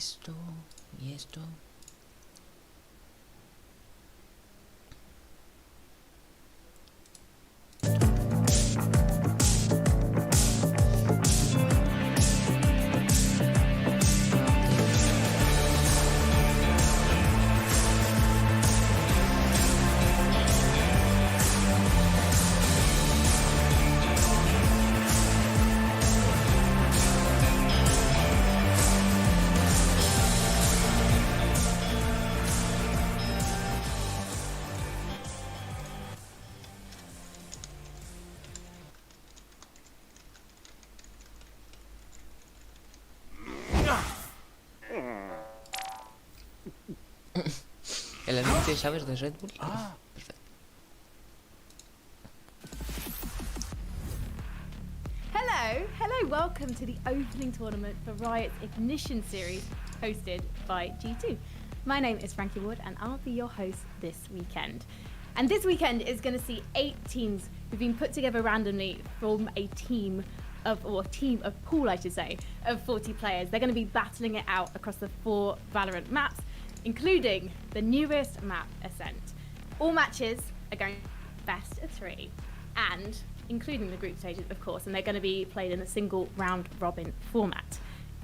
esto y esto. El anuncio, ¿sabes? De Red Bull. Ah. Perfecto. Hello, welcome to the opening tournament for Riot's Ignition series hosted by G2. My name is Frankie Wood and I'll be your host this weekend. And this weekend is going to see 8 teams who've been put together randomly from a team of pool, I should say, of 40 players. They're going to be battling it out across the 4 Valorant maps, including the newest map, Ascent. All matches are going best of 3, and including the group stages, of course, and they're going to be played in a single round-robin format.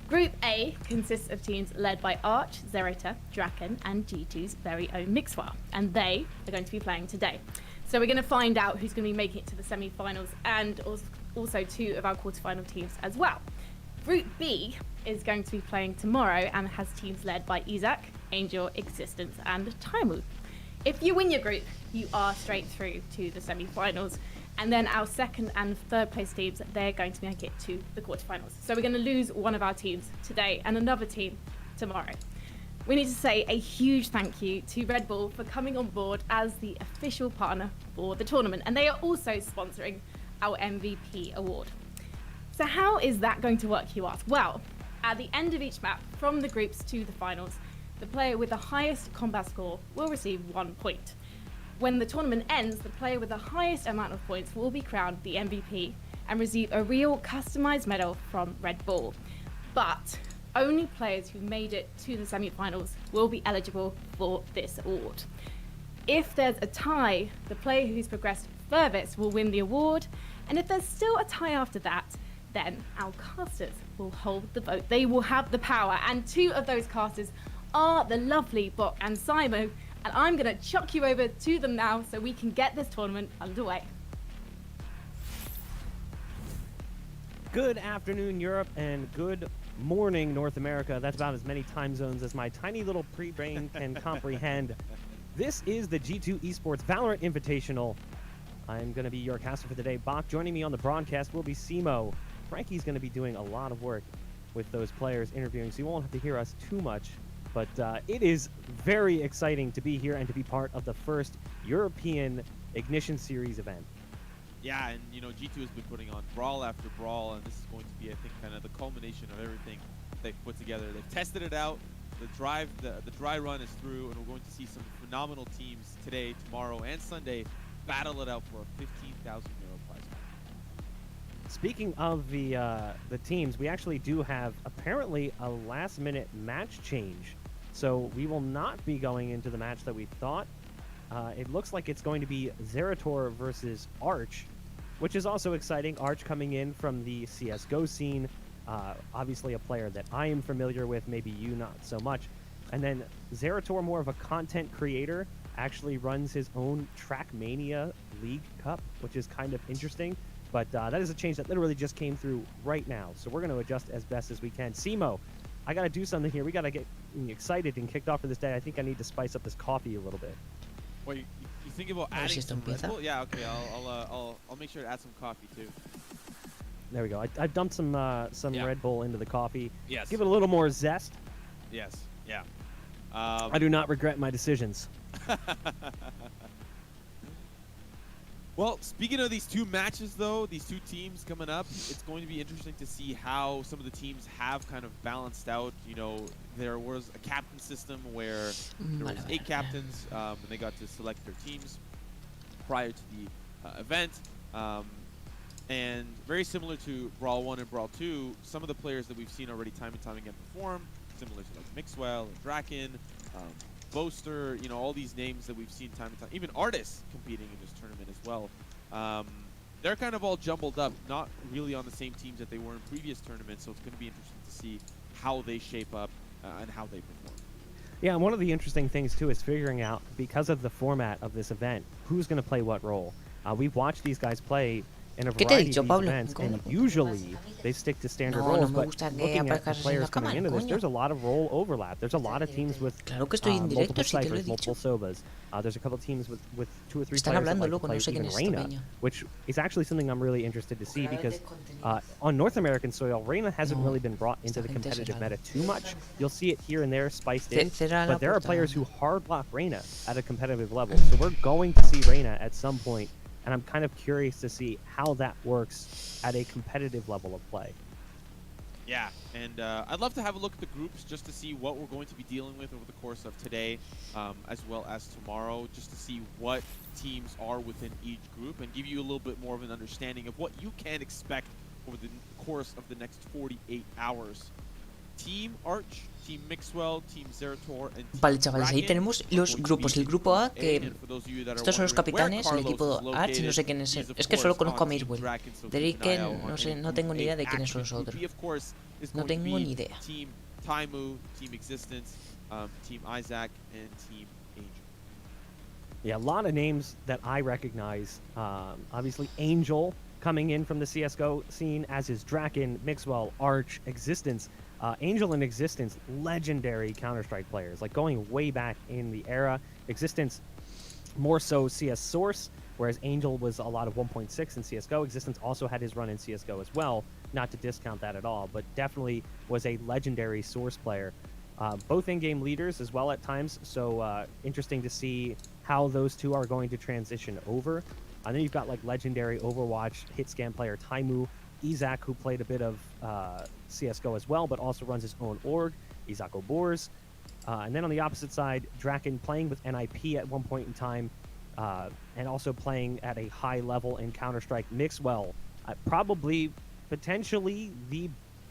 Group A consists of teams led by Arch, Zerota, Draken, and G2's very own Mixwell, and they are going to be playing today. So we're going to find out who's going to be making it to the semi-finals, and also 2 of our quarter-final teams as well. Group B is going to be playing tomorrow and has teams led by Isaac, Angel, Existence, and Taimu. If you win your group, you are straight through to the semi-finals. And then our second and third place teams, they're going to make it to the quarterfinals. So we're going to lose one of our teams today and another team tomorrow. We need to say a huge thank you to Red Bull for coming on board as the official partner for the tournament. And they are also sponsoring our MVP award. So how is that going to work, you ask? Well, at the end of each map, from the groups to the finals, the player with the highest combat score will receive 1 point. When the tournament ends, the player with the highest amount of points will be crowned the MVP and receive a real customized medal from Red Bull. But only players who made it to the semi-finals will be eligible for this award. If there's a tie, the player who's progressed furthest will win the award, and if there's still a tie after that, then our casters will hold the vote. They will have the power, and 2 of those casters are the lovely Bok and Simo, and I'm going to chuck you over to them now so we can get this tournament underway. Good afternoon, Europe, and good morning, North America. That's about as many time zones as my tiny little pre-brain can comprehend. This is the G2 Esports Valorant Invitational. I'm going to be your caster for the day. Bok, joining me on the broadcast will be Simo. Frankie's going to be doing a lot of work with those players interviewing, so you won't have to hear us too much. But it is very exciting to be here and to be part of the first European Ignition Series event. Yeah, and you know, G2 has been putting on brawl after brawl, and this is going to be, I think, kind of the culmination of everything they've put together. They've tested it out. The dry run is through, and we're going to see some phenomenal teams today, tomorrow, and Sunday battle it out for a 15,000 euro prize. Speaking of the teams, we actually do have apparently a last-minute match change. So we will not be going into the match that we thought. It looks like it's going to be Zerator versus Arch, which is also exciting. Arch coming in from the CSGO scene, obviously a player that I am familiar with, maybe you not so much. And then Zerator, more of a content creator, actually runs his own Trackmania League Cup, which is kind of interesting. But that is a change that literally just came through right now. So we're going to adjust as best as we can. Simo, I got to do something here. We got to get excited and kicked off for this day. I think I need to spice up this coffee a little bit. Wait, you think about adding some Red Bull? Yeah, okay. I'll make sure to add some coffee too. There we go. I dumped some Red Bull into the coffee. Yes. Give it a little more zest. Yes. Yeah. I do not regret my decisions. Well, speaking of these 2 matches, though, these 2 teams coming up, it's going to be interesting to see how some of the teams have kind of balanced out. You know, there was a captain system where there was 8 captains, and they got to select their teams prior to the event. And very similar to Brawl 1 and Brawl 2, some of the players that we've seen already time and time again perform similar to like Mixwell and Draken, Boaster, you know, all these names that we've seen time and time. Even artists competing in this tournament as well. They're kind of all jumbled up, not really on the same teams that they were in previous tournaments, so it's going to be interesting to see how they shape up and how they perform. Yeah, and one of the interesting things, too, is figuring out, because of the format of this event, who's going to play what role. We've watched these guys play in a ¿Qué te he variety dicho, of these Pablo? events, ¿Cómo? and usually they stick to standard No, roles, no me but gusta que looking at the aparezcas en players la coming cámara, into this, coño. there's a lot of role overlap. There's a lot of teams with Claro que estoy en directo, multiple si te lo he ciphers, multiple dicho. sobas. There's a couple teams with 2 or 3 Están players that hablando, like to loco, play no sé quién even es esta Reina, peña. which is actually something I'm really interested to see because on North American soil, Reina hasn't No, really been brought into esta the gente es competitive rara. meta too much. You'll see it here and there spiced in, Cerra la but there are puerta. players who hard lock Reina at a competitive level. So we're going to see Reina at some point, and I'm kind of curious to see how that works at a competitive level of play. Yeah, and I'd love to have a look at the groups just to see what we're going to be dealing with over the course of today, as well as tomorrow, just to see what teams are within each group and give you a little bit more of an understanding of what you can expect over the course of the next 48 hours. Team Arch, Team Mixwell, Team Zerator, and Team Vale, chavales, ahí Draken tenemos los are going to grupos. be El grupo A, in Group que and for those of you that are estos son los wondering where capitanes, el Carlos equipo is Arch, no sé located, quién es. he's of Es que solo course conozco a on Team Mixwell. Draken, so De keep an eye Draken, out no on sé, any no Group tengo ni A idea de quiénes son action. los Group otros. B, of course, is No going to tengo be ni idea. Team Taimu, Team Existence, Team Isaac, and Team Angel. Yeah, a lot of names that I recognize. Obviously, Angel coming in from the CSGO scene, as is Draken, Mixwell, Arch, Existence. Angel and Existence, legendary Counter-Strike players, like going way back in the era. Existence, more so CS Source, whereas Angel was a lot of 1.6 in CSGO. Existence also had his run in CSGO as well, not to discount that at all, but definitely was a legendary Source player. Both in-game leaders as well at times, so interesting to see how those two are going to transition over. And then you've got like legendary Overwatch hit scan player Taimu, Isaac, who played a bit of CSGO as well, but also runs his own org, Isaac Obors. And then on the opposite side, Draken playing with NIP at one point in time, and also playing at a high level in Counter-Strike. Mixwell, probably, potentially,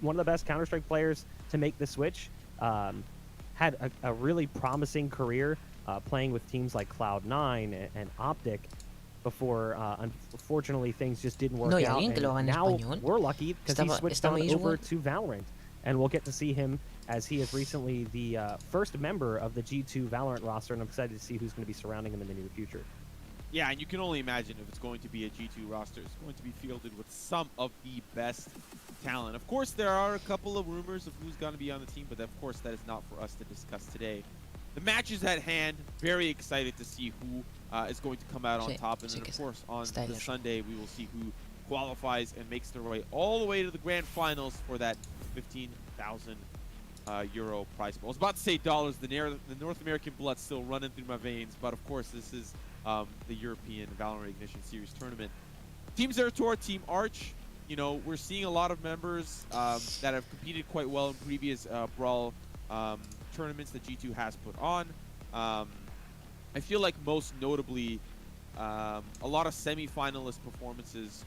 one of the best Counter-Strike players to make the switch. Had a really promising career playing with teams like Cloud9 and Optic before, unfortunately, things just didn't work No, y out. alguien que lo haga en And now español. we're lucky because he switched on Estaba over Eastwood. to Valorant. And we'll get to see him as he is recently the first member of the G2 Valorant roster, and I'm excited to see who's going to be surrounding him in the near future. Yeah, and you can only imagine if it's going to be a G2 roster, it's going to be fielded with some of the best talent. Of course, there are a couple of rumors of who's going to be on the team, but of course, that is not for us to discuss today. The match is at hand. Very excited to see who is going to come out on top. And then, of course, on the Sunday, we will see who qualifies and makes their way all the way to the grand finals for that 15,000 euro prize pool. I was about to say dollars. The North American blood's still running through my veins, but of course, this is the European Valorant Ignition Series tournament. Team Zerator, Team Arch. You know, we're seeing a lot of members that have competed quite well in previous Brawl tournaments that G2 has put on. I feel like most notably, a lot of semi-finalist performances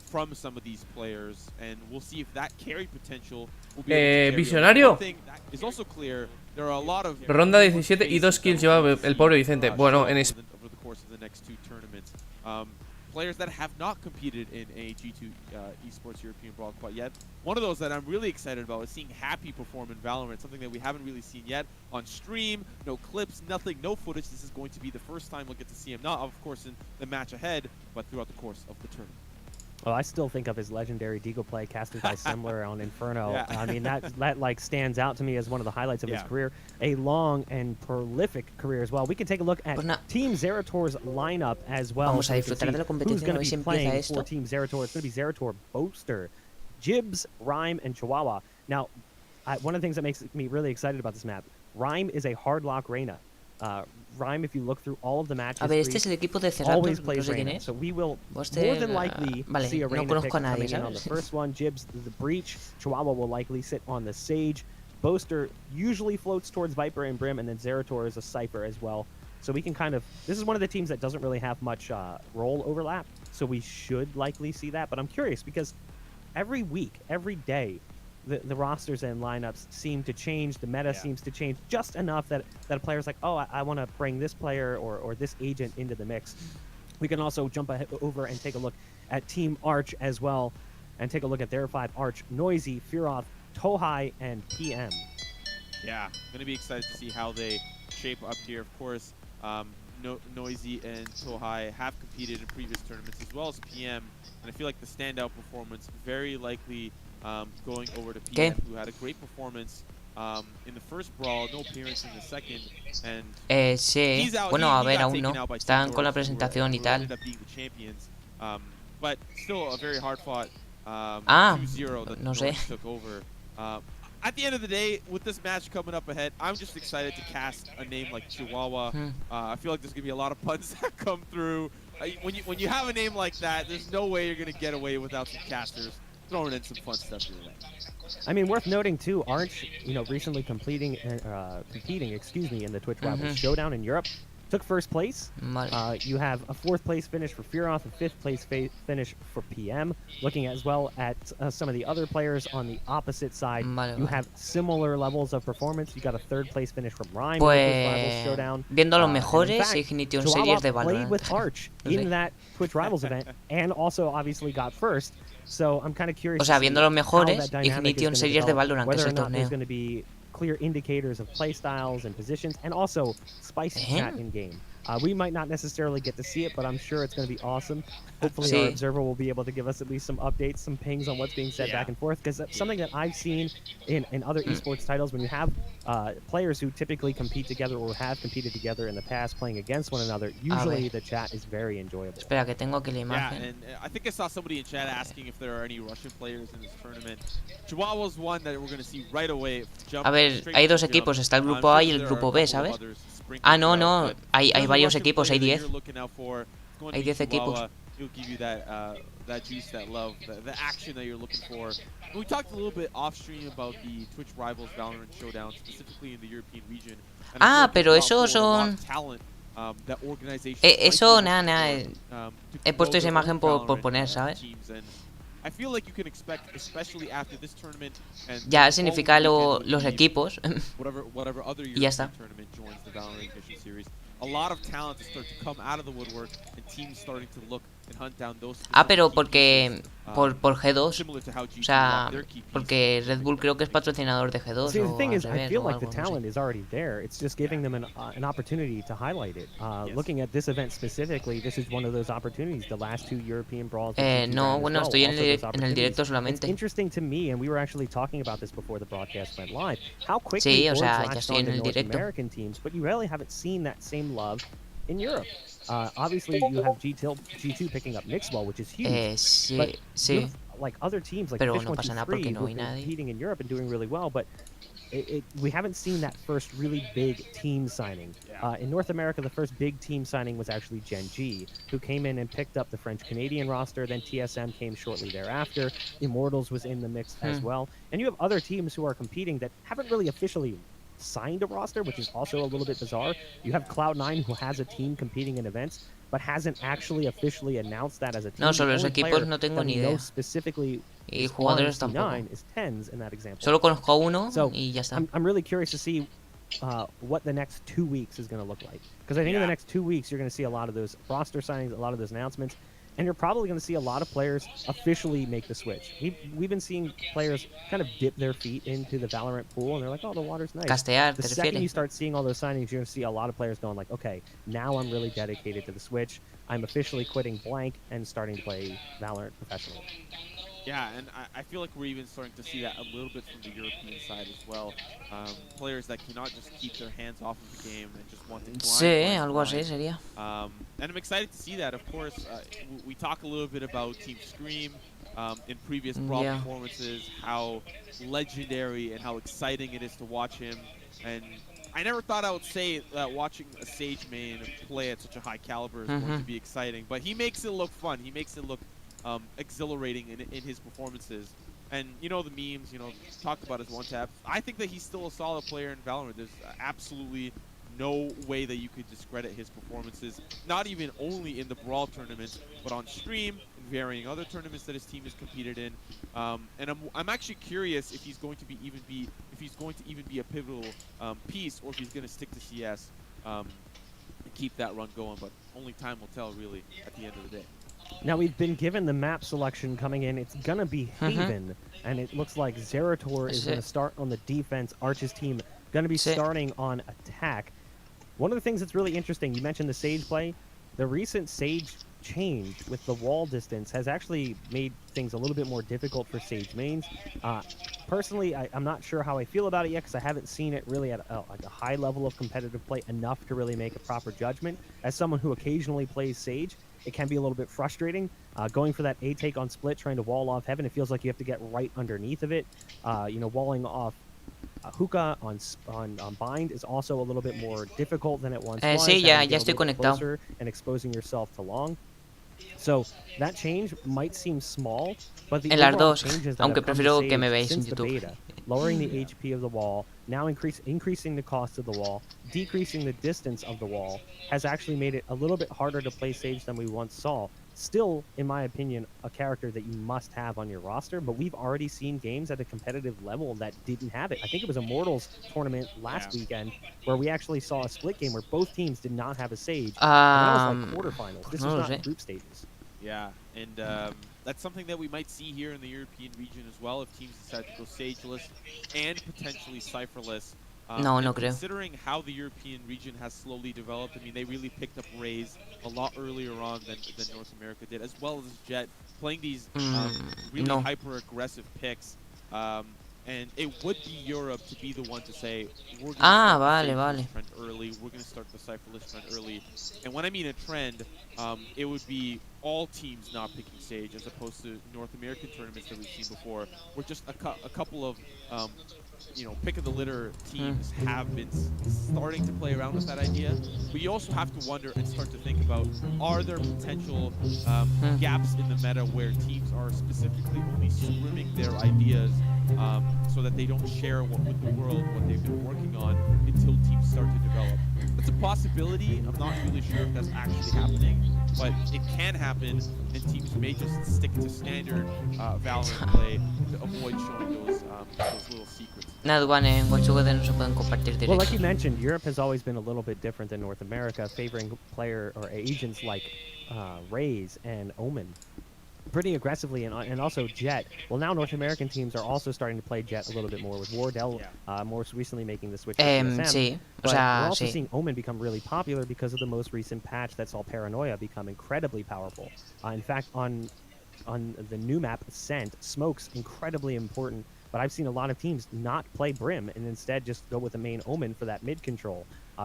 from some of these players, and we'll see if that carry potential will be able to carry Visionario. over. One thing that is also clear, there are a lot of Ronda 17 y 2 kills lleva el pobre Vicente. Bueno, en over the course of the next two tournaments. Players that have not competed in a G2 esports European Brawl quite yet. One of those that I'm really excited about is seeing Happy perform in Valorant, something that we haven't really seen yet on stream. No clips, nothing, no footage. This is going to be the first time we'll get to see him, not of course in the match ahead, but throughout the course of the tournament. Well, I still think of his legendary Deagle play casted by Semler on Inferno. Yeah. I mean, that like stands out to me as one of the highlights of his Yeah. career. A long and prolific career as well. We can take a look at Pues nada. Team Zerator's lineup as well. Vamos a so we can disfrutar de la see who's competición, going a ver to si be empieza playing esto. for Team Zerator. It's going to be Zerator, Boaster, Jibs, Rhyme, and Chihuahua. Now, one of the things that makes me really excited about this map, Rhyme is a hard lock Reina. Rhyme, if you look through all of the matches, A ver, este es el equipo de Cerrato, always no plays sé quién Reina. es. So we will Boaster, more than likely vale, see a no Reina conozco pick a nadie, coming in on the ¿sabes? first one. Jibs, the Breach. Chihuahua will likely sit on the Sage. Boaster usually floats towards Viper and Brim, and then Zerator is a Cypher as well. So we can kind of, this is one of the teams that doesn't really have much role overlap, so we should likely see that. But I'm curious because every week, every day, the rosters and lineups seem to change. The meta seems to change just enough that a player's like, oh, I want to bring this player or this agent into the mix. We can also jump over and take a look at Team Arch as well, and take a look at their 5: Arch, Noisy, Firoth, Tohai, and PM. Yeah, going to be excited to see how they shape up here. Of course, Noisy and Tohai have competed in previous tournaments, as well as PM, and I feel like the standout performance very likely going over to PM, who had a great performance in the first brawl, no appearance in the second, and Sí. Bueno, a ver, aún no. Están con la presentación y tal. But still a very hard fought 2-0 that no sé. took over. At the end of the day, with this match coming up ahead, I'm just excited to cast a name like Chihuahua. I feel like there's gonna be a lot of puns that come through. When you have a name like that, there's no way you're gonna get away without some casters throwing in some fun stuff here today. I mean, worth noting too, Arch, recently competing, in the Twitch Rivals Showdown in Europe, took first place. You have a 4th place finish for Firoth, a 5th place finish for PM. Looking as well at some of the other players on the opposite side, you have similar levels of performance. You got a 3rd place finish from Rhyme in the Twitch Rivals Showdown. Viendo los mejores Ignition Series de Valorant. Played with Valorant. Arch in that Twitch Rivals event, and also obviously got first. So I'm kind of curious. O sea, viendo los mejores Ignition Series de Valorant, que es el torneo. Going to be clear indicators of playstyles and positions, and also spicy chat in game. We might not necessarily get to see it, but I'm sure it's going to be awesome. Hopefully our observer will be able to give us at least some updates, some pings on what's being said back and forth, because that's something that I've seen in other esports titles. When you have players who typically compete together or have competed together in the past playing against one another, usually the chat is very enjoyable. Espera, que tengo aquí la imagen. Yeah, and I think I saw somebody in chat asking if there are any Russian players in this tournament. Chihuahua's one that we're going to see right away. A ver, hay dos equipos, está el grupo A y el grupo B, ¿sabes? Ah, no, no, hay varios equipos, hay 10. Hay 10 equipos. He'll give you that juice, that love, the action that you're looking for. And we talked a little bit off stream about the Twitch Rivals Valorant Showdown, specifically in the European region. Ah, pero eso son... Eso, nada, he puesto esa imagen por poner, ¿sabes? Ya significa los equipos. Y ya está. Ah, pero porque por G2, o sea, porque Red Bull creo que es patrocinador de G2. See, the thing is, I feel like the talent is already there. It's just giving them an opportunity to highlight it. Looking at this event specifically, this is one of those opportunities. The last 2 European brawls. No, bueno, estoy en el directo solamente. It's interesting to me, and we were actually talking about this before the broadcast went live. How quickly boards latched on to North American teams, but you really haven't seen that same love in Europe. Obviously, you have G2 picking up Mixwell, which is huge. Sí, sí. Like other teams, like Pero Fish no pasa nada 123, porque no hay who are nadie. competing in Europe and doing really well, but we haven't seen that first really big team signing. In North America, the first big team signing was actually Gen G, who came in and picked up the French-Canadian roster. Then TSM came shortly thereafter. Immortals was in the mix as well. And you have other teams who are competing that haven't really officially signed a roster, which is also a little bit bizarre. You have Cloud9, who has a team competing in events, but hasn't actually officially announced that as a team. No, sobre los equipos no tengo ni idea. Y jugadores tampoco. Solo conozco a uno y ya está. I'm really curious to see what the next 2 weeks is going to look like. Because I think in the next 2 weeks, you're going to see a lot of those roster signings, a lot of those announcements. And you're probably going to see a lot of players officially make the switch. We've been seeing players kind of dip their feet into the Valorant pool, and they're like, oh, the water's nice. Castear, the second you start seeing all those signings, you're going to see a lot of players going like, okay, now I'm really dedicated to the switch. I'm officially quitting blank and starting to play Valorant professionally. Yeah, and I feel like we're even starting to see that a little bit from the European side as well. Players that cannot just keep their hands off of the game and just want to grind, algo así sería. And I'm excited to see that. Of course, we talk a little bit about Team Scream in previous Brawl performances, how legendary and how exciting it is to watch him. And I never thought I would say that watching a Sage main play at such a high caliber is going to be exciting, but he makes it look fun. He makes it look exhilarating in his performances. And you know the memes, talked about his one tap. I think that he's still a solid player in Valorant. There's absolutely no way that you could discredit his performances, not even only in the Brawl tournaments, but on stream, in varying other tournaments that his team has competed in. And I'm actually curious if he's going to even be a pivotal piece, or if he's going to stick to CS and keep that run going. But only time will tell, really, at the end of the day. Now, we've been given the map selection coming in. It's going to be Haven, and it looks like Zerator is going to start on the defense. Arch's team going to be starting on attack. One of the things that's really interesting, you mentioned the Sage play. The recent Sage change with the wall distance has actually made things a little bit more difficult for Sage mains. Personally, I'm not sure how I feel about it yet because I haven't seen it really at like a high level of competitive play enough to really make a proper judgment. As someone who occasionally plays Sage, it can be a little bit frustrating. Going for that A take on split, trying to wall off Heaven, it feels like you have to get right underneath of it. You know, walling off Hookah on Bind is also a little bit more difficult than it once was. Sí, ya estoy conectado. And exposing yourself to long. So that change might seem small, but the en las overall dos, changes that aunque have come to prefiero Sage que me veáis en since the YouTube. beta, lowering the HP of the wall, now increasing the cost of the wall, decreasing the distance of the wall, has actually made it a little bit harder to play Sage than we once saw. Still, in my opinion, a character that you must have on your roster, but we've already seen games at a competitive level that didn't have it. I think it was a Mortals tournament last weekend where we actually saw a split game where both teams did not have a Sage. And that was like quarterfinals. This was not group stages. Yeah, and that's something that we might see here in the European region as well, if teams decide to go Sageless and potentially Cypherless. No creo. Considering how the European region has slowly developed, I mean, they really picked up Raze a lot earlier on than North America did, as well as Jet, playing these really hyper-aggressive picks. And it would be Europe to be the one to say, we're going to start the trend early, we're going to start the Cypherless trend early. And when I mean a trend, it would be all teams not picking Sage, as opposed to North American tournaments that we've seen before, where just a couple of you know, pick of the litter teams have been starting to play around with that idea. But you also have to wonder and start to think about, are there potential gaps in the meta where teams are specifically only swimming their ideas so that they don't share with the world what they've been working on until teams start to develop. It's a possibility. I'm not really sure if that's actually happening, but it can happen, and teams may just stick to standard Valorant play to avoid showing those little secrets. Nada, Juan, en Watchtogether no se pueden compartir directos. Well, like you mentioned, Europe has always been a little bit different than North America, favoring player or agents like Raze and Omen pretty aggressively, and also Jet. Well, now North American teams are also starting to play Jet a little bit more, with Wardell most recently making the switch to CSM. Sí, but we're also seeing Omen become really popular because of the most recent patch that saw Paranoia become incredibly powerful. In fact, on the new map, Ascent, Smoke's incredibly important, but I've seen a lot of teams not play Brim and instead just go with the main Omen for that mid control.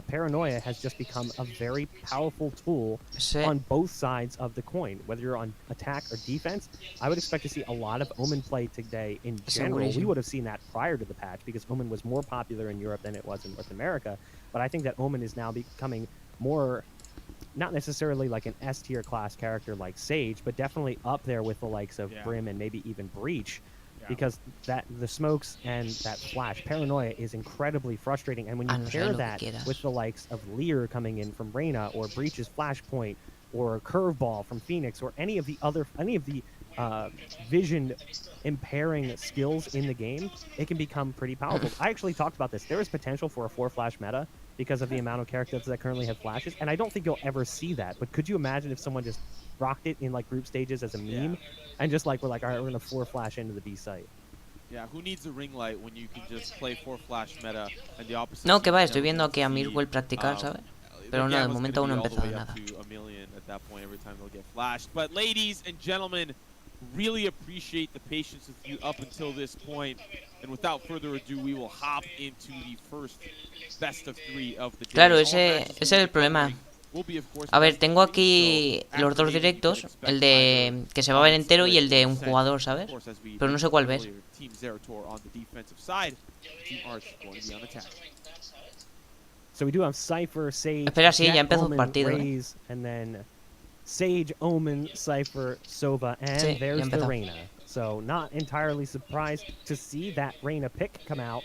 Paranoia has just become a very powerful tool on both sides of the coin. Whether you're on attack or defense, I would expect to see a lot of Omen play today in general. We would have seen that prior to the patch because Omen was more popular in Europe than it was in North America. But I think that Omen is now becoming more, not necessarily like an S-tier class character like Sage, but definitely up there with the likes of Brim and maybe even Breach. Because the smokes and that flash, Paranoia is incredibly frustrating, and when you pair that with the likes of Lear coming in from Reyna, or Breach's Flashpoint, or Curveball from Phoenix, or any of the vision impairing skills in the game, it can become pretty powerful. I actually talked about this. There is potential for a 4-flash meta because of the amount of characters that currently have flashes, and I don't think you'll ever see that. But could you imagine if someone just rocked it in like group stages as a meme, and just like we're like, all right, we're gonna 4-flash into the B site? Yeah, who needs a ring light when you can just play 4-flash meta and the opposite? No, que va, estoy viendo aquí a Mirwell practicar, ¿sabes? Pero no, de momento aún no he empezado nada. At that point, every time they'll get flashed. But ladies and gentlemen, really appreciate the patience with you up until this point. And without further ado, we will hop into the first best of 3 of the day. Claro, ese es el problema. A ver, tengo aquí los dos directos, el de que se va a ver entero y el de un jugador, ¿sabes? Pero no sé cuál ves. So we do have Cypher, Sage, espera, sí, ya empezó Omen, el partido, Raze, and then Sage, Omen, Cypher, Sova, and sí, there's the Reyna. So not entirely surprised to see that Reyna pick come out.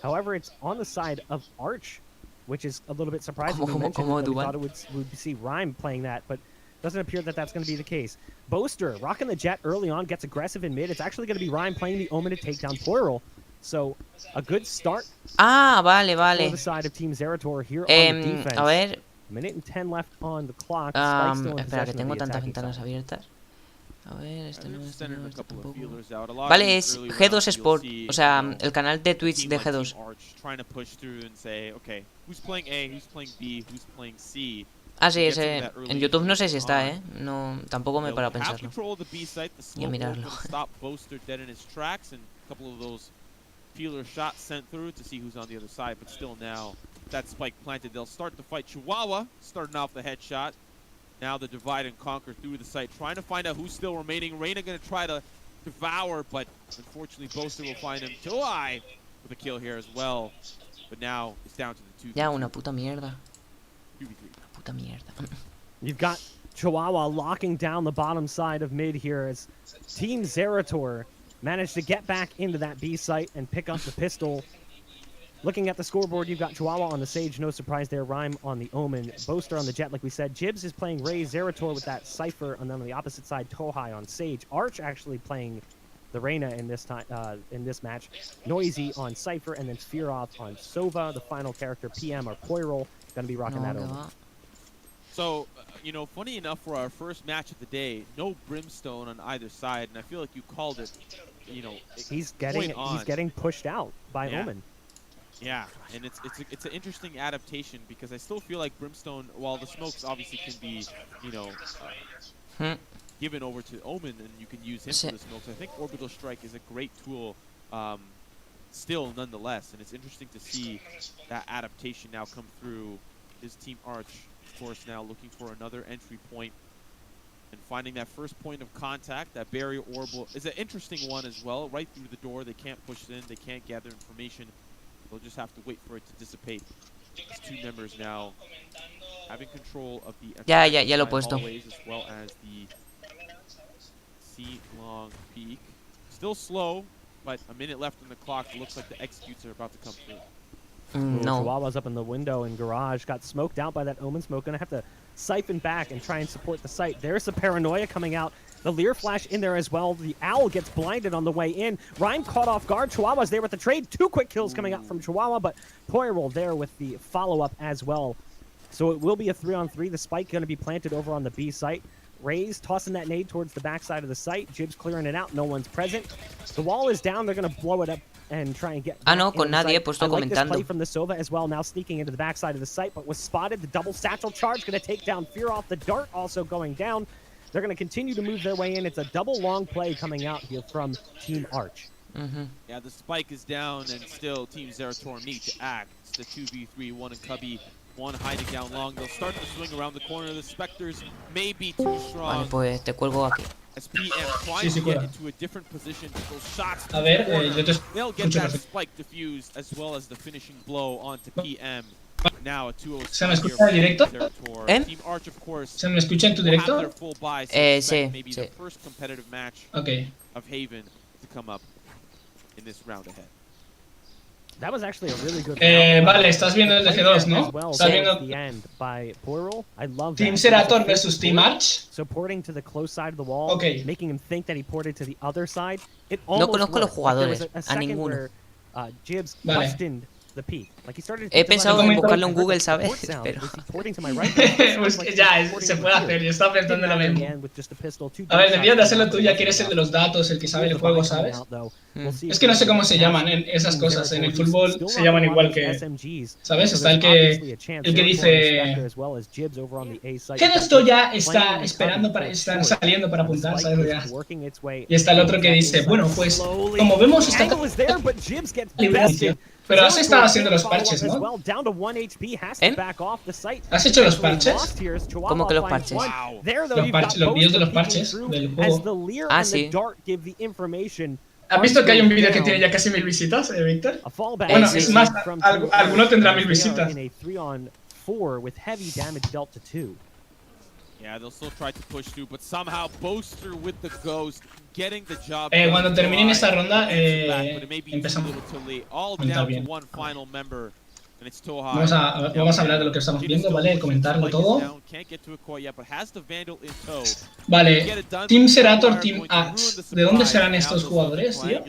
However, it's on the side of Arch. which is a little bit surprising. We mentioned that we thought we'd see Rhyme playing that, but doesn't appear that that's going to be the case. Boaster rocking the jet early on, gets aggressive in mid. It's actually going to be Rhyme playing the Omen to take down Poirot. So a good start. Vale. For the side of Team Zerator here on the defense. A ver. Minute and 10 left on the clock. Espera, que tengo tantas ventanas abiertas. A ver, este no, tampoco. Vale, es G2 Sport, o sea, el canal de Twitch de G2. Ah, sí, ese. En YouTube no sé si está, no, tampoco me he parado a pensarlo. Y a mirarlo. Feeler shot sent through to see who's on the other side, but still now that spike planted, they'll start the fight. Chihuahua starting off the headshot. Now the divide and conquer through the site, trying to find out who's still remaining. Reina going to try to devour, but unfortunately Boaster will find him. Toai with a kill here as well, but now it's down to the 2v3. Ya, una puta mierda. 2v3. Una puta mierda. You've got Chihuahua locking down the bottom side of mid here as Team Zerator managed to get back into that B site and pick up the pistol. Looking at the scoreboard, you've got Chihuahua on the Sage, no surprise there. Rhyme on the Omen, Boaster on the Jet, like we said. Jibs is playing Ray, Zerator with that Cypher, and then on the opposite side, Tohai on Sage. Arch actually playing the Reina in this time, in this match. Noisy on Cypher, and then Fearoth on Sova. The final character, PM or Poirot, gonna be rocking that Omen. So, you know, funny enough, for our first match of the day, no Brimstone on either side, and I feel like you called it. You know, he's getting pushed out by Omen. Yeah, and it's an interesting adaptation because I still feel like Brimstone, while the smokes obviously can be, you know, given over to Omen and you can use him for the smokes, I think Orbital Strike is a great tool still nonetheless, and it's interesting to see that adaptation now come through his Team Arch, of course, now looking for another entry point. And finding that first point of contact, that barrier orbital, is an interesting one as well. Right through the door, they can't push it in, they can't gather information. They'll just have to wait for it to dissipate. These two members now having control of the ya lo he puesto. As well as the C-long peak. Still slow, but a minute left on the clock. It looks like the executes are about to come through. No. Chihuahua's up in the window in garage, got smoked out by that Omen smoke. Gonna have to siphon back and try and support the site. There's the paranoia coming out. The Lear flash in there as well. The Owl gets blinded on the way in. Rhyme caught off guard. Chihuahua's there with the trade. 2 quick kills coming out from Chihuahua, but Poirot there with the follow-up as well. So it will be a 3-on-3. The spike going to be planted over on the B site. Rays tossing that nade towards the backside of the site. Jibs clearing it out. No one's present. The wall is down. They're going to blow it up and try and get no, con nadie, he puesto comentando. Play from the Sova as well, now sneaking into the backside of the site, but was spotted. The double satchel charge going to take down Fearoth. The dart also going down. They're going to continue to move their way in. It's a double long play coming out here from Team Arch. Yeah, the spike is down, and still Team Zerator need to act. It's the 2v3, one in Cubby, one hiding down long. They'll start to swing around the corner. The Spectres may be too strong. Vale, pues te cuelgo aquí. As PM tries to get into a different position, those shots a ver, yo te they'll get that spike diffused as well as the finishing blow onto PM. Now a 2-0. ¿Se me escucha en directo? Team Arch, of course, ¿Se me escucha en tu directo? Sí, maybe the first competitive match of Haven to come up in this round ahead. That was actually a really good vale, estás viendo el de G2, ¿no? Estás viendo Team Zerator versus Team Arch. So porting to the close side of the wall, making him think that he ported to the other side. It no conozco los jugadores, a ninguno. Jibs questioned the peak. Like he started He pensado en buscarlo en Google, ¿sabes? Pero pues que ya, se puede hacer, yo estaba pensando lo mismo. A ver, debías de hacerlo tú, ya que eres el de los datos, el que sabe el juego, ¿sabes? Es que no sé cómo se llaman esas cosas, en el fútbol se llaman igual que... ¿Sabes? Está el que dice... Que esto ya está esperando para... Están saliendo para apuntar, ¿sabes? Ya. Y está el otro que dice, bueno, pues, como vemos esta... Pero has estado haciendo los parches, ¿no? ¿Has hecho los parches? ¿Cómo que los parches? Los vídeos de los parches del juego. Ah, sí. ¿Has visto que hay un vídeo que tiene ya casi 1000 visitas, Víctor? Bueno, es más, alguno tendrá 1000 visitas. Yeah, they'll still try to push through, but somehow Boaster with the ghost getting the job. Cuando terminen esta ronda, empezamos. All down to one final member. Vamos a hablar de lo que estamos viendo, ¿vale? Comentarlo todo. Vale, Team Serator, Team Axe. ¿De dónde serán estos jugadores, tío?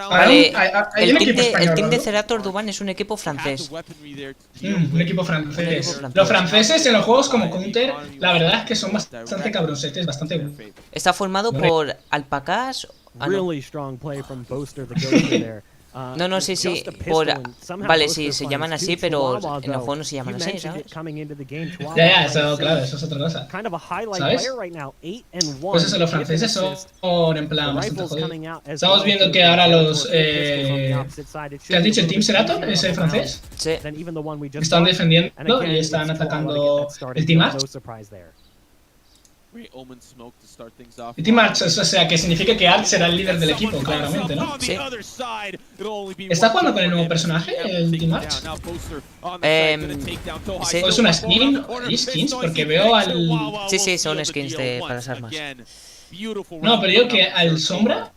Vale, Hay un equipo el español, team de ¿no? Cerator Duban es un equipo francés. Un equipo francés. Los franceses en los juegos como Counter, la verdad es que son bastante cabroncetes, bastante... Está formado por alpacas. Ah, no. Really strong play from Boaster, the ghoster there. No, no, sí, sí. Por, vale, sí, se llaman así, pero en los juegos no se llaman así, ¿sabes? Ya, eso, claro, eso es otra cosa. ¿Sabes? Pues eso, los franceses son en plan bastante jodidos. Estamos viendo que ahora los... ¿Qué has dicho? ¿El Team Serator? ¿Ese francés? Sí. Están defendiendo y están atacando el Team Arch. El Team Arch, o sea, que significa que Arch será el líder del equipo, claramente, ¿no? Sí. ¿Está jugando con el nuevo personaje, el Team Arch? Sí. ¿O es una skin? ¿Hay skins? Porque veo al... Sí, sí, son skins para las armas. No, pero digo que al Sombra...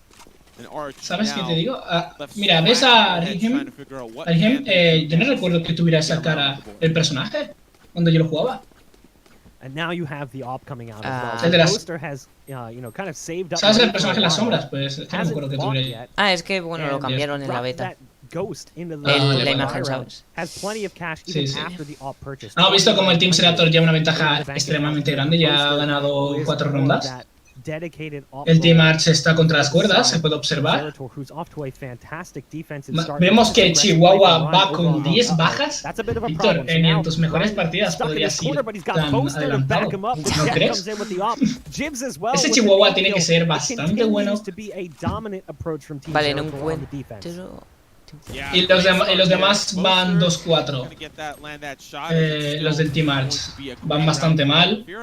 ¿Sabes qué te digo? Mira, ¿ves a Rihem? Yo no recuerdo que tuviera esa cara el personaje cuando yo lo jugaba. And now you have the op coming out as El de well. las- Boaster has, kind of saved up ¿Sabes el money personaje en for a las while. sombras? Pues es que no me acuerdo que Hasn't tuviera bought yo. yet, Ah, es que bueno, lo and cambiaron en la dropped beta. that ghost into the vale, la imagen, environment. ¿sabes? Has plenty of cash Sí, even sí. after the op purchase. No, visto como el Team Serator lleva una ventaja extremadamente grande, ya ha ganado 4 rondas. El Team Arch está contra las cuerdas, se puede observar. Vemos que Chihuahua va con 10 bajas. Víctor, ni en tus mejores partidas podrías ir tan adelantado, ¿no crees? Ese Chihuahua tiene que ser bastante bueno. Vale, no encuentro. Y los demás van 2-4. Los del Team Arch van bastante mal. Pero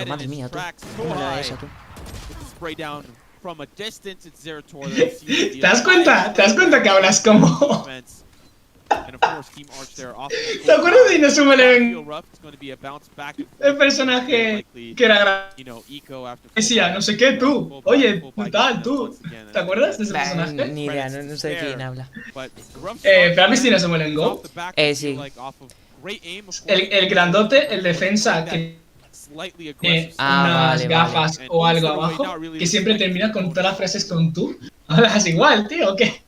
madre mía, tú. ¿Cómo le da esa, tú? ¿Te das cuenta? ¿Te das cuenta que hablas como...? ¿Te acuerdas de Inazuma Eleven? El personaje que era decía, no sé qué, tú. Oye, tal, tú. ¿Te acuerdas de ese personaje? Ni idea, no sé de quién habla. ¿Pero has visto Inazuma Eleven Go? Sí. El grandote, el defensa que tiene unas vale, gafas vale. o algo abajo, que siempre termina con todas las frases con tú. ¿Hablas igual, tío, o qué?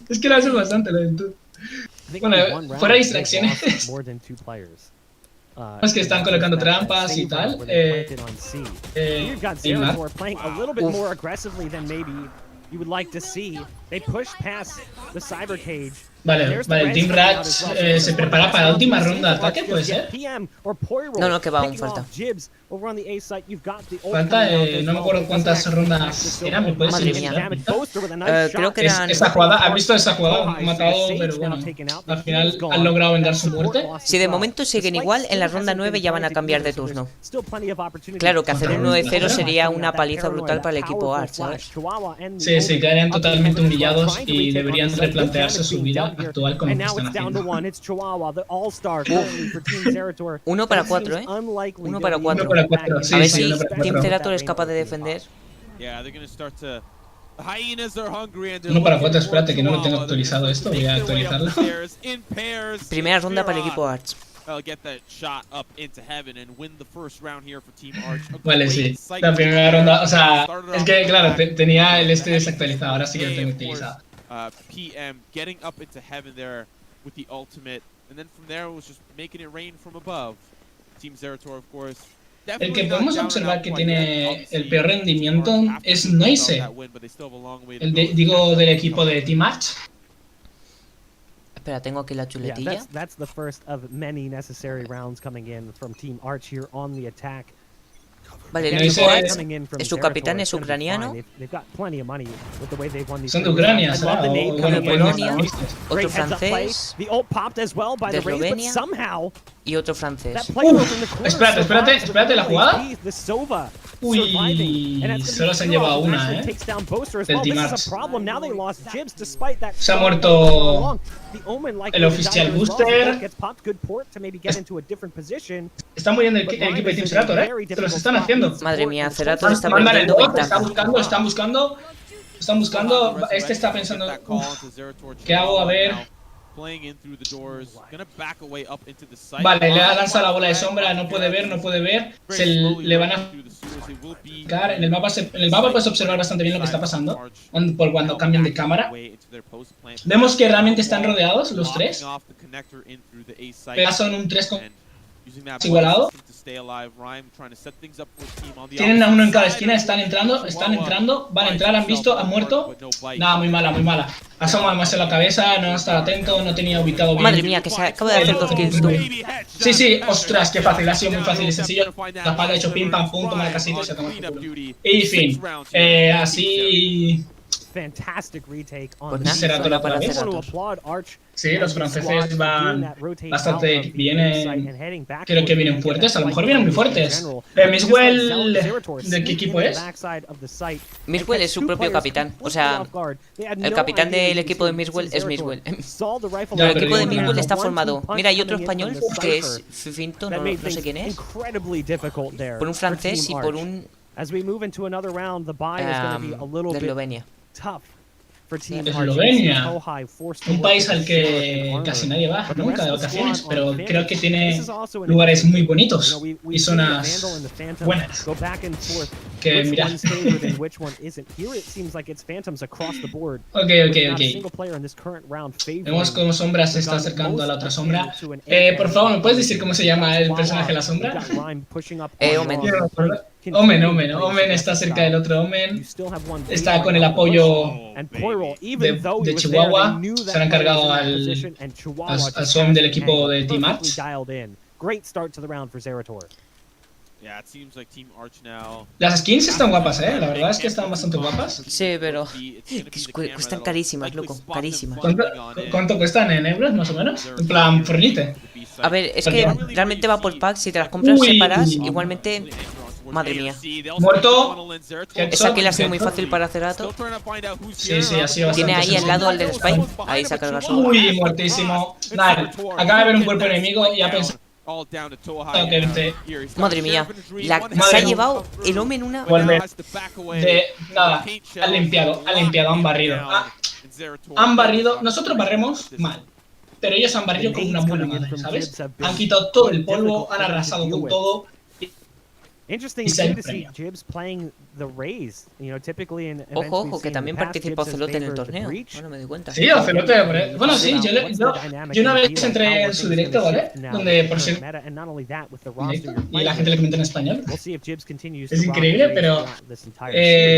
Es que lo hace bastante lo de tú. Bueno, fuera de distracciones. Es que están colocando trampas y tal. Y más. Vale, vale, el Team Ratch se prepara para la última ronda de ataque, ¿puede ser? No, que va, aún falta. Falta, no me acuerdo cuántas rondas eran, ¿me puedes Madre decir? mía. Creo que eran... Esa jugada, ¿has visto esa jugada? Han matado, pero bueno, al final han logrado vengar su muerte. Si de momento siguen igual, en la ronda 9 ya van a cambiar de turno. Claro, que hacer un 9-0 sería una paliza brutal para el equipo Arch, ¿sabes? Sí, sí, quedarían totalmente humillados y deberían replantearse su vida actual con lo que están haciendo. 1 para 4, ¿eh? 1 para 4. 1 para 4, sí, A ver sí, si 1 para Team 4. Cerator es capaz de defender. 1 para 4, espérate que no lo tengo actualizado esto, voy a actualizarlo. Primera ronda para el equipo Arch. Vale, sí, la primera ronda, o sea, es que claro, tenía el este desactualizado, ahora sí que lo tengo actualizado. PM getting up into heaven there with the ultimate, and then from there it was just making it rain from above. Team Zerator, of course. El que podemos observar que tiene el peor rendimiento es Noise, digo del equipo de Team Arch. Espera, tengo aquí la chuletilla. That's the first of many necessary rounds coming in from Team Arch here on the attack. Vale, el equipo Arch, su capitán es ucraniano. Son de Ucrania, ¿será? Uno de Polonia, otro francés, de Eslovenia y otro francés. Espérate la jugada. Uy, solo se han llevado una, del Team Arch. Se ha muerto el Official Booster. Está muriendo el equipo de Team Cerator, Se los están haciendo. Madre mía, Cerator está Mandan el perdiendo bot, ventaja. están buscando. Este está pensando, ¿qué hago? A ver. Vale, le ha lanzado la bola de sombra, no puede ver. Le van a picar. En el mapa puedes observar bastante bien lo que está pasando por cuando cambian de cámara. Vemos que realmente están rodeados los tres. Pero son un 3 igualado. Tienen a uno en cada esquina, están entrando, van a entrar, han visto, han muerto. Nada, muy mala. Asoma demasiado la cabeza, no estaba atento, no tenía ubicado bien. Madre mía, que se acaba de hacer 2 kills tú. Sí, ostras, qué fácil, ha sido muy fácil y sencillo. La espalda ha hecho pim pam pum, toma la casita y se toma el culo. Y fin, así. Pues nada, Cerator para otra vez. Cerator. Sí, los franceses van bastante, creo que vienen fuertes, a lo mejor vienen muy fuertes. Miswell, ¿de qué equipo es? Miswell es su propio capitán. O sea, el capitán del equipo de Miswell es Miswell. El equipo de Miswell está formado. Mira, hay otro español que es Finto, no sé quién es. Por un francés y por un de Eslovenia. Eslovenia, un país al que casi nadie va nunca de vacaciones, pero creo que tiene lugares muy bonitos y zonas buenas. Que mira. Ok. Vemos cómo Sombra se está acercando a la otra sombra. Por favor, ¿me puedes decir cómo se llama el personaje de la sombra? Omen. Omen está cerca del otro Omen. Está con el apoyo de Chihuahua. Se han encargado al SOM del equipo de Team Arch. Las skins están guapas, la verdad es que están bastante guapas. Sí, pero cuestan carísimas, loco, carísimas. ¿Cuánto cuestan en euros, más o menos? En plan, fornite. A ver, es que realmente va por pack. Si te las compras separadas, igualmente. Madre mía. Muerto. Esa kill ha sido muy fácil para Cerator. Sí, ha sido bastante. Tiene ahí al lado al del Spike. Ahí se ha cargado solo. Uy, muertísimo. Nada, acaba de ver un cuerpo enemigo y ha pensado que Madre mía, se ha llevado el Omen una. Nada, han limpiado, han barrido. Nosotros barremos mal, pero ellos han barrido con una buena madre, ¿sabes? Han quitado todo el polvo, han arrasado con todo. Ojo, que también participó Ocelote en el torneo. No me doy cuenta. Sí, Ocelote. Bueno, sí, yo una vez entré en su directo, ¿vale? Donde por ser y la gente le comenta en español. Es increíble, pero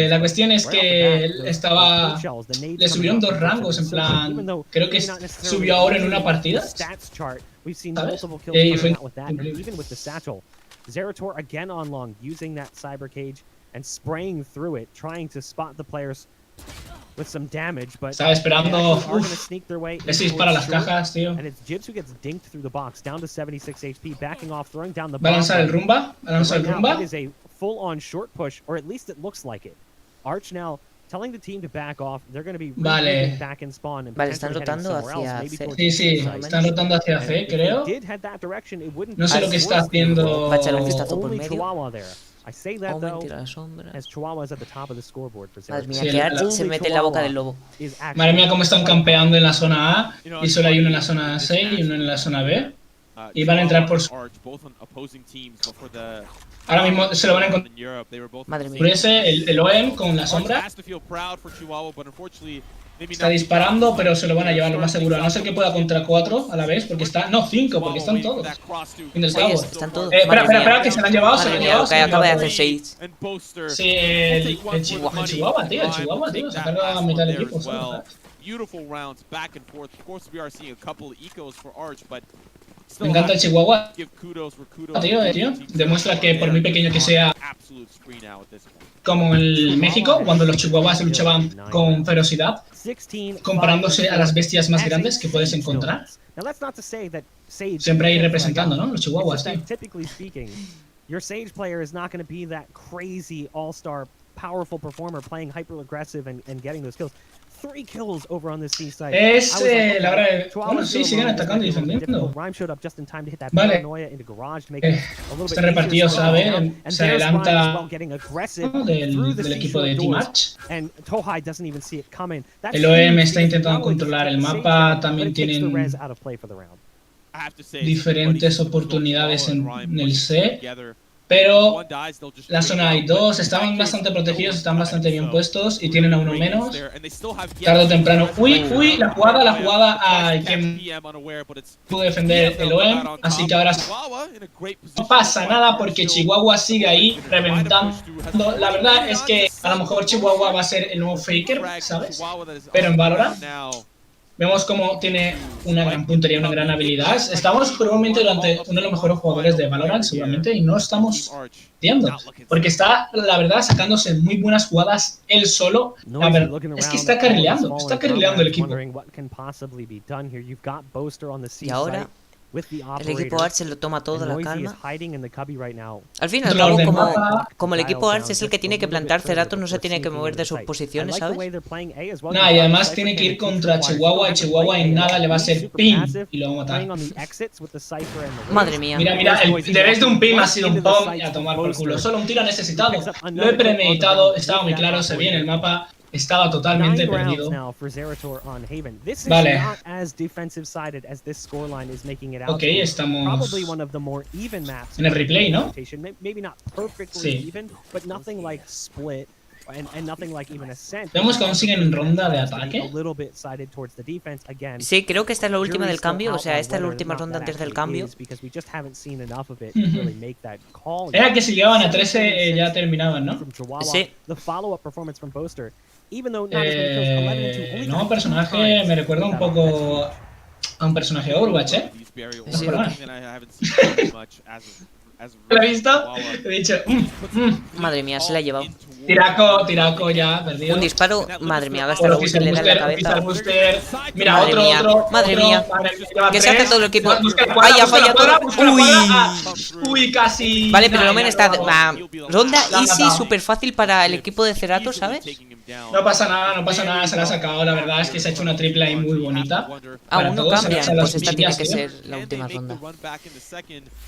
la cuestión es que él le subieron 2 rangos, en plan, creo que subió ahora en una partida, ¿sabes? Y fue increíble. Zerator again on long, using that cyber cage and spraying through it, trying to spot the players with some damage, but estaba esperando ese dispara las cajas, tío. And it's Jibs who gets dinked through the box, down to 76 HP, backing off, throwing down the bomb. Va a lanzar el rumba, It is a full-on short push, or at least it looks like it. Arch now telling the team to back off. They're going to be back in spawn and están rotando hacia C. Sí, están rotando hacia C, creo. No sé lo que está haciendo. Va a echar un vistazo por medio. I say that though, as Chihuahua is at the top of the scoreboard for Madre mía, que Arch se mete en la boca del lobo. Madre mía, cómo están campeando en la zona A y solo hay uno en la zona C y uno en la zona B. Y van a entrar por ahora mismo se lo van a encontrar. Madre mía. Por ese, el OM con la sombra está disparando, pero se lo van a llevar lo más seguro. A no ser que pueda contra 4 a la vez, porque está. No, 5, porque están todos. Están todos. Espera, que se lo han llevado. Que acaba de hacer 6. Sí, el Chihuahua, tío. Se ha cargado a mitad del equipo. Me encanta el Chihuahua, tío. Demuestra que por muy pequeño que sea, como en México, cuando los chihuahuas luchaban con ferocidad, comparándose a las bestias más grandes que puedes encontrar. Siempre ahí representando, ¿no? Los chihuahuas, tío. Your Sage player is not going to be that crazy all-star powerful performer playing hyper aggressive and getting those kills. 3 kills over on this C site. Es la hora de... Bueno, sí, siguen atacando y defendiendo. Vale. Está repartido, ¿sabe? Se adelanta del equipo de Team Arch. El OM está intentando controlar el mapa. También tienen diferentes oportunidades en el C. Pero la zona hay 2, estaban bastante protegidos, están bastante bien puestos y tienen a uno menos. Tarde o temprano. Uy, la jugada hay que pudo defender el OM, así que ahora no pasa nada porque Chihuahua sigue ahí reventando. La verdad es que a lo mejor Chihuahua va a ser el nuevo Faker, ¿sabes? Pero en Valorant vemos cómo tiene una gran puntería, una gran habilidad. Estamos probablemente durante uno de los mejores jugadores de Valorant, seguramente, y no estamos viendo. Porque está, la verdad, sacándose muy buenas jugadas él solo. La verdad es que está carrileando el equipo. Y ahora el equipo Arch se lo toma todo la calma. Al fin y al cabo, como el equipo Arch es el que tiene que plantar, Ceratos no se tiene que mover de sus posiciones, ¿sabes? Nah, y además tiene que ir contra Chihuahua, y Chihuahua en nada le va a hacer ping y lo va a matar. Madre mía. Mira, el revés de un ping ha sido un pom y a tomar por culo. Solo un tiro necesitado. Lo he premeditado, estaba muy claro, se ve en el mapa. Estaba totalmente perdido. Vale. Ok, estamos en el replay, ¿no? Sí. Vemos que aún siguen en ronda de ataque. Sí, creo que esta es la última del cambio, o sea, esta es la última ronda antes del cambio. Era que si llegaban a 13 ya terminaban, ¿no? Sí. No, personaje me recuerda un poco a un personaje de Overwatch, ¿eh? Sí. ¿Lo he visto? He dicho... Madre mía, se la ha llevado. Tiraco ya, perdido. Un disparo, madre mía, gasta la ulti, le da en la cabeza. Mira, Madre mía, madre mía. Que se hace todo el equipo. Falla todo. Uy, casi. Vale, pero el Omen está... ronda easy, súper fácil para el equipo de Ceratos, ¿sabes? No pasa nada, se la ha sacado. La verdad es que se ha hecho una triple ahí muy bonita. Aún no cambia, pues esta tiene que ser la última ronda.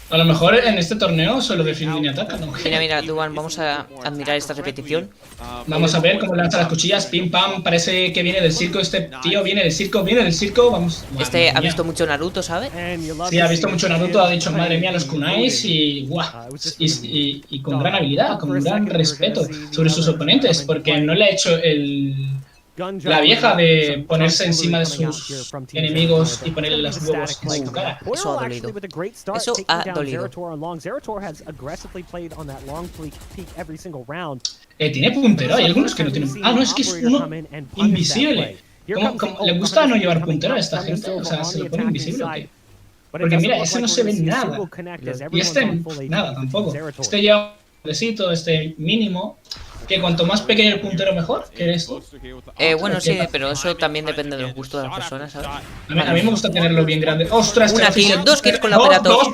A lo mejor en este torneo solo defienden y atacan, ¿no? Mira, Duan, vamos a admirar esta repetición. Vamos a ver cómo lanza las cuchillas, pim pam, parece que viene del circo este tío, viene del circo, vamos. Este ha visto mucho Naruto, ¿sabes? Sí, ha visto mucho Naruto, ha dicho, madre mía, los kunais y guau, y con gran habilidad, con gran respeto sobre sus oponentes, porque no le ha hecho la vieja de ponerse encima de sus enemigos y ponerle los huevos en su cara. Eso ha dolido. Eso ha dolido. Tiene puntero, hay algunos que no tienen... Ah, no, es que es uno invisible. ¿Le gusta no llevar puntero a esta gente? O sea, ¿se lo pone invisible o qué? Porque mira, ese no se ve nada. Y este nada tampoco. Este lleva un puntecito, este mínimo. Que cuanto más pequeño el puntero mejor, ¿qué eres tú? Bueno, sí, pero eso también depende de los gustos de las personas, ¿sabes? A mí me gusta tenerlo bien grande. ¡Ostras! Una kill, 2 kills con la operator.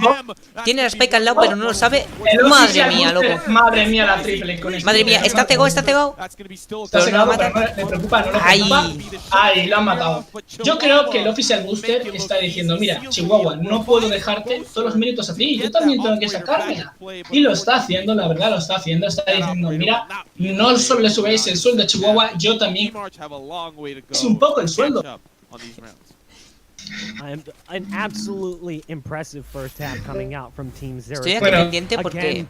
Tiene la spike al lado, pero no lo sabe. Madre mía, loco. Madre mía, la triple con Madre mía, está cegado, está cegado. Está cegado, pero no le preocupa, no le preocupa. Ay, lo han matado. Yo creo que el Official Booster está diciendo, mira, Chihuahua, no puedo dejarte todos los méritos a ti. Yo también tengo que sacármela. Y lo está haciendo, la verdad, lo está haciendo. Está diciendo, mira, no solo le subéis el sueldo a Chihuahua, yo también es un poco el sueldo. Estoy aquí pendiente porque...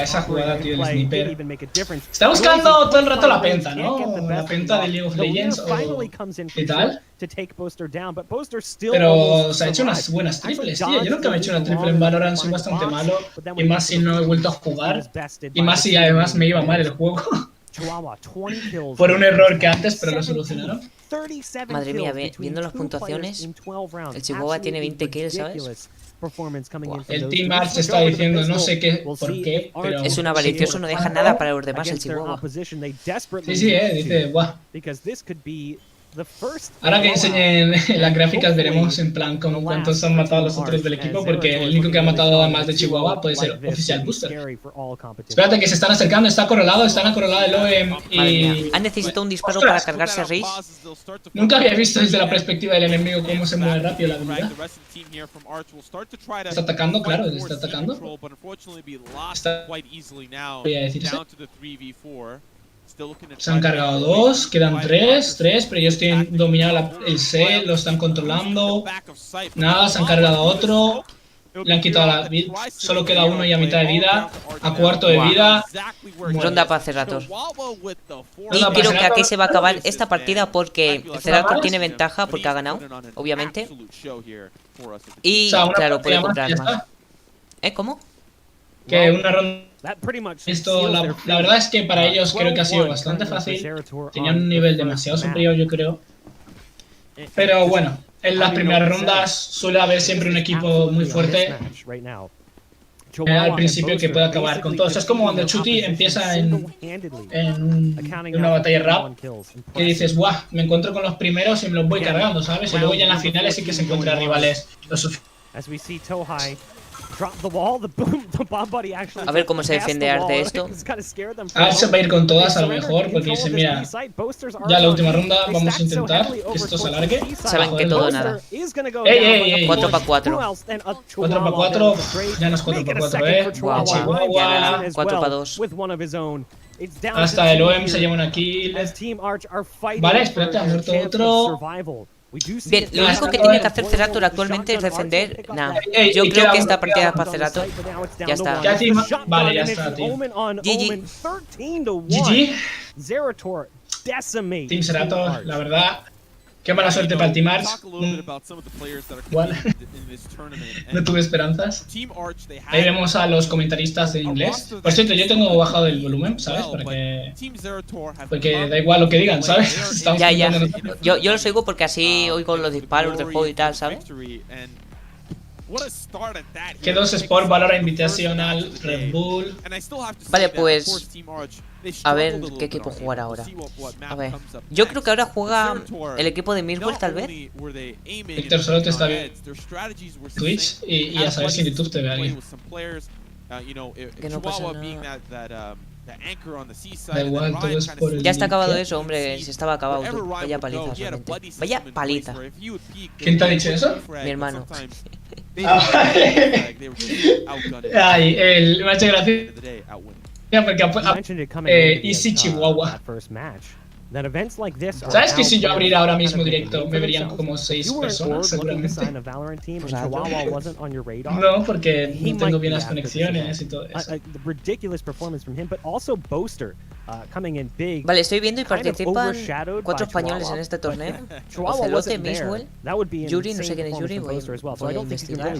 esa jugada, tío, el sniper. Está buscando todo el rato la penta, ¿no? La penta de League of Legends o... ¿Qué tal? Pero se ha hecho unas buenas triples, tío. Yo nunca me he hecho una triple en Valorant, soy bastante malo. Y más si no he vuelto a jugar. Y más si además me iba mal el juego. Por un error que antes, pero lo solucionaron. Madre mía, viendo las puntuaciones, el Chihuahua tiene 20 kills, ¿sabes? El Team Arch está diciendo no sé qué, por qué, pero... Es un avaricioso, no deja nada para los demás el Chihuahua. Sí, dice, guau. Ahora que enseñen las gráficas veremos en plan como cuántos han matado a los otros del equipo, porque el único que ha matado además de Chihuahua puede ser Oficial Booster. Espérate que se están acercando, están acorralados el OEM y... Han necesitado un disparo para cargarse a Reis. Nunca había visto desde la perspectiva del enemigo cómo se mueve rápido la habilidad. Está atacando, claro, está atacando. Está... voy a decirse. Se han cargado 2, quedan 3, pero ellos tienen dominado el C, lo están controlando. Nada, se han cargado a otro. Le han quitado la vida, solo queda uno y a mitad de vida, a cuarto de vida. Ronda para Cerrator. Y creo que aquí se va a acabar esta partida porque Cerrator tiene ventaja porque ha ganado, obviamente. Y claro, puede comprar más. ¿Cómo? Que una ronda... Esto, la verdad es que para ellos creo que ha sido bastante fácil. Tenían un nivel demasiado superior, yo creo. Pero bueno, en las primeras rondas suele haber siempre un equipo muy fuerte al principio que puede acabar con todo. Esto es como cuando Chuti empieza en una batalla rap, que dices, ¡buah! Me encuentro con los primeros y me los voy cargando, ¿sabes? Y luego ya en las finales sí que se encuentra rivales lo suficiente. A ver cómo se defiende Arte esto. A se va a ir con todas a lo mejor, porque dice, mira, ya la última ronda vamos a intentar que esto se alargue. Saben que todo nada. 4 para 4. 4 para 4, ya no es 4 para 4, Guau, Chihuahua. 4 para 2. Hasta el OEM se lleva una kill. Vale, espérate, ha muerto otro. Bien, lo único que tiene que hacer Cerrator actualmente es defender. Nah, yo creo que esta partida es para Cerrator. Ya está. Vale, ya está, tío. GG. GG. Team Cerrator, la verdad. Qué mala suerte para el Team Arch. Bueno, no tuve esperanzas. Ahí vemos a los comentaristas en inglés. Por cierto, yo tengo bajado el volumen, ¿sabes? Porque da igual lo que digan, ¿sabes? Ya. Yo los oigo porque así oigo los disparos del juego y tal, ¿sabes? G2 Sport, Valorant Invitational, Red Bull. Vale, pues a ver qué equipo jugar ahora. A ver, yo creo que ahora juega el equipo de Mirwell, tal vez. Víctor solo te está viendo Twitch y a saber si en YouTube te ve alguien. Que no pasa nada. Da igual, todo es por el... Ya está acabado eso, hombre, se estaba acabado tú. Vaya paliza, solamente. Vaya paliza. ¿Quién te ha dicho eso? Mi hermano. Ay, me ha hecho gracia porque Easy Chihuahua. ¿Sabes que si yo abriera ahora mismo directo me verían como 6 personas seguramente? No, porque no tengo bien las conexiones y todo eso. Vale, estoy viendo y participan 4 españoles en este torneo. Ocelote, Miswell, Yuri, no sé quién es Yuri, voy a investigar.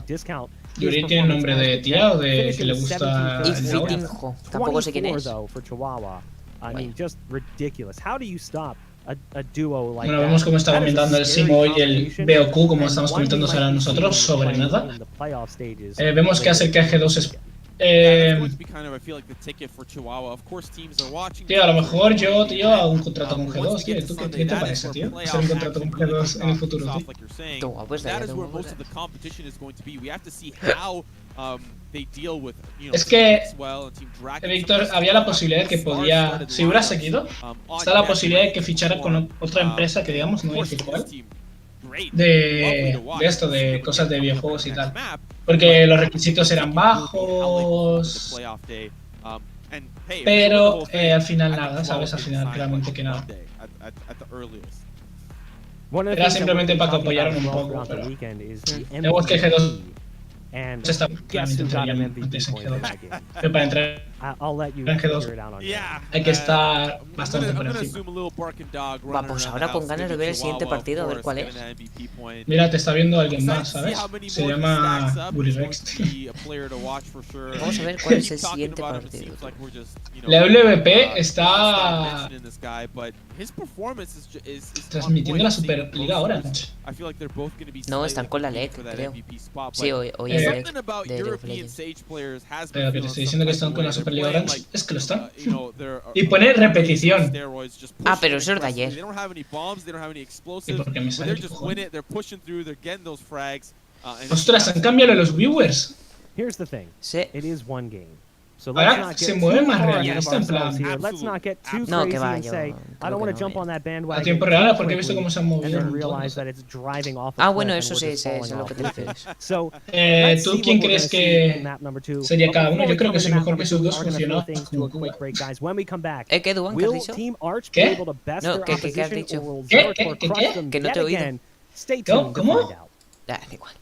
¿Yuri tiene nombre de tía o de que le gusta? Y Fitinjo, tampoco sé quién es. Bueno, vemos cómo está comentando el Simo y el BOQ, como estamos comentando ahora nosotros, sobre nada. Vemos que acerca de G2 es... tío, a lo mejor yo, tío, hago un contrato con G2, tío. ¿Tú qué te parece, tío? Hacer un contrato con G2 en el futuro, tío. Toma, pues es que, Víctor, había la posibilidad de que podía, si hubiera seguido, está la posibilidad de que fichara con otra empresa que digamos, no es igual, de esto, de cosas de videojuegos y tal. Porque los requisitos eran bajos, pero al final nada, ¿sabes? Al final realmente que nada. Era simplemente para que apoyaran un poco, pero vemos que G2 se está claramente entraría antes en G2. Pero para entrar en G2 hay que estar bastante por encima. Vamos, ahora con ganas de ver el siguiente partido, a ver cuál es. Mira, te está viendo alguien más, ¿sabes? Se llama Bully Rex. Vamos a ver cuál es el siguiente partido. La WP está transmitiendo la Superliga Orange. No, están con la LEC, creo. Sí, hoy es LEC de League of Legends. Pero que te estoy diciendo que están con la Superliga pero el Valorant es que lo están. Y pone repetición. Ah, pero eso es de ayer. ¿Y por qué me sale aquí, cojones? Ostras, han cambiado los viewers. Here's the thing. Sí. It is one game. So Ahora let's not se get mueve too más far realista, ahead en of ourselves plan. here. Let's not get too No, crazy que va, and yo say, I creo don't want que to jump no, on that bandwagon A tiempo real, porque he visto quickly cómo se han and movido. then un realize montón. that it's driving off Ah, a bueno, cliff eso and sí, we're just sé falling lo off que a te cliff. refieres. So, let's ¿Tú see quién what we're crees gonna see in que map number 2. sería But cada uno? before Yo we creo que come soy into map mejor que number esos 2, dos we are gonna throw funcionados things to como a quick Cuba. break, guys. When we come back, ¿Qué, Duan? ¿Qué has will dicho? Team Arch ¿Qué? be able to best No, their ¿qué has opposition dicho? or will ¿Qué? Zerg ¿Qué? crush ¿Qué? them Que no yet te he oído. again? Stay tuned to ¿Cómo? find out. Da igual.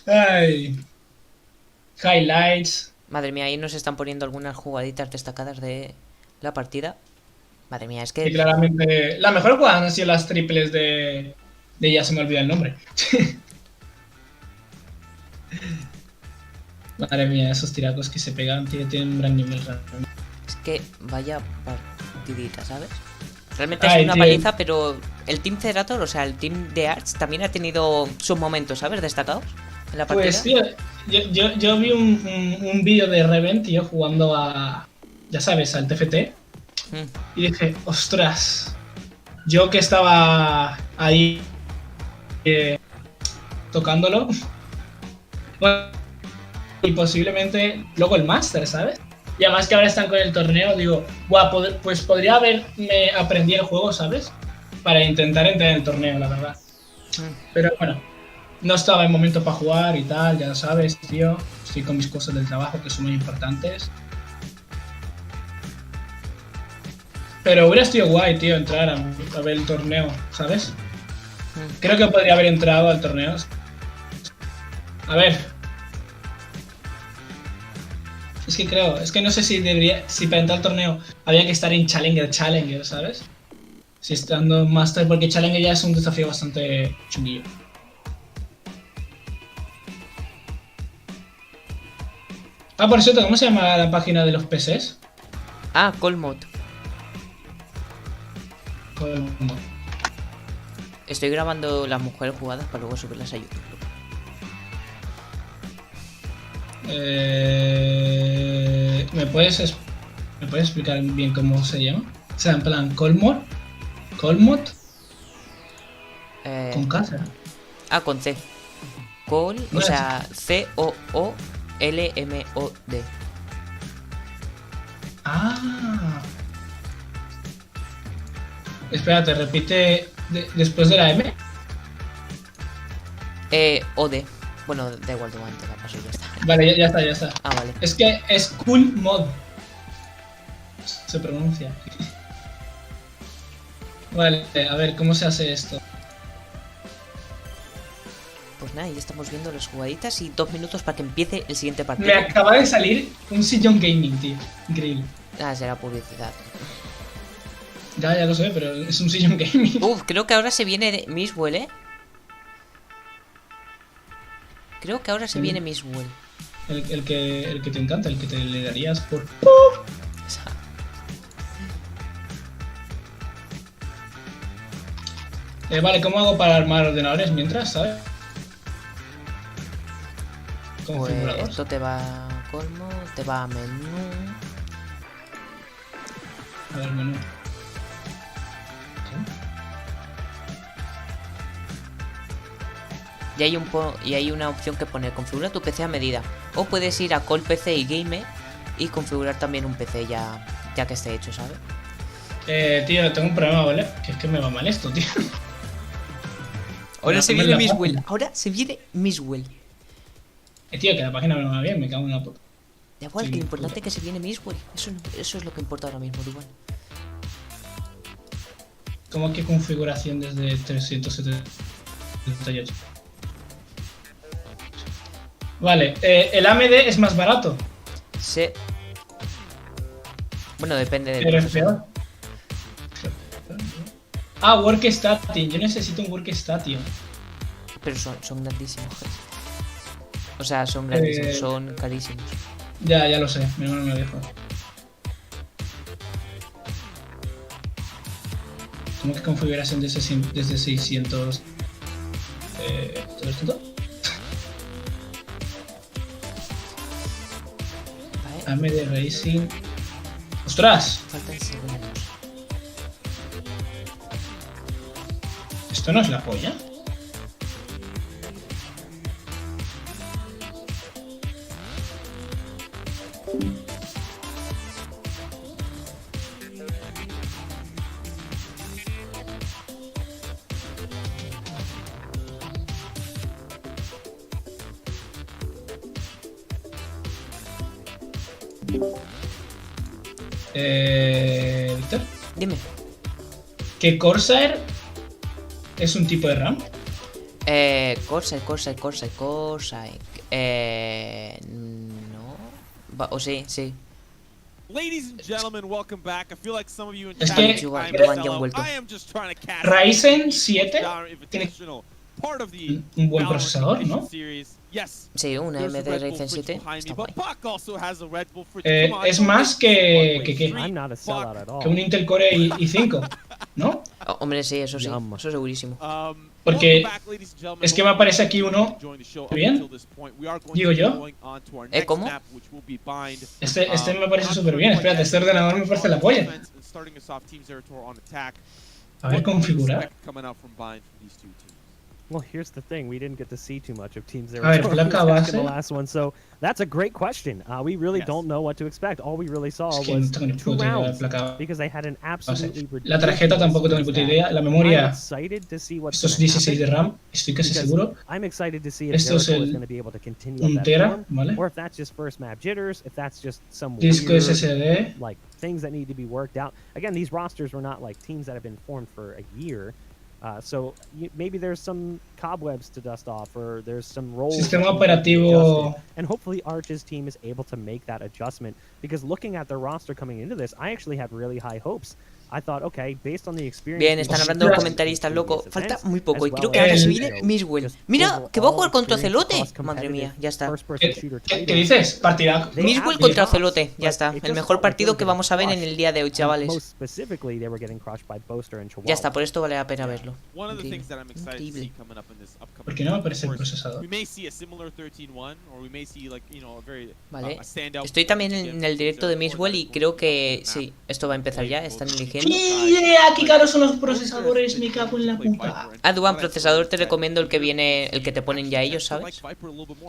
Ay. Highlights. Madre mía, ahí nos están poniendo algunas jugaditas destacadas de la partida. Madre mía, es Que que... claramente. La mejor jugada han sido las triples de. Ya se me olvida el nombre. Madre mía, esos tiracos que se pegan, tío, tienen un gran nivel realmente. Es que vaya partidita, ¿sabes? Realmente Ay, es una tío. paliza, pero el Team Cerator, o sea, el Team de Arts también ha tenido sus momentos, ¿sabes? Destacados en la partida. Pues, tío, yo vi un vídeo de Revent, tío, jugando a. Ya sabes, al TFT. Y dije, ostras. Yo que estaba ahí. Tocándolo. Bueno, y posiblemente luego el Master, ¿sabes? Y además que ahora están con el torneo, digo, guau, pues podría haberme aprendido el juego, ¿sabes? Para intentar entrar en el torneo, la verdad. Pero bueno, no estaba en momento para jugar y tal, ya sabes, tío. Estoy con mis cosas del trabajo que son muy importantes. Pero hubiera sido guay, tío, entrar a ver el torneo, ¿sabes? Creo que podría haber entrado al torneo. A ver. Es que no sé si para entrar al torneo había que estar en Challenger, ¿sabes? Si estando en Master, porque Challenger ya es un desafío bastante chunguillo. Ah, por cierto, ¿cómo se llama la página de los PCs? Ah, Colmod. Estoy grabando las mujeres jugadas para luego subirlas a YouTube. ¿Me puedes explicar bien cómo se llama? O sea, en plan, Colmod. Con K, ¿será? Ah, con C. Col, No o es- sea, COOLMOD. Ah. Espérate, repite después de la M. OD. Bueno, da igual, de antes la paso y ya está. Vale, ya está. Ah, vale. Es que es Cool Mod. Se pronuncia. Vale, a ver, ¿cómo se hace esto? Pues nada, ya estamos viendo las jugaditas y 2 minutos para que empiece el siguiente partido. Me acaba de salir un sillón gaming, tío. Increíble. Ah, será publicidad. Ya lo sé, pero es un sillón gaming. Uf, creo que ahora se viene de Miswell, ¿eh? Creo que ahora se viene Miswell. El que te encanta, el que te le darías por... Vale, ¿cómo hago para armar ordenadores mientras, sabes? Pues Configurador. esto te va a colmo, te va a menú. A ver, menú. Y hay una opción que pone configura tu PC a medida. O puedes ir a Call PC y Game y configurar también un PC ya que esté hecho, ¿sabes? Tío, tengo un problema, ¿vale? Que es que me va mal esto, tío. Ahora Voy a se poner viene la Miswell. página. Ahora se viene Miswell. Tío, que la página me va bien, me cago en la puta. Da igual, Sí, que lo importante es que se viene Miswell. Eso es lo que importa ahora mismo, igual. ¿Cómo que configuración desde 378? Vale, el AMD es más barato, Sí. Bueno, depende del pero es procesador. peor. Ah, Workstating. Yo necesito un Workstating. Pero son grandísimos. O sea, son grandísimos, son carísimos. Ya lo sé, mi hermano me dijo. ¿Cómo que configuración desde 600? ¿Todo esto? AMD Racing. ¡Ostras! Faltan segundos. ¿Esto no es la polla? Víctor, Dime. ¿que Corsair es un tipo de RAM? Corsair. No. O sí, sí. Ladies and gentlemen, welcome back. I feel like some of you in Es chat que- think I'm Dubán a ya han vuelto. sellout. I am just trying to cast Ryzen 7 tiene Invitational, part of the un buen Valorant procesador, ¿no? Ignition series. Yes. Sí, una There's a AMD Red Bull Ryzen fridge 7 behind está me, guay. but Puck also has a Red Bull fridge. Come on, Es don't más make que- one-way que- street. I'm not a sellout at all. Que un Intel Core i5, ¿no? Oh, hombre, sí, eso Yum. segurísimo. Porque welcome back, ladies and gentlemen. es que me aparece aquí uno Enjoying the show bien. up until this point. We are going Digo to be yo. going on to our next ¿Cómo? map, which will be Bind. Este me parece súper bien. Espérate, este ordenador me parece la polla. Starting us off, Team Zerator on attack. A ver, What do you configurar. expect coming out from Bind from these two teams? Well, here's the thing: we didn't get to see too much of Team Zero A ver, in placa base. the last one, so that's a great question. We really Yes. don't know what to expect. All we really saw Es que no was tengo ni 2 puta idea de rounds placa because they had an base. absolutely La tarjeta tampoco tengo ni puta idea. La I'm memoria, excited to see what's estos gonna 16 de happen, RAM, estoy casi because seguro. I'm excited to see if Esto es Zerator is el going to be able to continue 1 that tera, form, ¿vale? or if that's just first map jitters, if that's just some Disco weird, SSD. like things that need to be worked out. Again, these rosters were not like teams that have been formed for a year. So maybe there's some cobwebs to dust off, or there's some roles. Sistema that need to be operativo. adjusted. And hopefully Arch's team is able to make that adjustment. Because looking at their roster coming into this, I actually had really high hopes. I thought, okay, based on the experience. Bien, están hablando los comentaristas, loco. Falta muy poco y creo que ahora se viene Miswell. Mira, que va a jugar contra Ocelote. Madre mía, ya está. ¿Qué dices? Partida. Miswell contra Ocelote, ya está. El mejor partido que vamos a ver en el día de hoy, chavales. Ya está, por esto vale la pena verlo. One of the Increíble. things that I'm excited to see Increíble. coming up in this upcoming ¿Por qué no me aparece el of course, procesador? We may see a similar 13-1 or we may see like, you know, a very Vale. a standout Estoy también performance en el directo de against Miswell y Zerator creo que on the sí, map. esto va a empezar ya, están eligiendo. ¡Qué caros son los procesadores! Me cago en la puta. Ah, Duan, procesador, te recomiendo el que viene, el que te ponen ya ellos, ¿sabes?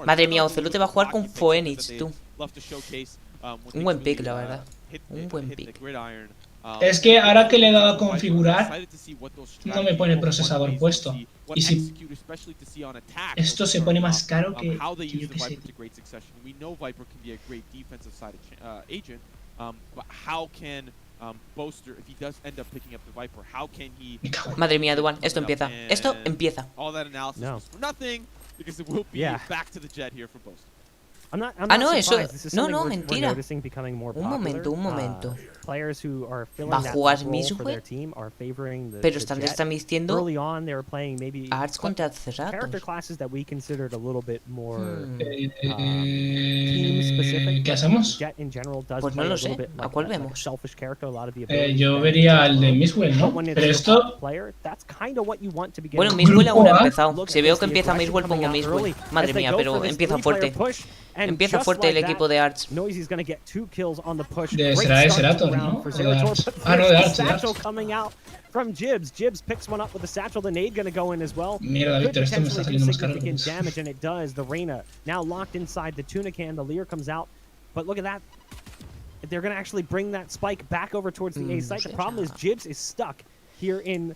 Madre mía, Ocelote va a jugar con Phoenix, tú. Un buen pick, la verdad. Un buen pick. Es que ahora que le he dado a configurar, no me pone procesador puesto. Y si esto se pone más caro que yo qué sé. Me cago en Madre mía, Duan, esto empieza. Esto empieza. No. Yeah. Yeah. Ah, no, eso. No, no, mentira. Un momento. ¿Va a jugar Miswell? Pero están diciendo Arts contra Zerator. ¿Qué hacemos? Pues no lo sé. ¿A cuál vemos? Yo vería el de Miswell, ¿no? Pero esto... Bueno, Miswell aún no ha empezado. Si veo que empieza Miswell, pongo Miswell. Madre mía, pero empieza fuerte. Empieza fuerte el equipo de Arts. Será de Zerator, ¿no? O de Arts. Ah, no, de Arts, de Arts. From Jibs. Jibs picks one up with the satchel. The nade gonna go in as well. Mierda, Could Víctor, esto me está potentially saliendo do más caro. significant damage, and it does. The Reyna now locked inside the tuna can. The Lear comes out, but look at that. They're gonna actually bring that spike back over towards the A site. The problem is Jibs is stuck here in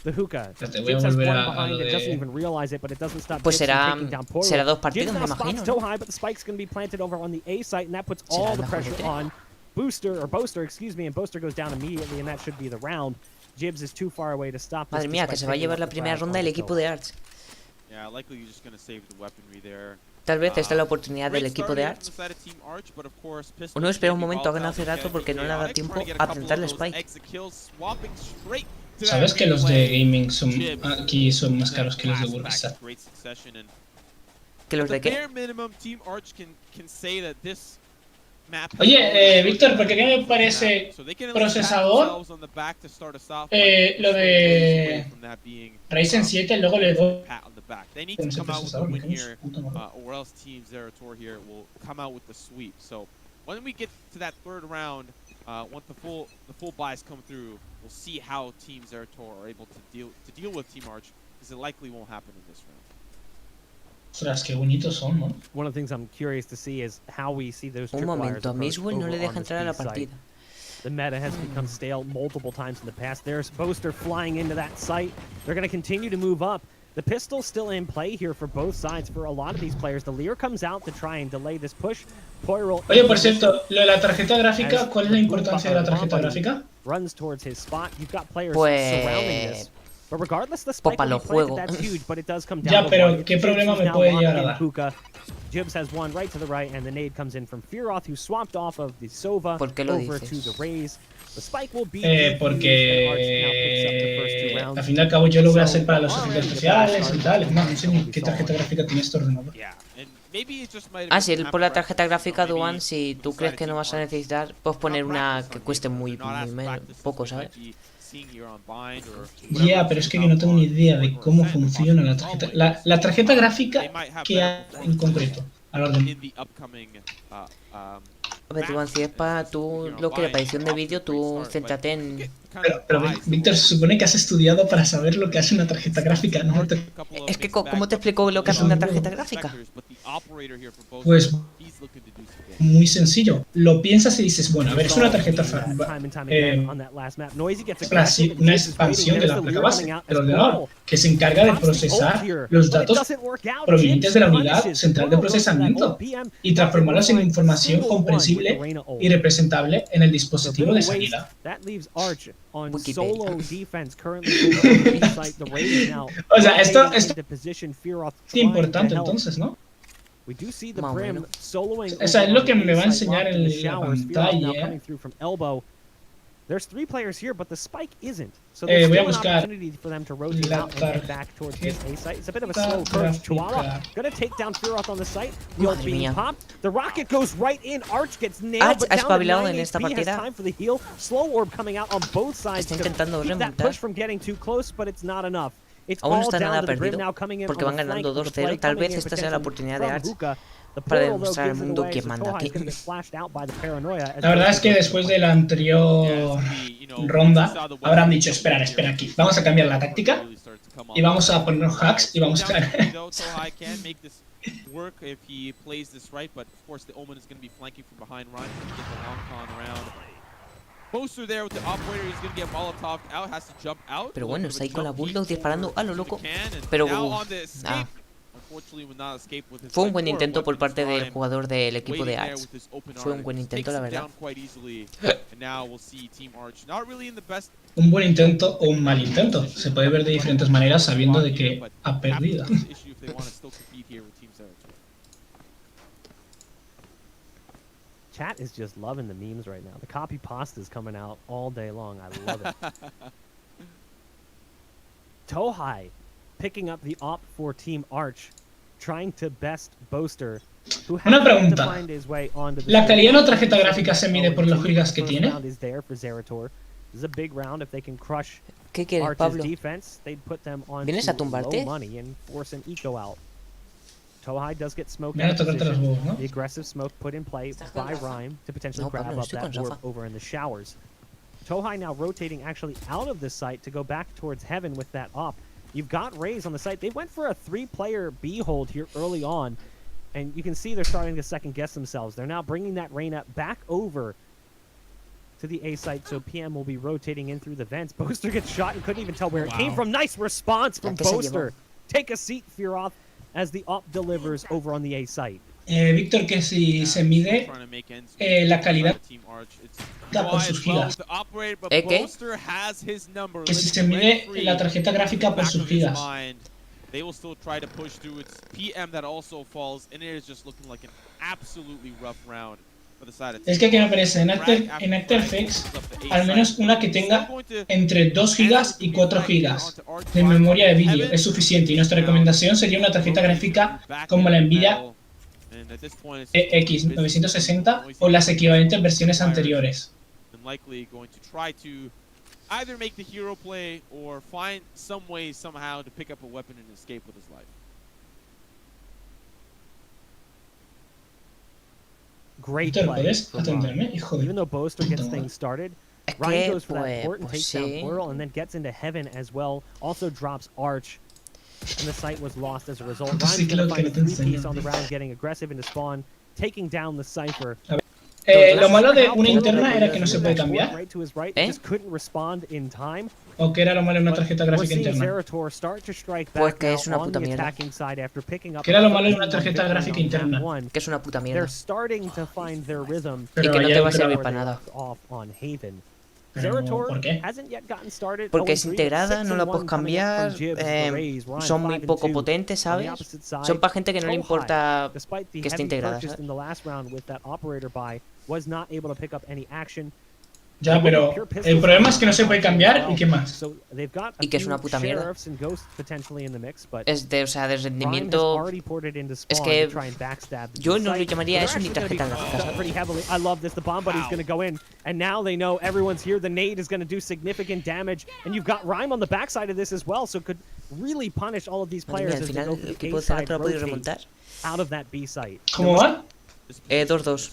the hookah. Jibs has one behind it, doesn't even realize it, but it doesn't stop Pues Jibs from taking down Poirot. será dos Jibs partidos, me now spots imagino, so ¿no? high, but the spike's gonna be planted over on the A site, and that puts Será all el the mejor de pressure tres. on Boaster, excuse me, and Boaster goes down immediately, and that should be the round. Jibs is too far away to stop this. Madre mía, que se va a llevar la primera ronda el equipo de Arts. Tal vez esta es la oportunidad del equipo de Arts. O no, espera un momento, hagan a Zerator porque no le da tiempo a plantar el spike. ¿Sabes que los de gaming son aquí son más caros que los de Burguesat? ¿Que los de qué? Oye, Víctor, porque ¿qué me parece procesador? Lo de Ryzen 7, luego le doy con ese procesador, me cago en su puta madre. when we get to that third round, once the full buys come through, we'll see how Team Zerator are able to deal with Team Arch, because it likely won't happen in this round. Ostras, qué bonitos son, ¿no? One of the things I'm curious to see is how we see those Un momento, a tripwires Miswell no le deja entrar a la site. partida. The meta has become stale multiple times in the past. There's Boaster flying into that site. They're going to continue to move up. The pistol's still in play here for both sides for a lot of these players. The Lear comes out to try and delay this push. Poirot Oye, por cierto, lo de la tarjeta gráfica, ¿cuál es la importancia de la tarjeta gráfica? runs towards his spot. You've got players surrounding this. But regardless, the spike will be planted, that's huge, but it does come down Ya, to pero one. ¿qué problema me puede llegar a dar? Puka. Jibs has one right to the right, and the nade comes in from Fearoth, who swapped off of the Sova over to the Raze. The spike will be Porque al fin y al cabo yo lo voy a hacer para los efectos especiales y tal. No sé ni qué tarjeta gráfica tiene este ordenador. Ah, sí, por la tarjeta gráfica Duan, si tú crees que no vas a necesitar, puedes poner una que cueste muy poco, ¿sabes? Ya, pero es que yo no tengo ni idea de cómo funciona la tarjeta. La tarjeta gráfica que hay en concreto. Al orden. A ver, Duan, si es para tú lo que para edición de vídeo, tú céntrate en... Pero Víctor, se supone que has estudiado para saber lo que hace una tarjeta gráfica, ¿no? Es que, ¿cómo te explico lo que hace una tarjeta gráfica? Pues muy sencillo. Lo piensas y dices, bueno, a ver, es una tarjeta una expansión de la placa base del ordenador que se encarga de procesar los datos provenientes de la unidad central de procesamiento y transformarlos en información comprensible y representable en el dispositivo de salida. On solo defense currently o sea, esto es importante entonces, ¿no? We do see the Brim soloing. O sea, es lo que me va a enseñar en la pantalla. There's 3 players here, but the spike isn't. So voy a there's still an buscar opportunity for them to rotate out and head back towards this A site. It's a bit of a slow curve. Chihuahua gonna take down Fearoth on the site. The ult being popped. The rocket goes right in. Arch gets nailed. But down to 9 HP has time for the heal. Slow orb coming out on both sides to keep that push from getting too close, but it's not enough. Aún no está nada perdido, porque van ganando 2-0. Tal vez esta sea la oportunidad de Arch para demostrar al mundo quién manda aquí. La verdad es que después de la anterior ronda habrán dicho, espera aquí, vamos a cambiar la táctica y vamos a ponernos hacks y vamos a ganar. Pero bueno, está ahí con la Bulldog disparando a lo loco. Pero fue un buen intento por parte del jugador del equipo de Arch. Fue un buen intento, la verdad. Un buen intento o un mal intento. Se puede ver de diferentes maneras sabiendo de que ha perdido. Chat is just loving the memes right now. The copy pasta is coming out all day long. I love it. Tohai picking up the op for Team Arch, trying to best Boaster. Una pregunta. ¿La calidad de una tarjeta gráfica se mide por los gigas que tiene? ¿Qué quieres, Pablo? ¿Vienes a tumbarte? Tohai does get smoked out of position. ¿No? The aggressive smoke put in play by Rhyme to potentially grab up that orb over in the showers. Tohai now rotating actually out of this site to go back towards Heaven with that op. You've got Raze on the site. They went for a 3-player B hold here early on, and you can see they're starting to second guess themselves. They're now bringing that Reyna back over to the A site, so PM will be rotating in through the vents. Boaster gets shot and couldn't even tell where it came from. Nice response from Boaster. Take a seat, Fearoth, as the op delivers over on the A site. Víctor, que si se mide la calidad por sus gigas. ¿Qué? Que si se mide la tarjeta gráfica por sus gigas. They will still try to push through. It's PM that also falls, and it is just looking like an absolutely rough round for the side of Es que aquí me parece en After Effects al menos una que tenga entre 2 gigas y 4 gigas de memoria de vídeo es suficiente, y nuestra recomendación sería una tarjeta gráfica como la Nvidia X960 o las equivalentes versiones anteriores. Either make the hero play or find some way somehow to pick up a weapon and escape with his life. Great Víctor, play. ¿puedes from atenderme, Ryan. hijo de Even though Boaster gets puta madre? things started, Es Ryan que, goes for that port and pues takes down sí. Whirl and then gets into heaven as well. Also drops Arch. And the site was lost as a result. Entonces Ryan's sí, going to creo que find no a te three-piece enseñan, on the tío. round, getting aggressive into spawn, taking down the Cypher. Lo malo de una interna era que no se puede cambiar. Right to his right, ¿Eh? just couldn't respond in time. ¿O qué era lo malo en una tarjeta We're gráfica seeing interna? Zerator start to strike Pues back que now es una on puta the mierda. attacking side after picking up ¿Qué era lo malo de a una 13-1 tarjeta victory gráfica on map interna? one. Que es una puta They're mierda. starting to find their rhythm. Pero que no vaya te va a otra servir vez. para nada. Off on Haven. Pero, Zerator ¿por qué? hasn't yet gotten started. Porque es 0-3, but integrada, no la 6-1 puedes coming up from cambiar, Jibs, the Rays. Ryan son muy 5-2. poco potentes, On the ¿sabes? opposite side, Son para gente que no le Tohai, importa despite the que esté heavy integrada, purchase ¿sabes? in the last round with that operator buy, was not able to pick up any action. Ya, pero el problema es que no se puede cambiar y qué más. So they've got a Y que es una few puta mierda. sheriffs and ghosts potentially in the mix, but Es de, o sea, de Ryan has rendimiento. already ported into Es spawn que to try and backstab the yo no le site. llamaría They're eso ni actually tarjeta gonna be gráfica, shot pretty heavily. I love this. The bomb buddy's going to go in, and now they know everyone's here. The nade is going to do significant damage, and you've got Rhyme on the backside of this as well, so could really punish all of these Madre players mía, al as they final go for el the equipo de A side Zerator ha podido rotate remontar. out of that B site. ¿Cómo va? 2-2.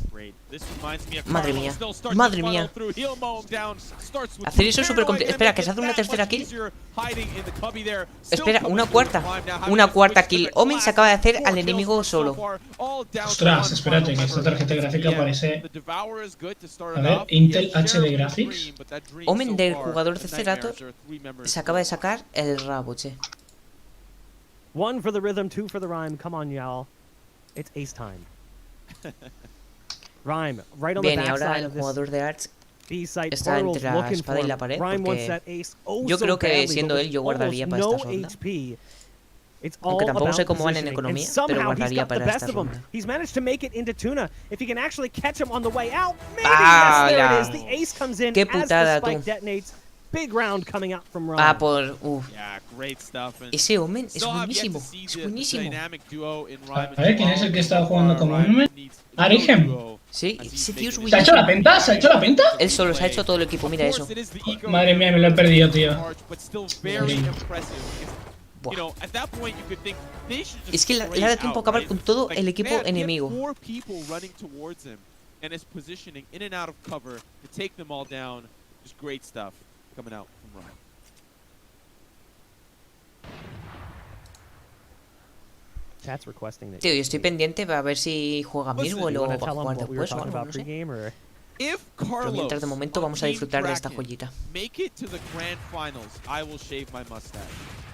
Madre mía. Madre mía. Hacer eso es súper complicado. Espera, que se hace una tercera kill. Espera, una cuarta. Una cuarta kill. Omen se acaba de hacer al enemigo solo. Ostras, espérate, que esta tarjeta gráfica parece... A ver, Intel HD Graphics. Omen del jugador de Zerator se acaba de sacar el rabo, che. 1 for the rhythm, 2 for the Rhyme. Come on, y'all. It's ace time. Rhyme, right on the Bien, y ahora backside el of this jugador de Arch B-site está portal's entre la looking espada for y la him. pared, Rhyme wants porque that ace oh yo so creo que badly, siendo but él yo with guardaría almost para no esta ronda. HP. It's Aunque all tampoco about sé cómo van en positioning, economía, and pero somehow he's guardaría got the para best esta of him. ronda. He's managed to make it into Tuna. If he can actually catch him on the way out, maybe. Ah, Yes, there ya. it is. The ace comes in Qué as the putada, spike tú. detonates. Big round coming out from Rhyme. Ah, por... Uf. Ese Ese Omen es buenísimo. Es buenísimo. A ver, ¿quién es el que está jugando como Omen? Arihem. Sí, ese tío es ¿Se ha hecho la buenísimo. penta? ¿Se ha hecho la penta? Él solo se ha hecho todo el equipo, mira eso. Madre mía, me lo he perdido, tío. Buah. Es que le ha dado tiempo a acabar con todo el equipo enemigo. And his positioning in and out of cover to take them all down. Just great stuff coming out from Ryan. Chat's requesting that. Tío, yo estoy pendiente para ver si juega Mirwell o va a jugar después o algo, no sé. If Pero Carlos mientras de momento vamos a disfrutar de esta joyita. make it to the grand finals, I will shave my mustache.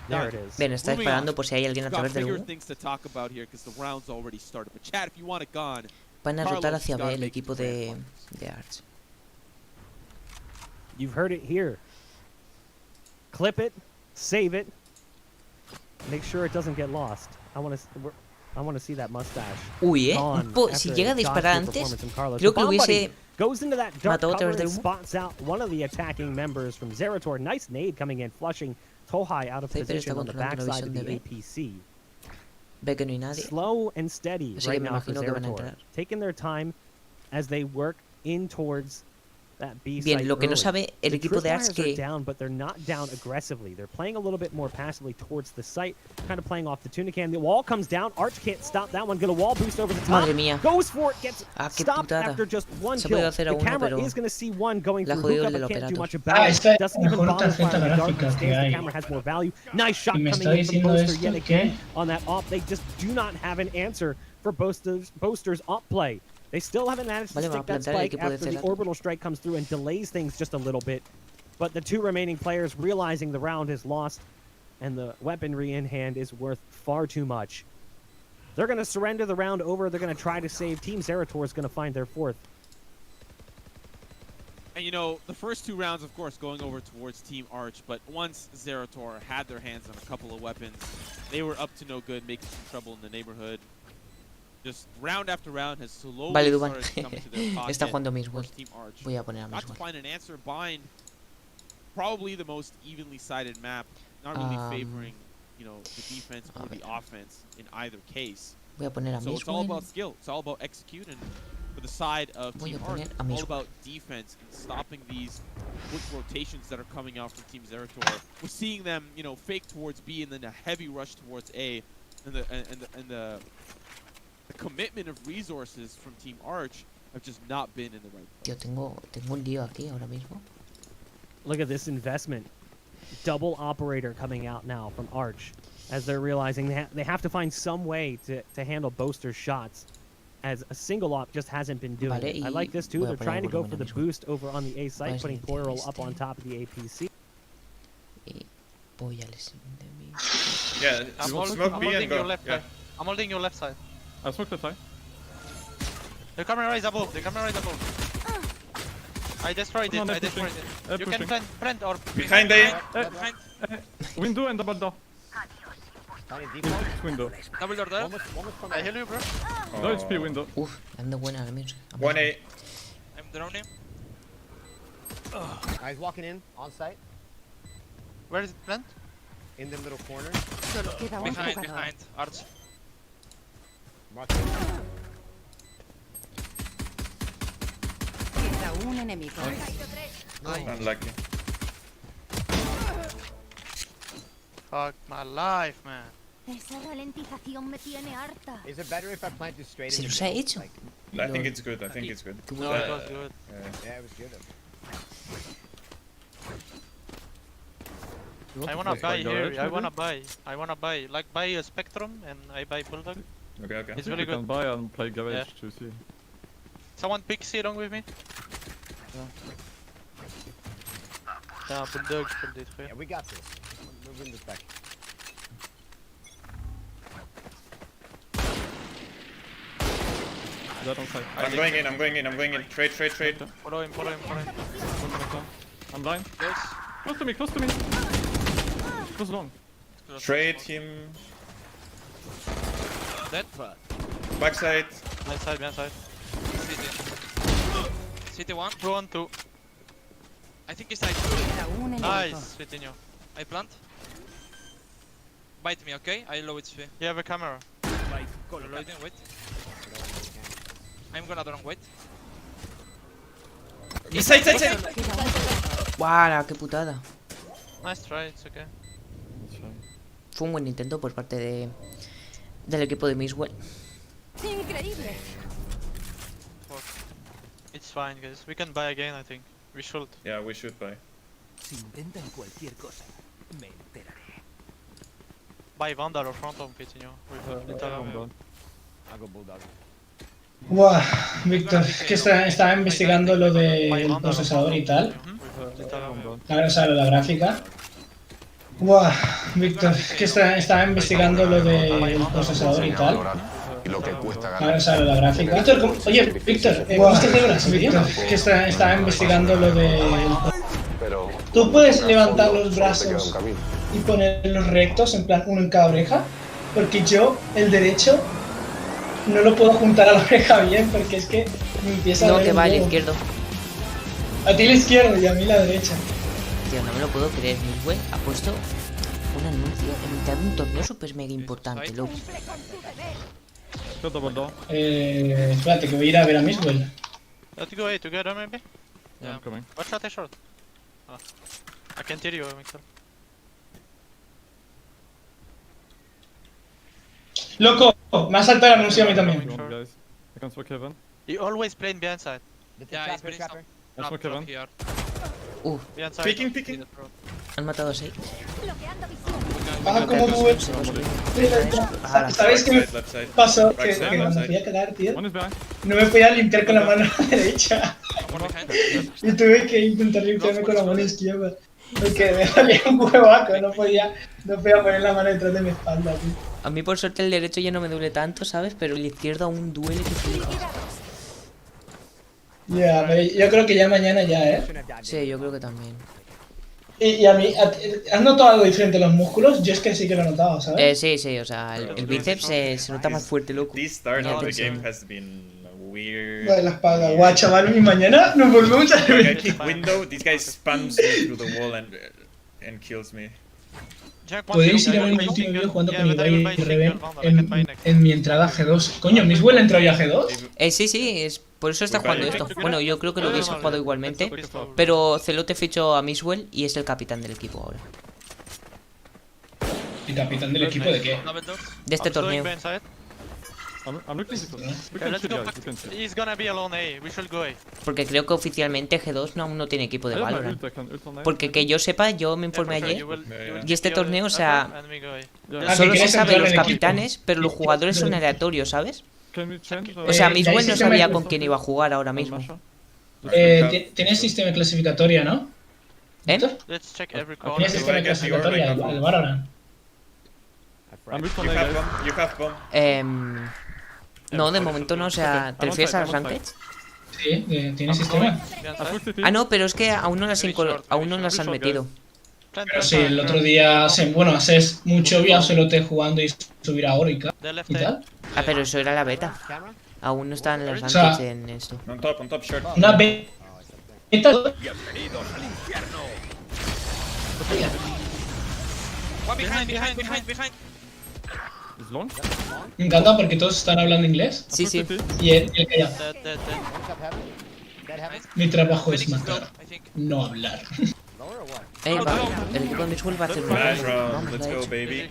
There it is. Bien, está Moving disparando on. por si hay alguien a We've got través del bigger humo. things to talk about here because the round's already started. But chat, if you want it gone, Van a rotar Carlos hacia has gotta B el make it equipo to the de, grand de Arch. You've heard it here. Clip it, save it, make sure it doesn't get lost. I want to see that mustache. Uy, Gone si after llega a God's disparar good antes, performance from Carlos. creo The que bomb buddy hubiese goes into that dark matado a cover través del and humo. spots out one of the attacking members from Zerator. Nice nade coming in, flushing Tohai out of Cypher está position on the controlando la backside of visión the de B. APC. Ve que no hay nadie. Slow and steady Así right que me now for imagino que van a Zerator. entrar. Taking their time as they work in towards that B Bien, site lo que no early. sabe el The equipo de Arch Tripwires are que down, but they're not down aggressively. They're playing a little bit more passively towards the site, kind of playing off the Tunican. The wall comes down. Arch can't stop that one. Get a wall boost over the top. Madre mía. Goes for it. Gets Ah, qué stopped putada. after just one Se ha kill. podido hacer a The uno, camera pero is going to see one going le ha through jodido hookah, el but can't do operator. much about it. Esta Doesn't es la even mejor bother tarjeta fire the dark gráfica que stance. The hay. camera has more value. Nice shot Y me coming está in from diciendo Boaster esto yet again que... on that op. They just do not have an answer for Boaster's op play. They still haven't managed to Vale, va a stick that plantar el spike equipo de after the Zerator. orbital strike comes through and delays things just a little bit. But the two remaining players realizing the round is lost and the weaponry in hand is worth far too much. They're going to surrender the round over. They're going to try to save. Team Zerator is going to find their fourth. And you know, the first two rounds, of course, going over towards Team Arch, but once Zerator had their hands on a couple of weapons, they were up to no good, making some trouble in the neighborhood. Just round after round has slowly Vale, Duban. started to come to their pocket. Está jugando Mirwell. Of course, Team Arch Voy a poner a got to Mirwell. find an answer. Bind, probably the most evenly sided map, not really favoring, you know, the defense or the offense in either case. Voy a poner a So it's all Mirwell. about skill. It's all about execute, and for the side of Voy a Team Arch, poner a all Mirwell. about defense and stopping these quick rotations that are coming out from Team Zerator. We're seeing them, you know, fake towards B and then a heavy rush towards A, and the commitment of resources from Team Arch I've just not been in the right place. Tío, tengo un lío aquí ahora mismo. Look at this investment. Double operator coming out now from Arch, as they're realizing they have to find some way to handle Boaster's shots, as a single op just hasn't been doing it. I like this too. They're trying to go for the boost over on the A site, putting Coral up on top of the APC. Voy al siguiente mí. Yeah, I'm smoke B and holding your go. left Yeah. side. I'm holding your left side. I smoke the side. The camera is above. The camera is above. I destroyed it. Come on, I they're destroyed pushing. it. You can Pushing. plant or Behind A. behind. Window and double door. Window. Double door there. I heal you, bro. No HP window. Uf, ando buena la mierda. 1A. I'm drowning. Guys walking in on site Where is it plant? in the little corner. Behind. Arch. Mark it. Queda un enemigo. Unlucky. Fuck my life, man. Esa ralentización me tiene harta. Is it better if I plant this straight Se in the los ha middle? hecho. Like, I think it's good. I think it's good. No, it was good. yeah, it was good. I wanna It's buy like here. garage, I maybe? wanna buy. Like buy a Spectrum and I buy Bulldog. Okay, okay. It's You really can good. buy and play garage to see. Someone pick C along with me. Yeah, Bulldog pulled it. Yeah, we got this. Moving this back. That on side. I'm going in. I'm going in. I'm going in. Trade. Follow him. I'm blind. Yes. Close to me, close to me. Close long. Trade him. Dead. Backside. Behind side. City 1. 2 on 2. I think it's side. Queda un enemigo. Nice, Vitinho. I plant. Bite me, okay? I low HP. You have a camera. Reloading, wait. I'm gonna drone, wait. Side. ¡Guau! ¡Qué putada! Nice try, it's okay. That's fine. Fue un buen intento por parte del equipo de Miswell. Increíble. Fuck. It's fine, guys. We can buy again, I think. We should. Yeah, we should buy. Si inventan cualquier cosa, me enteraré. Buy Vandal or Phantom, Vitinho. With little I'm ammo. done. Hago bulldog. Buah, Víctor, es que estaba investigando lo del procesador y tal. With little I'm ammo. done. Claro, o sea, la gráfica. Buah, Víctor, es que estaba investigando lo del procesador y tal. Claro, o sea, la gráfica. Víctor, oye, Víctor, ¿cómo estás de brazo, Víctor? Es que estaba investigando lo del... ¿Tú puedes levantar los brazos y ponerlos rectos, en plan uno en cada oreja? Porque yo, el derecho, no lo puedo juntar a la oreja bien, porque es que me empieza a No, doler que el va al huevo. izquierdo. A ti la izquierda y a mí la derecha. Tío, no me lo puedo creer. Miswell ha puesto un anuncio en mitad de un torneo super mega importante, loco. Got double door. Espérate, que voy a ir a ver a Miswell. Let's go A together, maybe? Yeah, I'm coming. Watch out, short. Ah. I can't hear you, Mixer. Loco, me ha saltado el anuncio a mí también. Come on, guys. I can smoke heaven. He always playing behind side. Yeah, he's trapper. I smoke heaven. Behind side. Picking. Han matado a 6. Bloqueando visión. Ah, como tú. ¿Sabes qué me Left side. pasó? Que Backside, cuando left me fui a side. cagar, tío, One is behind. no me podía limpiar con la mano derecha. Y tuve que intentar limpiarme con la mano izquierda. Porque me salía un huevaco, no podía poner la mano detrás de mi espalda, tío. A mí por suerte el derecho ya no me duele tanto, ¿sabes? Pero el izquierdo aún duele que flipas. Ya, pero yo creo que ya mañana ya, ¿eh? Shouldn't have died. Sí, yo creo que también. Y a mí, ¿has notado algo diferente en los músculos? Yo es que sí que lo he notado, ¿sabes? Sí, o sea, el bíceps se nota más fuerte, loco. This start of the Tensión. game has been weird. Vale, la espalda. Guau, chaval, y mañana nos volvemos a Like I reventar. kick window, this guy spams me through the wall and kills me. Podéis ir a ver mi último vídeo jugando con Ibai y Reven en mi entrada a G2. Coño, ¿Miswell entró ya a G2? Sí, es por eso está jugando esto. Bueno, yo creo que lo hubiese jugado igualmente. Pero Celote fichó a Miswell y es el capitán del equipo ahora. ¿El capitán del equipo de qué? De este torneo. I'm looking this one. We Yeah, can let's shoot, go guys. back. We can shoot. He's gonna be alone A. We should go A. Porque creo que oficialmente G2 aún no tiene equipo de I have my Valorant. ult, I can ult on A. Porque que yo sepa, yo me informé Okay, ayer. you will Y este GP torneo, o sea, and we go A. Yeah. Ah, solo que se quieres sabe entrar los en equipo. capitanes, pero los jugadores son aleatorios, ¿sabes? Can we change? O sea, ahí Miswell sí no se me- sabía con quién iba a jugar ahora mismo. Tienes sistema clasificatoria, ¿no? ¿Eh? Let's check every corner. Tienes sistema clasificatoria, el Valorant. I'm ult on You A, have guys. bomb. You have bomb. No, de momento no, o sea, ¿te refieres a las ranked? Sí, tienes sistema. I pushed the Ah, no, pero es que aún no las, aún no las han metido. Pero sí, el otro día, haces mucho vía celote jugando y subir a oro y tal. Ah, pero eso era la beta. Aún no están las O sea, ranked en esto. On top, short. Una beta. One behind. Is long? Me encanta porque todos están hablando inglés Sí, sí. y él calla. Dead. Mi trabajo es Phoenix is low, matar, I think. no hablar. El equipo de Miswell va a hacer una Nice ronda. round. Vamos, Let's de go, hecho. baby.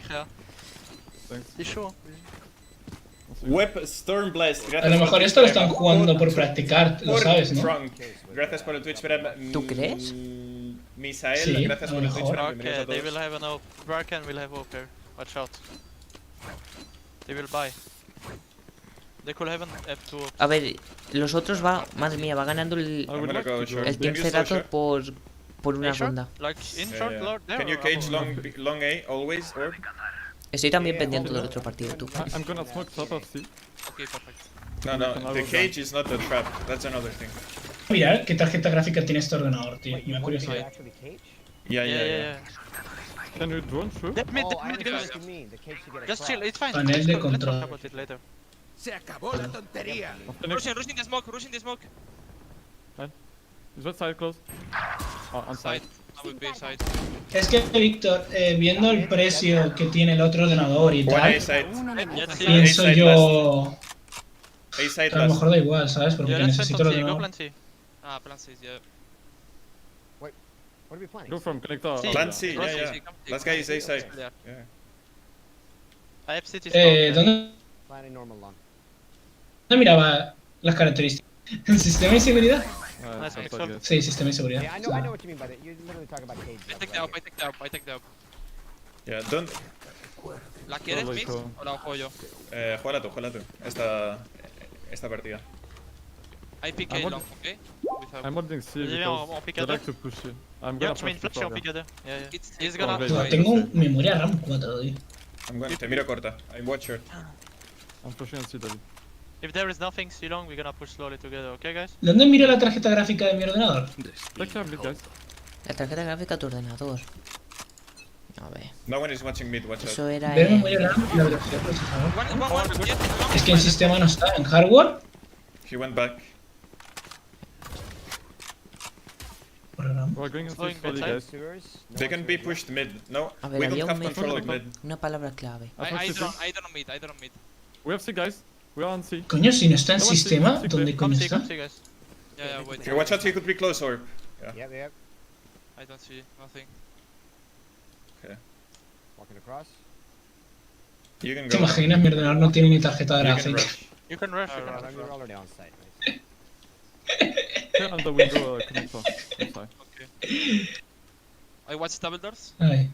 Thanks. You sure? Whip Stormblast. A lo mejor esto lo están jugando por practicar, lo sabes, ¿no? Frank. Gracias por el Twitch Prime. ¿Tú crees? Misael, Sí, gracias a por lo el Twitch mejor. Prime. Bienvenidos Okay, a they will todos. have an op. Barkan will have op here. Watch out. They will buy. They could have an F2 op. A ver, los otros va, madre mía, va ganando el I would gonna like go to short. go. Team Maybe slow Cerator short. por una A short? ronda. Like in Yeah, short, yeah. lord, there Can you or cage above? long A always? Or? Estoy también pendiente del otro partido, tú. I'm gonna smoke top of C. Okay, perfect. No, the cage is not the trap. That's another thing. Mirar qué tarjeta gráfica tiene este ordenador, tío. Me da curiosidad. Yeah. Can you drone through? That mid, guys. Just chill, it's fine. Panel Let's de talk control. about it later. Se acabó la tontería. Rushing the smoke. Is that side close? Oh, on Side. side. I will be side. Es que, Víctor, viendo el precio que tiene el otro ordenador y One A tal, side. Yeah, pienso A side yo A side que a lo last. mejor da igual, ¿sabes? Porque Yeah, let's necesito plan el C. Go ordenador. plan C. Ah, plan C, yeah. Go from connector. C. Plan C, Go yeah, C, yeah. C, come C, Last come guy is C. A side. Yeah. Yeah. I have city smoke. ¿Dónde miraba las características? ¿En sistema de seguridad? Nice mix up. Sí, sistema de seguridad. I take the up. Yeah, don't. ¿La quieres, Solo mix? hijo. ¿O la juego yo? Juégala tú. Esta partida. I pick A I'm long, okay? I'm holding C Yeah, on because pick they other. like to push C. I'm Yeah, gonna tu main push flash on the pick other. Yeah. He's Oh, gonna wait. Buah, tengo memoria RAM 4, tío. Te miro corta. I'm watch short. I'm pushing on C, David. If there is nothing C long, we're gonna push slowly together, okay guys? ¿Dónde miro la tarjeta gráfica de mi ordenador? Take care of mid, guys. La tarjeta gráfica de tu ordenador. A ver, No one is watching mid, watch out. eso era Ver memoria RAM y la velocidad del procesador. One, yeah, Es que en sistema no está, en hardware. He went back. Programa. We're going on C Slowing slowly, bedside. guys. They can be pushed mid. No, A ver, we había don't have un mid. control of mid. Una palabra clave. I push I CT. don't mid. We have C, guys. We are on C. Coño, si no está en No one sistema, sees- ¿dónde Come coño C, está? guys. Yeah, wait. Okay, watch out, he could be close or. I don't see nothing. You can ¿Te go. imaginas? Mi ordenador no tiene ni tarjeta You can gráfica. rush. You can rush. Turn on the window connector. On side. Okay. I watch double doors. Ay.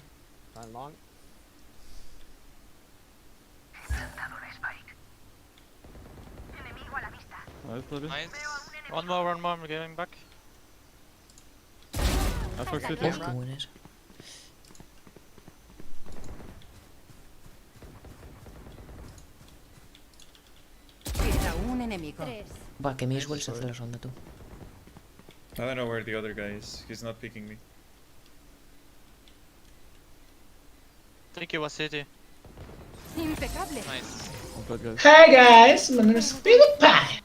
Nice, David. Nice. One more, I'm getting back. I smoke CT. Uf, qué buena es. Queda un enemigo. Va, que Miswell se hace la ronda, tú. I don't know where the other guy is. He's not picking me. I think it was city. Impecable. Nice. I'm dead, guys. Hi guys, my name is PewDiePie.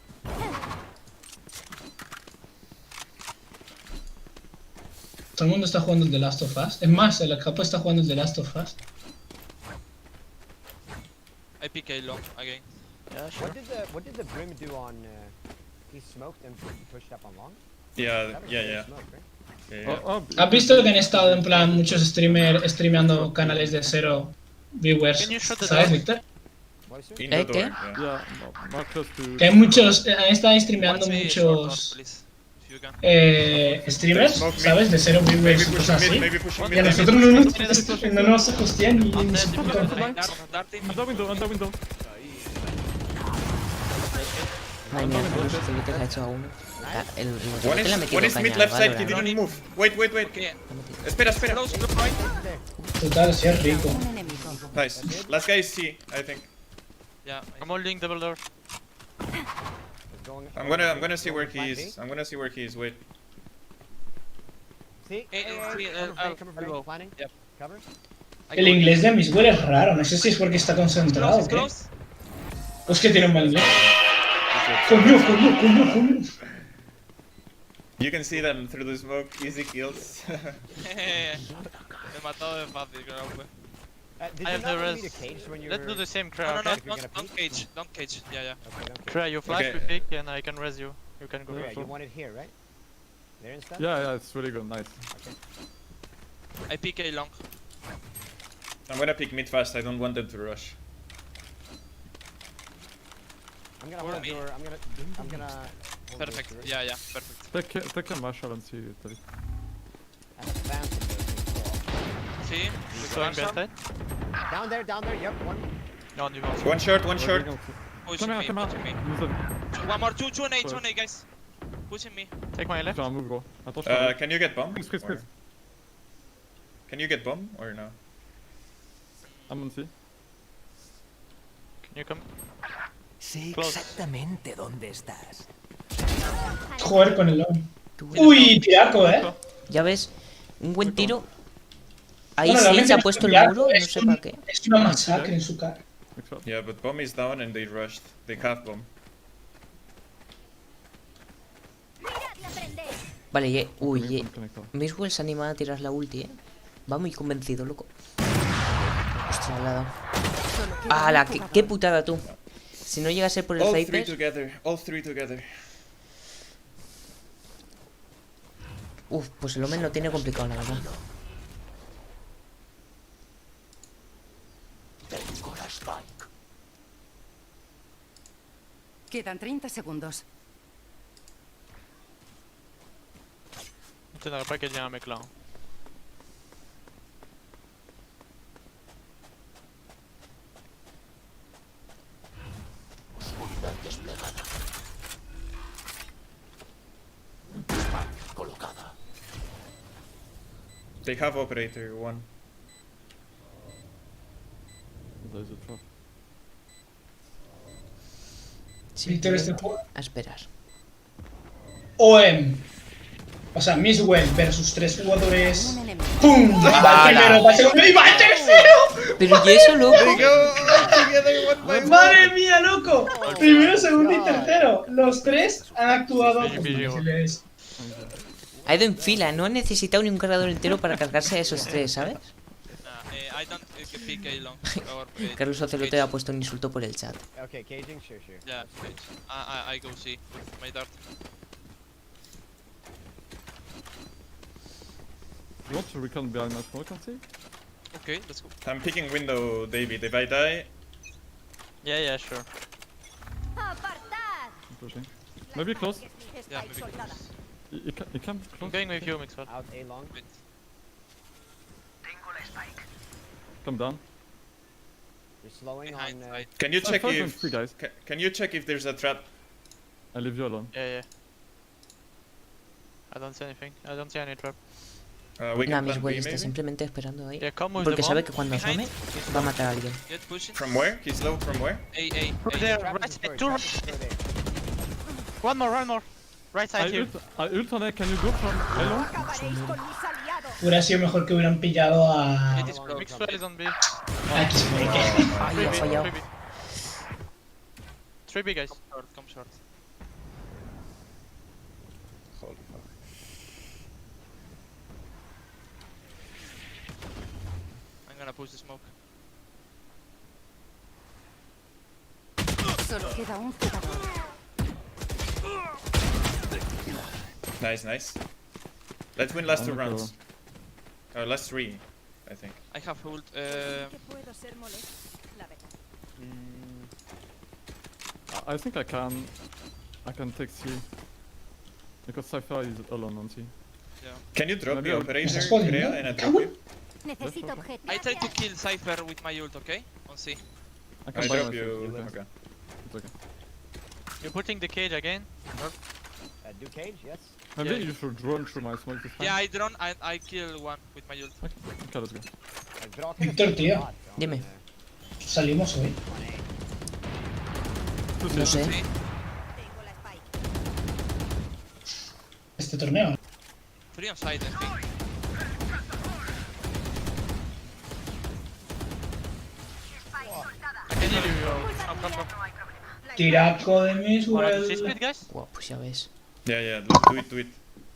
Todo el mundo está jugando el The Last of Us. Es más, el capo está jugando el The Last of Us. I pick A long again. Yeah, sure. What did the Brim do on? He smoked and pushed up on long. Yeah. Yeah. Oh, ¿Has visto que han estado en plan muchos streamers streameando canales de cero viewers? Can you shut the ¿Sabes, door? Víctor? Closer? In the door. ¿Qué? Yeah. Yeah, more close to. Que hay muchos, han estado streameando Watch me short door, muchos please. If you can. streamers, Smoke mid. ¿sabes? De cero Maybe viewers y pushing cosas mid, así. maybe pushing Y a mid. nosotros no nos hostean ni I'm ni dead, su you puta can madre. darting. On the window, on the window. Madre mía, todos los pilotes ha hecho a uno. El One rebote le ha is, metido one is caña mid al left side, he Valorant. didn't move. Wait, wait, wait. Okay, Espera, espera. close, look right. Total, sí es rico. Un enemigo. Nice. Last guy is C, I think. Yeah, I'm holding double door. I'm gonna see where he is. I'm gonna see where he is. Wait. See? Cover Cover, below. planning. Yep. Cover. El inglés de Miswell es raro, no sé si es porque está Close, concentrado it's o qué. close. O es que tiene un mal inglés. Coño. You can see them through the smoke. Easy kills. Me he matado de fácil, creo que. Did I you have not the want me to rest. cage when you Let's do the same, No, Krea, no, okay? you're gonna Don't cage, don't cage. Yeah, yeah. Okay, don't cage. Krea, you flash, Okay. we pick, and I can res you. You can go. Okay, sure. you want it here, right? There instead? Yeah, yeah, it's really good. Nice. I pick A long. I'm gonna pick mid fast. I don't want them to rush. I'm gonna Follow hold me. your, I'm gonna hold your Perfect. turret. Yeah, yeah, perfect. Take a marshal and see it. And advance it, basically. See? Going back side. Down there, yep, one. No, you won't. One short, one short. Pushing Come me, here, come pushing me. here. One more, two and A, guys. Pushing me. Take my left. Putain, move gros. Attends, je t'arrive. Can you get bomb? Squeeze, squeeze. Or- Can you get bomb or no? I'm on C. Can you come? Sé Close. exactamente dónde estás. Joder con el long. Uy, tiraco, Ya ves, un buen tiro. Ahí Bueno, sí realmente se ha no puesto el tiraco, muro, no es sé un- para qué. Es una masacre en su cara. Next shot. Yeah, but bomb is down and they rushed. They have bomb. Vale, uy, Conectado. Miswell se anima a tirar la ulti, Va muy convencido, loco. Ostras, la ha dado. ¡Hala! ¡Qué putada tú! Si no llega a ser por el All three Cypher. together. All three together. Uf, pues el Omen lo tiene complicado, la verdad. Quedan 30 segundos. Entiendo que package ya me clavo. They have operator one. There's a trap. Sí, Víctor, este juego. a esperar. OM. O sea, Miswell versus 3 jugadores. Un enemigo. ¡Pum! Va el primero, va el segundo y va el tercero. Pero ¿y eso, loco? They go all together one by one. ¡Madre mía, loco! Primero, segundo y tercero. Los 3 han actuado. GG. Ha ido en fila, no ha necesitado ni un cargador entero para cargarse a esos 3, ¿sabes? Nah, I don't pick A long. Or Carlos Ocelote ha puesto un insulto por el chat. Okay, caging, sure. Yeah, I go C. My dart. You want to recon behind my smoke and see? Okay, let's go. I'm picking window, David. If I die, Yeah, yeah, sure. I'm pushing. Maybe close. Yeah, maybe close. You can I'm close. going with you, Mixwell. Out A long. Wait. Come down. You're slowing Behind on. side. can you check 5.3 if guys. can you check if there's a trap? I leave you alone. Yeah, yeah. I don't see anything. I don't see any trap. We Nah, can plant Miswell B está maybe. simplemente esperando ahí. Yeah, come with Porque the sabe bomb. que cuando Behind. asome va a matar a alguien. Get pushing. From where? He's low. From where? A. There, Trap right is destroyed, side. Two trap right. is destroyed A. One more. Right side here. I ult on it. Can you go from alone? Hubiera sido mejor que hubieran pillado a. It is Mixwell is on B. a Xbox. Ay, ha fallado. 3B guys. Come short. Holy fuck. I'm gonna push the smoke. Solo queda un jugador. Nice. Let's win last I'm two gonna rounds. Last three, I think. I have ult. I think I can take C. Because Cypher is alone on C. Yeah. Can you drop Maybe the I'll- operator, ¿Estás jodiendo? Crea, and I drop you? Necesito objeto. I try to kill Cypher with my ult, okay? On C. I I can buy drop myself, you. okay. Okay. It's okay. You're putting the cage again? Do cage, yes. Maybe Yeah. you should drone through my smoke this time. Yeah, I drone and I kill one with my ult. Okay, let's go. Víctor, tío, Dime. salimos hoy. No sé. Sí. Este torneo. 3 on side, I think. I can heal you. Come. Tiraco de Wanna do Miswell. C-split, guys? Buah, pues ya ves. Yeah, yeah, do it.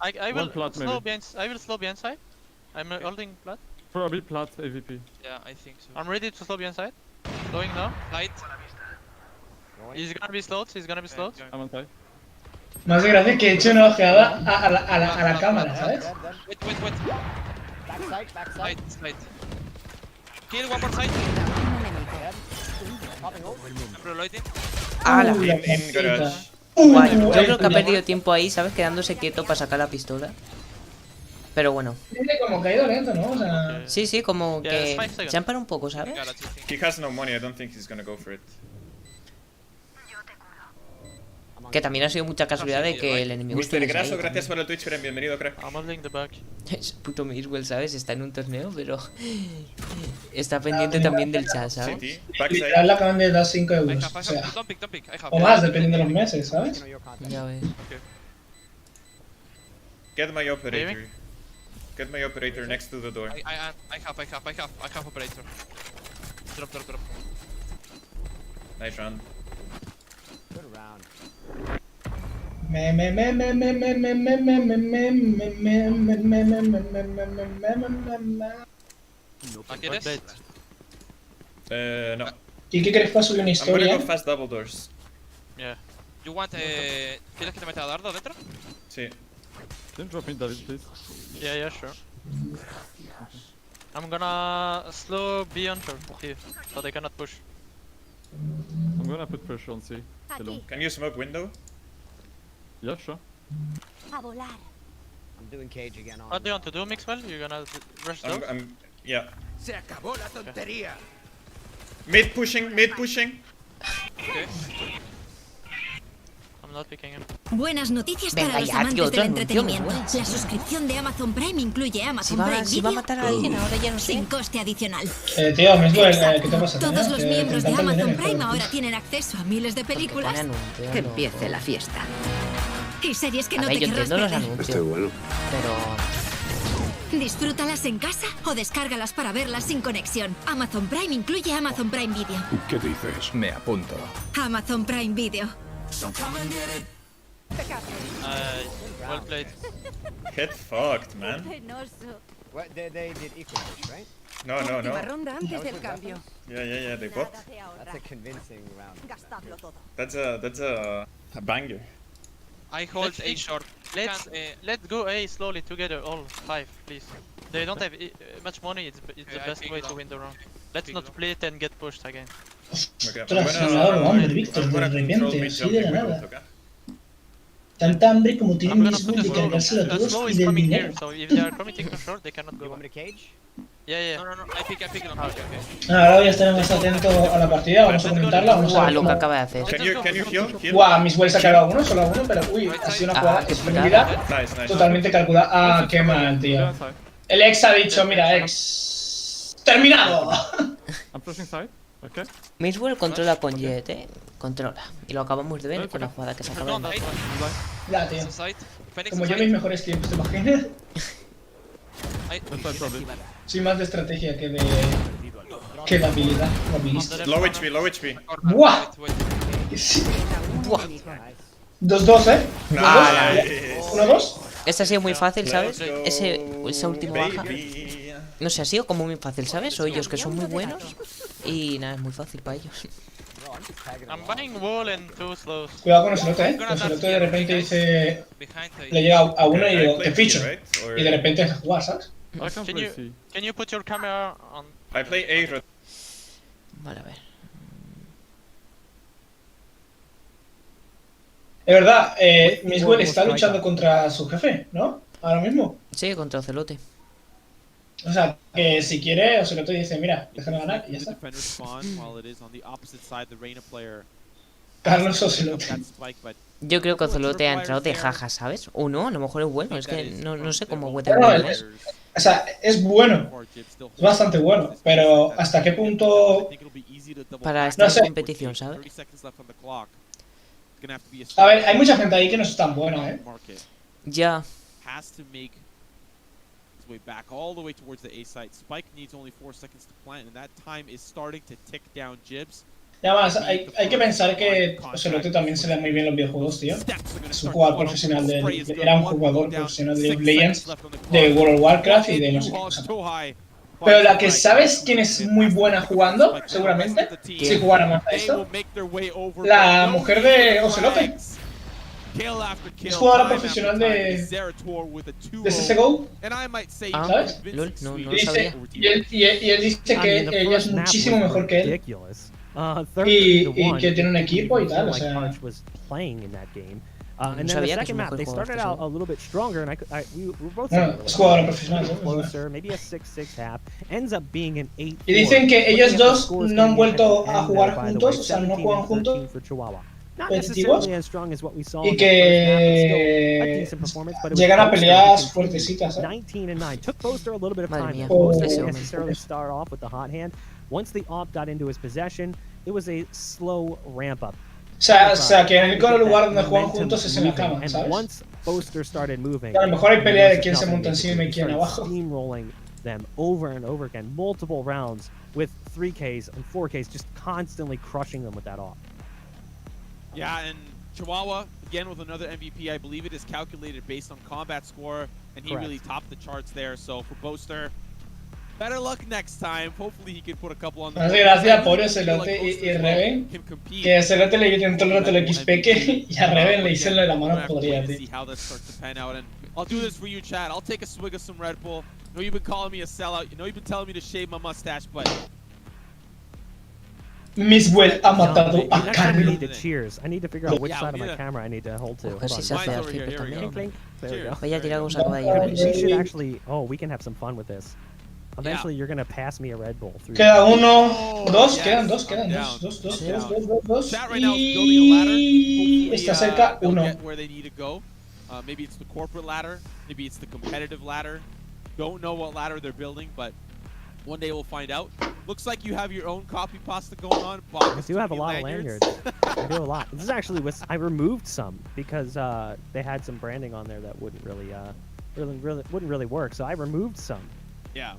I will One plat, slow maybe. behind. I will slow behind side. I'm holding plat. Probably plat AVP. Yeah, I think so. I'm ready to slow behind side. Slowing now. Light. He's gonna be slowed. He's gonna be slowed. I'm on side. Más de gracia que he hecho una ojeada a la cámara, ¿sabes? Wait. Backside, backside. Side. Kill one more side. Popping ult. I'm reloading. ¡Hala! In garage. Guay, yo creo que ha perdido tiempo ahí, ¿sabes? Quedándose quieto para sacar la pistola. Pero bueno. Tiene como caído lento, ¿no? O sea... Sí, como Yeah, que 5 seconds. se han parado un poco, ¿sabes? Got it, you think. He has no money, I don't think he's gonna go for it. Que también ha sido mucha casualidad de que el enemigo Mr. estuviese ahí Graso, gracias también. por el Twitch Prime, bienvenido, crack. I'm holding the back. Es puto Miswell, ¿sabes? Está en un torneo, pero está pendiente también del chat, ¿sabes? City, Literal le backside. acaban de dar 5 euros. O sea, Don't pick. I have. o más, dependiendo de los meses, ¿sabes? Ya ves. Get my operator. Leaving? Get my operator next to the door. I have operator. Drop. Nice round. Good round. ¿La quieres? No. ¿Y qué crees que va a subir una I'm gonna historia? go fast double doors. Yeah. You want ¿Quieres que te meta dardo dentro? Sí. Can you drop me David, please? Yeah, sure. I'm gonna slow B on here, so they cannot push. I'm gonna put pressure on C. Hello. Can you smoke window? Yeah, sure. A volar. I'm doing cage again on. What do you want to do, Mixwell? You're gonna rush those? Yeah. Se acabó la tontería. Mid pushing. Okay. I'm not picking him. Buenas noticias Venga, para los ya, tío, amantes otro del anuncio, entretenimiento. me muero. La suscripción de Amazon Prime incluye Amazon Prime Si va a Video matar a alguien, ahora ya no sé. sin coste adicional. Tío, Miswell, ¿qué te pasa? Todos los miembros de encanta el Amazon dinero, Prime joder. ahora tienen acceso a miles de películas Pone anuncio, que loco. empiece la fiesta. Y series que A no ver, te yo querrás entiendo los perder. anuncios. Pero Disfrútalas en casa o descárgalas para verlas sin conexión. Amazon Prime incluye Amazon Prime Video. ¿Qué dices? Me apunto. Amazon Prime Video. Well played. Get fucked, man. What, they did equal push, right? No. ronda antes del cambio. Yeah, they bought. That's a convincing round. That's a banger. I hold A short. Let's go A slowly together, all 5, please. They don't have much money, it's the best way to win the round. Let's not play it and get pushed again. Okay, Ostras, se me ha dado hambre, Víctor, de repente, así de la nada. Tanta hambre como tiene I'm gonna Miswell put de a slow. cargárselo a A todos slow y is del coming dinero. here, so if they are committing to short, they cannot You go. want me to cage? Yeah. No, I pick it on okay. Ahora voy a estar más atento a la partida, vamos a comentarla, vamos a guau, ver lo que cómo... acaba de hacer. Can you heal? Guau, Miswell se ha cargado uno, solo uno, pero uy, ha sido una jugada qué esplendida, Nice. totalmente calculada. Ah, qué mal, tío. Yeah, side. El ex ha dicho, mira, ex... ¡Terminado! I'm pushing side. Okay. Miswell controla con Jet, controla. Y lo acabamos de ver con la jugada que se acaba de ver. Ya, tío. Side. Phoenix Como yo side. mis mejores tiempos, ¿te imaginas? Left side probably. Soy más de estrategia que de... que de habilidad, o habilista. Low HP. ¡Buah! Sí. Buah. 2-2, Ah, 1-2. Esta ha sido muy fácil, ¿sabes? Let's go, Esa última baja. baby. No sé, ha sido como muy fácil, ¿sabes? O ellos que son muy buenos. Y nada, es muy fácil para ellos. I'm buying wall and 2 slows. Cuidado con Ocelote, que Ocelote de repente dice... Behind Le llega a uno y Okay, I digo, play te ficho. C, right? Or- Y de repente deja jugar, ¿sabes? I can Can play you- C. Can you put your camera on? I play A. Vale, a ver. Es verdad, Miswell está luchando contra su jefe, ¿no? Ahora mismo. Sí, contra Ocelote. O sea, que si quiere, Ocelote dice, mira, déjame ganar y ya está. Carlos Ocelote. Yo creo que Ocelote ha entrado de jaja, ¿sabes? O no, a lo mejor es bueno, es que no sé cómo puede No, bueno es. o sea, es bueno. Es bastante bueno. Pero ¿hasta qué punto? Para estar No sé. en competición, ¿sabes? A ver, hay mucha gente ahí que no es tan buena, ¿eh? Ya. way back all the way towards the A site. Spike needs only 4 seconds to plant, and that time is starting to tick down Jibs. Y además, hay que pensar que Ocelote también se le dan muy bien los videojuegos, tío. Es un jugador profesional era un jugador profesional de League of Legends, de World of Warcraft y de no sé qué cosa. Pero la que sabes quién es muy buena jugando, seguramente, si jugara más a esto, la mujer de Ocelote. Es jugadora profesional de CSGO, ¿sabes? Lol, no Y sabía. él dice que ella es muchísimo mejor que él. Y que tiene un equipo y tal, o sea. And then the second map, they started out a little bit stronger, and we were both Es jugadora profesional, closer, maybe a 6-6 half, ends up being an 8-4. Y dicen que ellos dos no han vuelto a jugar juntos, o sea, no juegan juntos competitivos, y que llegan a peleas fuertecitas, ¿eh? 19-9. Took Boaster a little bit of time Oh. to necessarily start off with the hot hand. Once the op got into his possession, it was a slow ramp up. O sea, que el único lugar donde juegan juntos es en la cama, ¿sabes? A lo mejor hay pelea de quién se monta encima y quién abajo. Steamrolling them over and over again, multiple rounds with 3Ks and 4Ks, just constantly crushing them with that off. Yeah, and Chihuahua, again with another MVP, I believe it is calculated based on combat score, and he really topped the charts there. So for Boaster, better luck next time. Hopefully he can put a couple on the board. Gracias por Ocelote y Reven. Que a Ocelote le dieron todo el rato el XP y a Reven le hice la mano podrida, tío. I'll do this for you, Chad. I'll take a swig of some Red Bull. I know you've been calling me a sellout. You know you've been telling me to shave my mustache, but Miswell ha matado a Carlo. I need to figure out which side of my camera I need to hold to. A ver si se hace al flipper también. There we go. Voy a tirar un saco de ahí. We should actually. Oh, we can have some fun with this. Eventually, you're gonna pass me a Red Bull. Queda uno, dos, quedan dos. Y está cerca uno. Maybe it's the corporate ladder, maybe it's the competitive ladder. Don't know what ladder they're building, but one day we'll find out. Looks like you have your own copy pasta going on. I do have a lot of lanyards. I do a lot. This is actually I removed some because they had some branding on there that wouldn't really work. So I removed some. Yeah.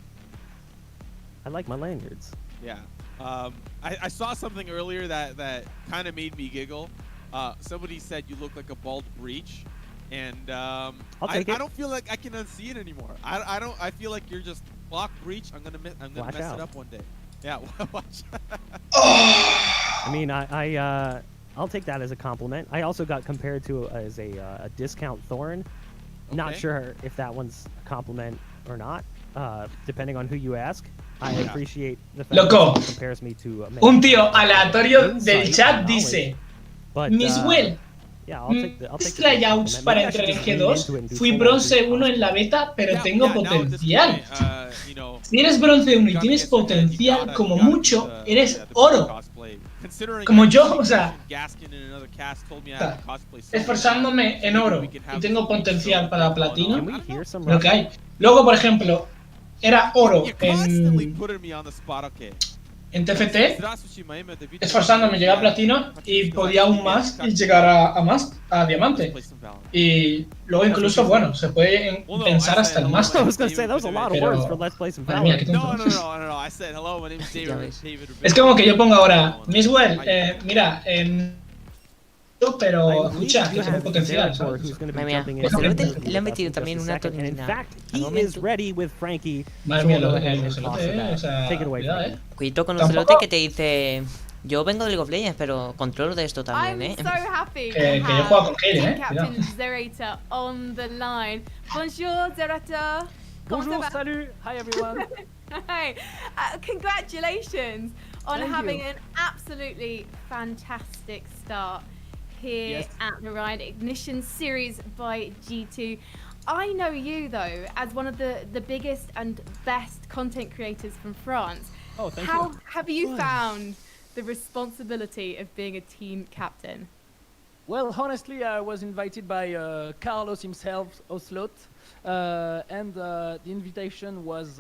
I like my lanyards. Yeah. I saw something earlier that kind of made me giggle. Somebody said you look like a bald breach. And I don't feel like I can unsee it anymore. I feel like you're just block breach. I'm gonna mess it up one day. Yeah, watch. I mean, I'll take that as a compliment. I also got compared to as a discount thorn. Okay. Not sure if that one's a compliment or not, depending on who you ask. I appreciate the fact that it compares me to un tío aleatorio del chat dice Miswell. Tryouts para entrar en G2. Fui bronce 1 en la beta, pero tengo potencial. Si eres bronce 1 y tienes potencial, como mucho, eres oro. Como yo, o sea, esforzándome en oro y tengo potencial para platino, lo que hay. Luego, por ejemplo, era oro en TFT, esforzándome llegar a platino y podía aún más y llegar a diamante. Y luego incluso, bueno, se puede pensar hasta el máster. Madre mía, qué tonto. Es como que yo pongo ahora, Miswell, mira, pero escucha, que tengo potencial, ¿sabes? Le han metido también una tonelada. Madre mía, lo de Ocelote, o sea, cuidado, Cuidado con Ocelote que te dice... Yo vengo de League of Legends, pero controlo de esto también, I'm so happy que yo juego con Kayle, Captain Zerator on the line. Bonjour, Zerator. Bonjour, salut. Hi, everyone. Hi. Congratulations on having an absolutely fantastic start here at the Riot Ignition series by G2. I know you though as one of the biggest and best content creators from France. Oh, thank you. How have you found the responsibility of being a team captain? Well, honestly, I was invited by Carlos himself, Oslot, and the invitation was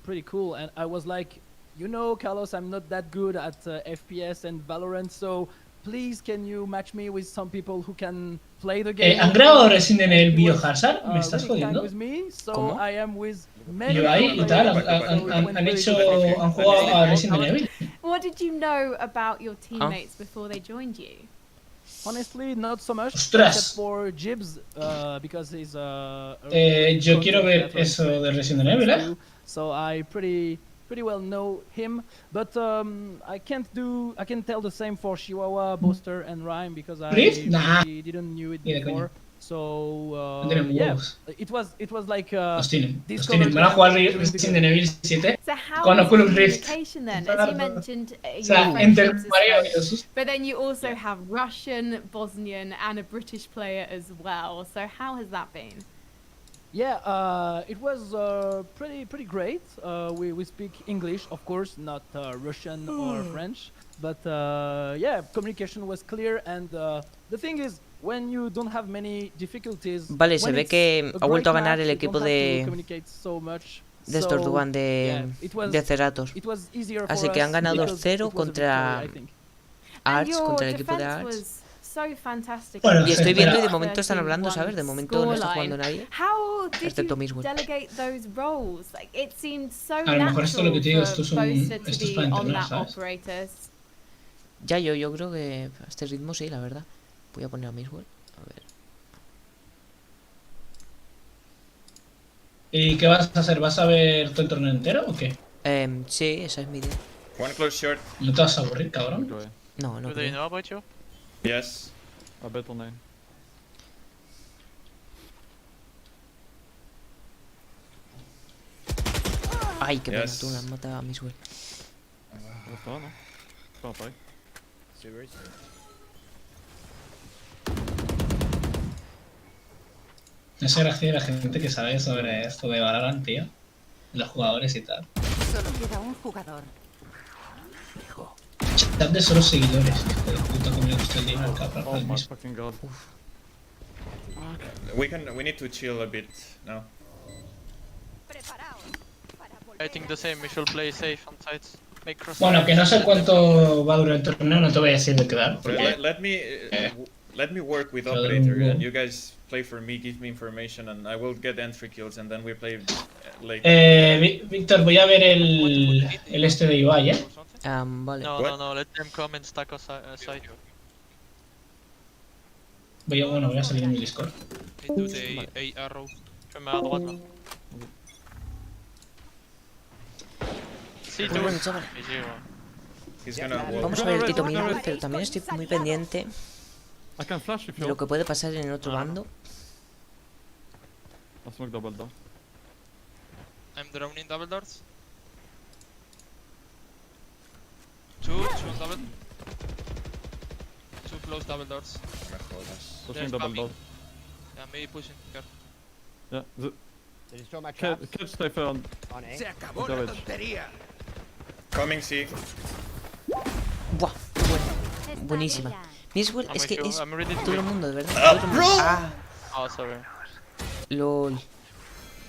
pretty cool. And I was like, you know, Carlos, I'm not that good at FPS and Valorant, so please, can you match me with some people who can play the game? ¿Han grabado Resident Evil Biohazard? ¿Me estás jodiendo? So I am with many Yo ahí y tal, han jugado a Resident Evil. What did you know about your teammates before they joined you? Honestly, not so much. Ostras. Except for Jibs, because he's yo quiero ver eso de Resident Evil, ¿eh? So I pretty well know him, but I can't tell the same for Chihuahua, Boaster, and Rhyme because I really didn't knew it before. So yeah, it was like Los tienen. Van a jugar Resident Evil 7 con Oculus Rift. Then, as you mentioned, but then you also have Russian, Bosnian, and a British player as well. So how has that been? Yeah, it was pretty great. We speak English, of course, not Russian or French, but yeah, communication was clear. And the thing is, when you don't have many difficulties, vale, se ve que ha vuelto a ganar el equipo de estos Duan de Ceratos. Así que han ganado 2-0 contra Arts, contra el equipo de Arts. Bueno, y estoy viendo y de momento están hablando, ¿sabes? De momento no está jugando nadie, excepto Miswell. A lo mejor esto es lo que te digo, esto es para internet, ¿sabes? Ya, yo creo que a este ritmo sí, la verdad. Voy a poner a Miswell, a ver. ¿Y qué vas a hacer? ¿Vas a ver todo el torneo entero o qué? Sí, esa es mi idea. One close short. ¿No te vas a aburrir, cabrón? No, no creo. Yes. I bet on 9. Ay, qué pena, tú la has matado a Miswell. Esa gracia de la gente que sabe sobre esto de Valorant, tío. Los jugadores y tal. Solo queda un jugador. Chat de solo seguidores, hijo de puta, como le gusta el game al cabrón. Oh my fucking god. We need to chill a bit now. I think the same, we should play safe on sides. Bueno, que no sé cuánto va a durar el torneo, no te voy a decir de quedar. Let me work with operator and you guys play for me, give me information and I will get entry kills and then we play late. Víctor, voy a ver el este de Ibai, ¿eh? Vale. No, let them come and stack us side. Voy a salir en mi Discord. Bueno, chaval. Vamos a ver el Tito Miswell, pero también estoy muy pendiente de lo que puede pasar en el otro bando. I'll smoke double door. I'm drowning double doors. Two double. Two close double doors. Pushing double door. Yeah, maybe pushing. Yeah, Did you throw my traps? catch Cypher on A. Se acabó la tontería. Coming C. Buah, buenísima. Miswell es que es todo el mundo, de verdad. Todo el mundo. Oh, sorry. LOL.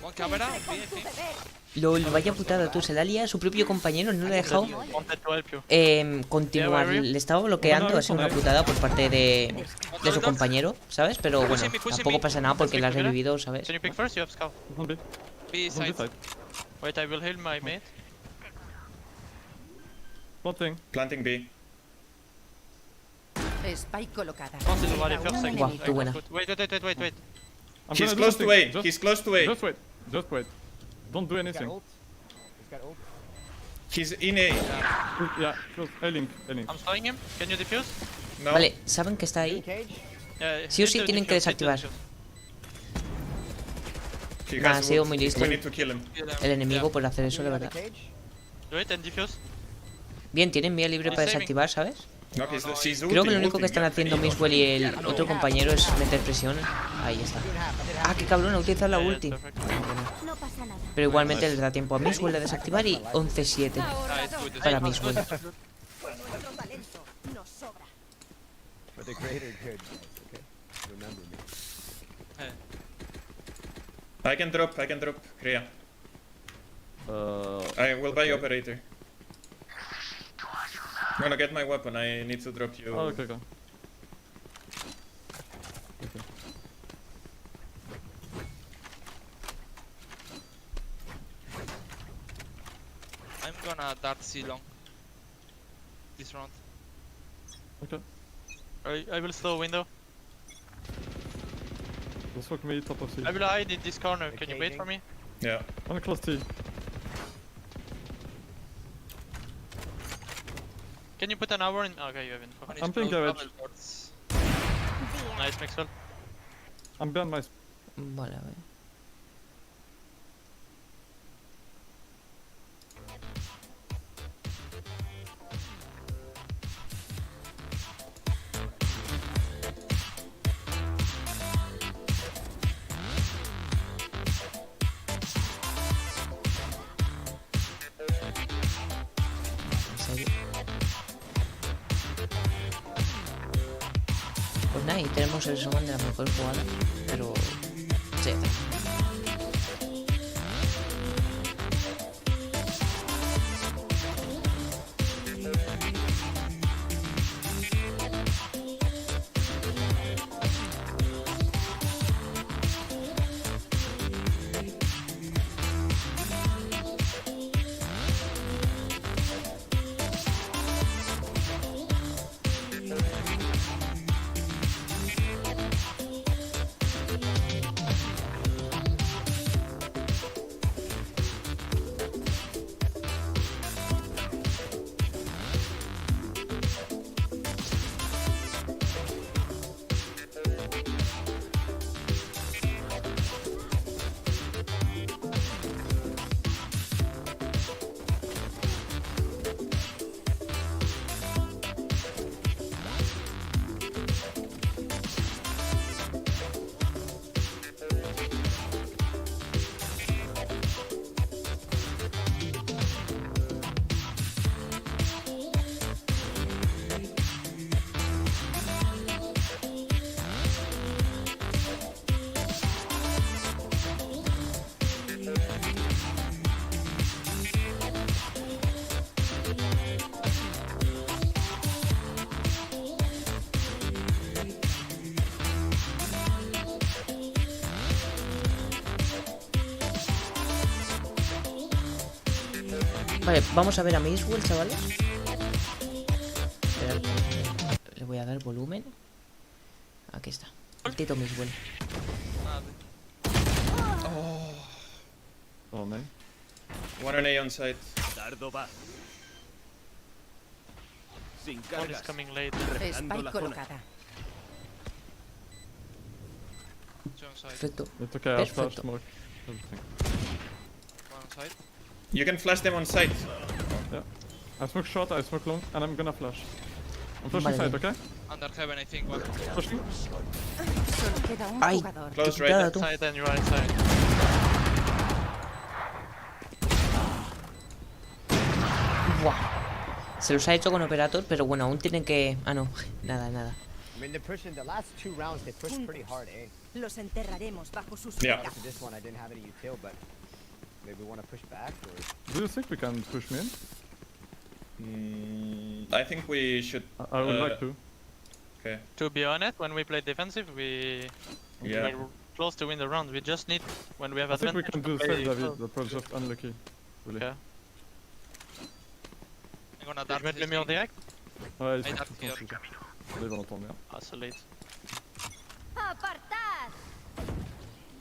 One camera. LOL, vaya putada, tú. Se la lía a su propio compañero, no le ha dejado continuar. Le estaba bloqueando, ha sido una putada por parte de su compañero, ¿sabes? Pero bueno, tampoco pasa nada porque la has revivido, ¿sabes? Can you pick first? You have scout. B side. Wait, I will heal my mate. Planting B. Spike colocada. Guau, qué buena. Wait. He's close to A. He's close to A. Just wait. Don't do anything. He's in A. Yeah, close. A-link. I'm slowing him. Can you defuse? No. Vale, ¿saben que está ahí? Sí o sí tienen que desactivar. Ha sido muy listo el enemigo por hacer eso, la verdad. Do it and defuse. Bien, tienen vía libre para desactivar, ¿sabes? Creo que lo único que están haciendo Miswell y el otro compañero es meter presión. Ahí está. Ah, qué cabrón, ha utilizado la ulti. Pero igualmente les da tiempo a Miswell de desactivar y 11-7 para Miswell. I can drop, Kriya. I will buy operator. I'm gonna get my weapon, I need to drop you. Oh, okay. I'm gonna dart C long. This round. Okay. I will slow window. Let's fuck me top of C. I will hide in this corner. Can you wait for me? Yeah. I'm close T. Can you put an hour in? Okay, you haven't. I'm playing garage. Nice, Maxwell. I'm behind my... Vale, a ver. Pues nada, y tenemos el resumen de las mejores jugadas, pero sí. Vale, vamos a ver a Miswell, chavales. Esperad, le voy a dar volumen. Aquí está. El Tito Miswell. Oh man. One on A on site. One is coming late. Spike colocada. Perfecto. It's okay, I'll flash smoke. Everything. One side. You can flash them on site. Yeah. I smoke short, I smoke long, and I'm gonna flash. I'm flashing side, okay? Under heaven, I think. One. Flashing. Ay, Close qué quitada right. tú. Side and right side. Buah. Se los ha hecho con Operator, pero bueno, aún tienen que... Ah, no. Nada, nada. I mean, they're pushing the last 2 rounds. They pushed pretty hard, eh? Los enterraremos bajo sus Yeah. After this one, I didn't have any util, but maybe we want to push back or. Do you think we can push me in? I think we should. I would like to. Okay. To be honest, when we play defensive, we Yeah. are close to win the round. We just need, when we have I think we advantage, can do the to same, play David. That was just unlucky. Really. Yeah. I'm gonna dart le mur direct. Ouais, ils I sont dart tous here. ensuite. Là, ils vont l'entendre bien. Ah, so late. Apartad.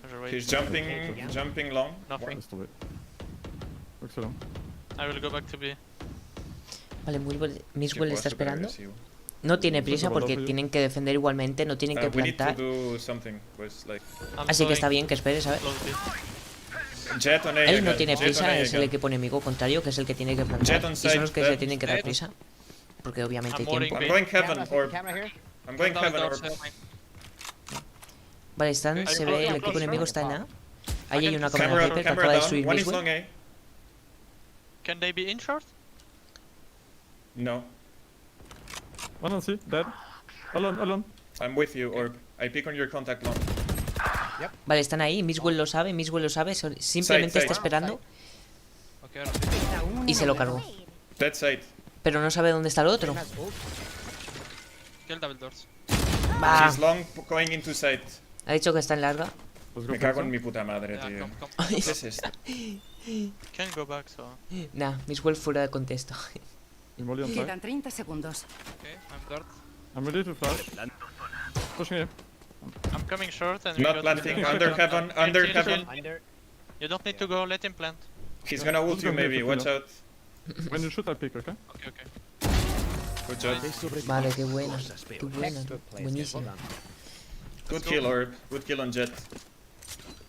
Je wait. He's jumping long. Nothing. Laisse tomber. Excellent. I will go back to B. Vale, Miswell está esperando. Agresivo. No tiene prisa porque tienen que defender igualmente, no tienen que We need to plantar. do something, pues, like. Así que está bien que espere, ¿sabes? Close B. Jet on A. Él no again. tiene Jet on prisa, A es el again. equipo enemigo contrario que es el que tiene que Jet plantar. on Y son los que side, se tienen que dar prisa. Porque obviamente hay I'm tiempo. I'm going heaven orb. Camera here. I'm going heaven orb. Vale, están, se ve, el equipo enemigo está en A. Ahí hay una cámara Camera, Viper que camera acaba de down. subir One is Miswell. long A. Can they be in short? No. One on C, dead. Alone. I'm with you, orb. I pick on your contact long. Vale, están ahí, Miswell lo sabe, simplemente Side. está esperando Okay, I don't y se lo cargó. Dead side. Pero no sabe dónde está el otro. kill double doors. Va, He's long going into side. ha dicho que está en larga. Let's go Me cago for en mi puta madre, Yeah, tío. come. ¿Qué es esto? Can go back, so. Nah, Miswell fuera de contexto. I'm only on side. Quedan 30 segundos. Okay, I'm dart. I'm ready to flash. Pushing A. I'm coming short and Not we got planting. the- Under heaven. Under Chill, heaven. chill. Under. You don't need to go, let him plant. He's gonna ult you maybe. Watch out. When you shoot, I pick, okay? Okay. Good job. Vale, qué buena, qué buena, Textbook plays. buenísimo. Well done. Good kill, orb. Good kill on Jet.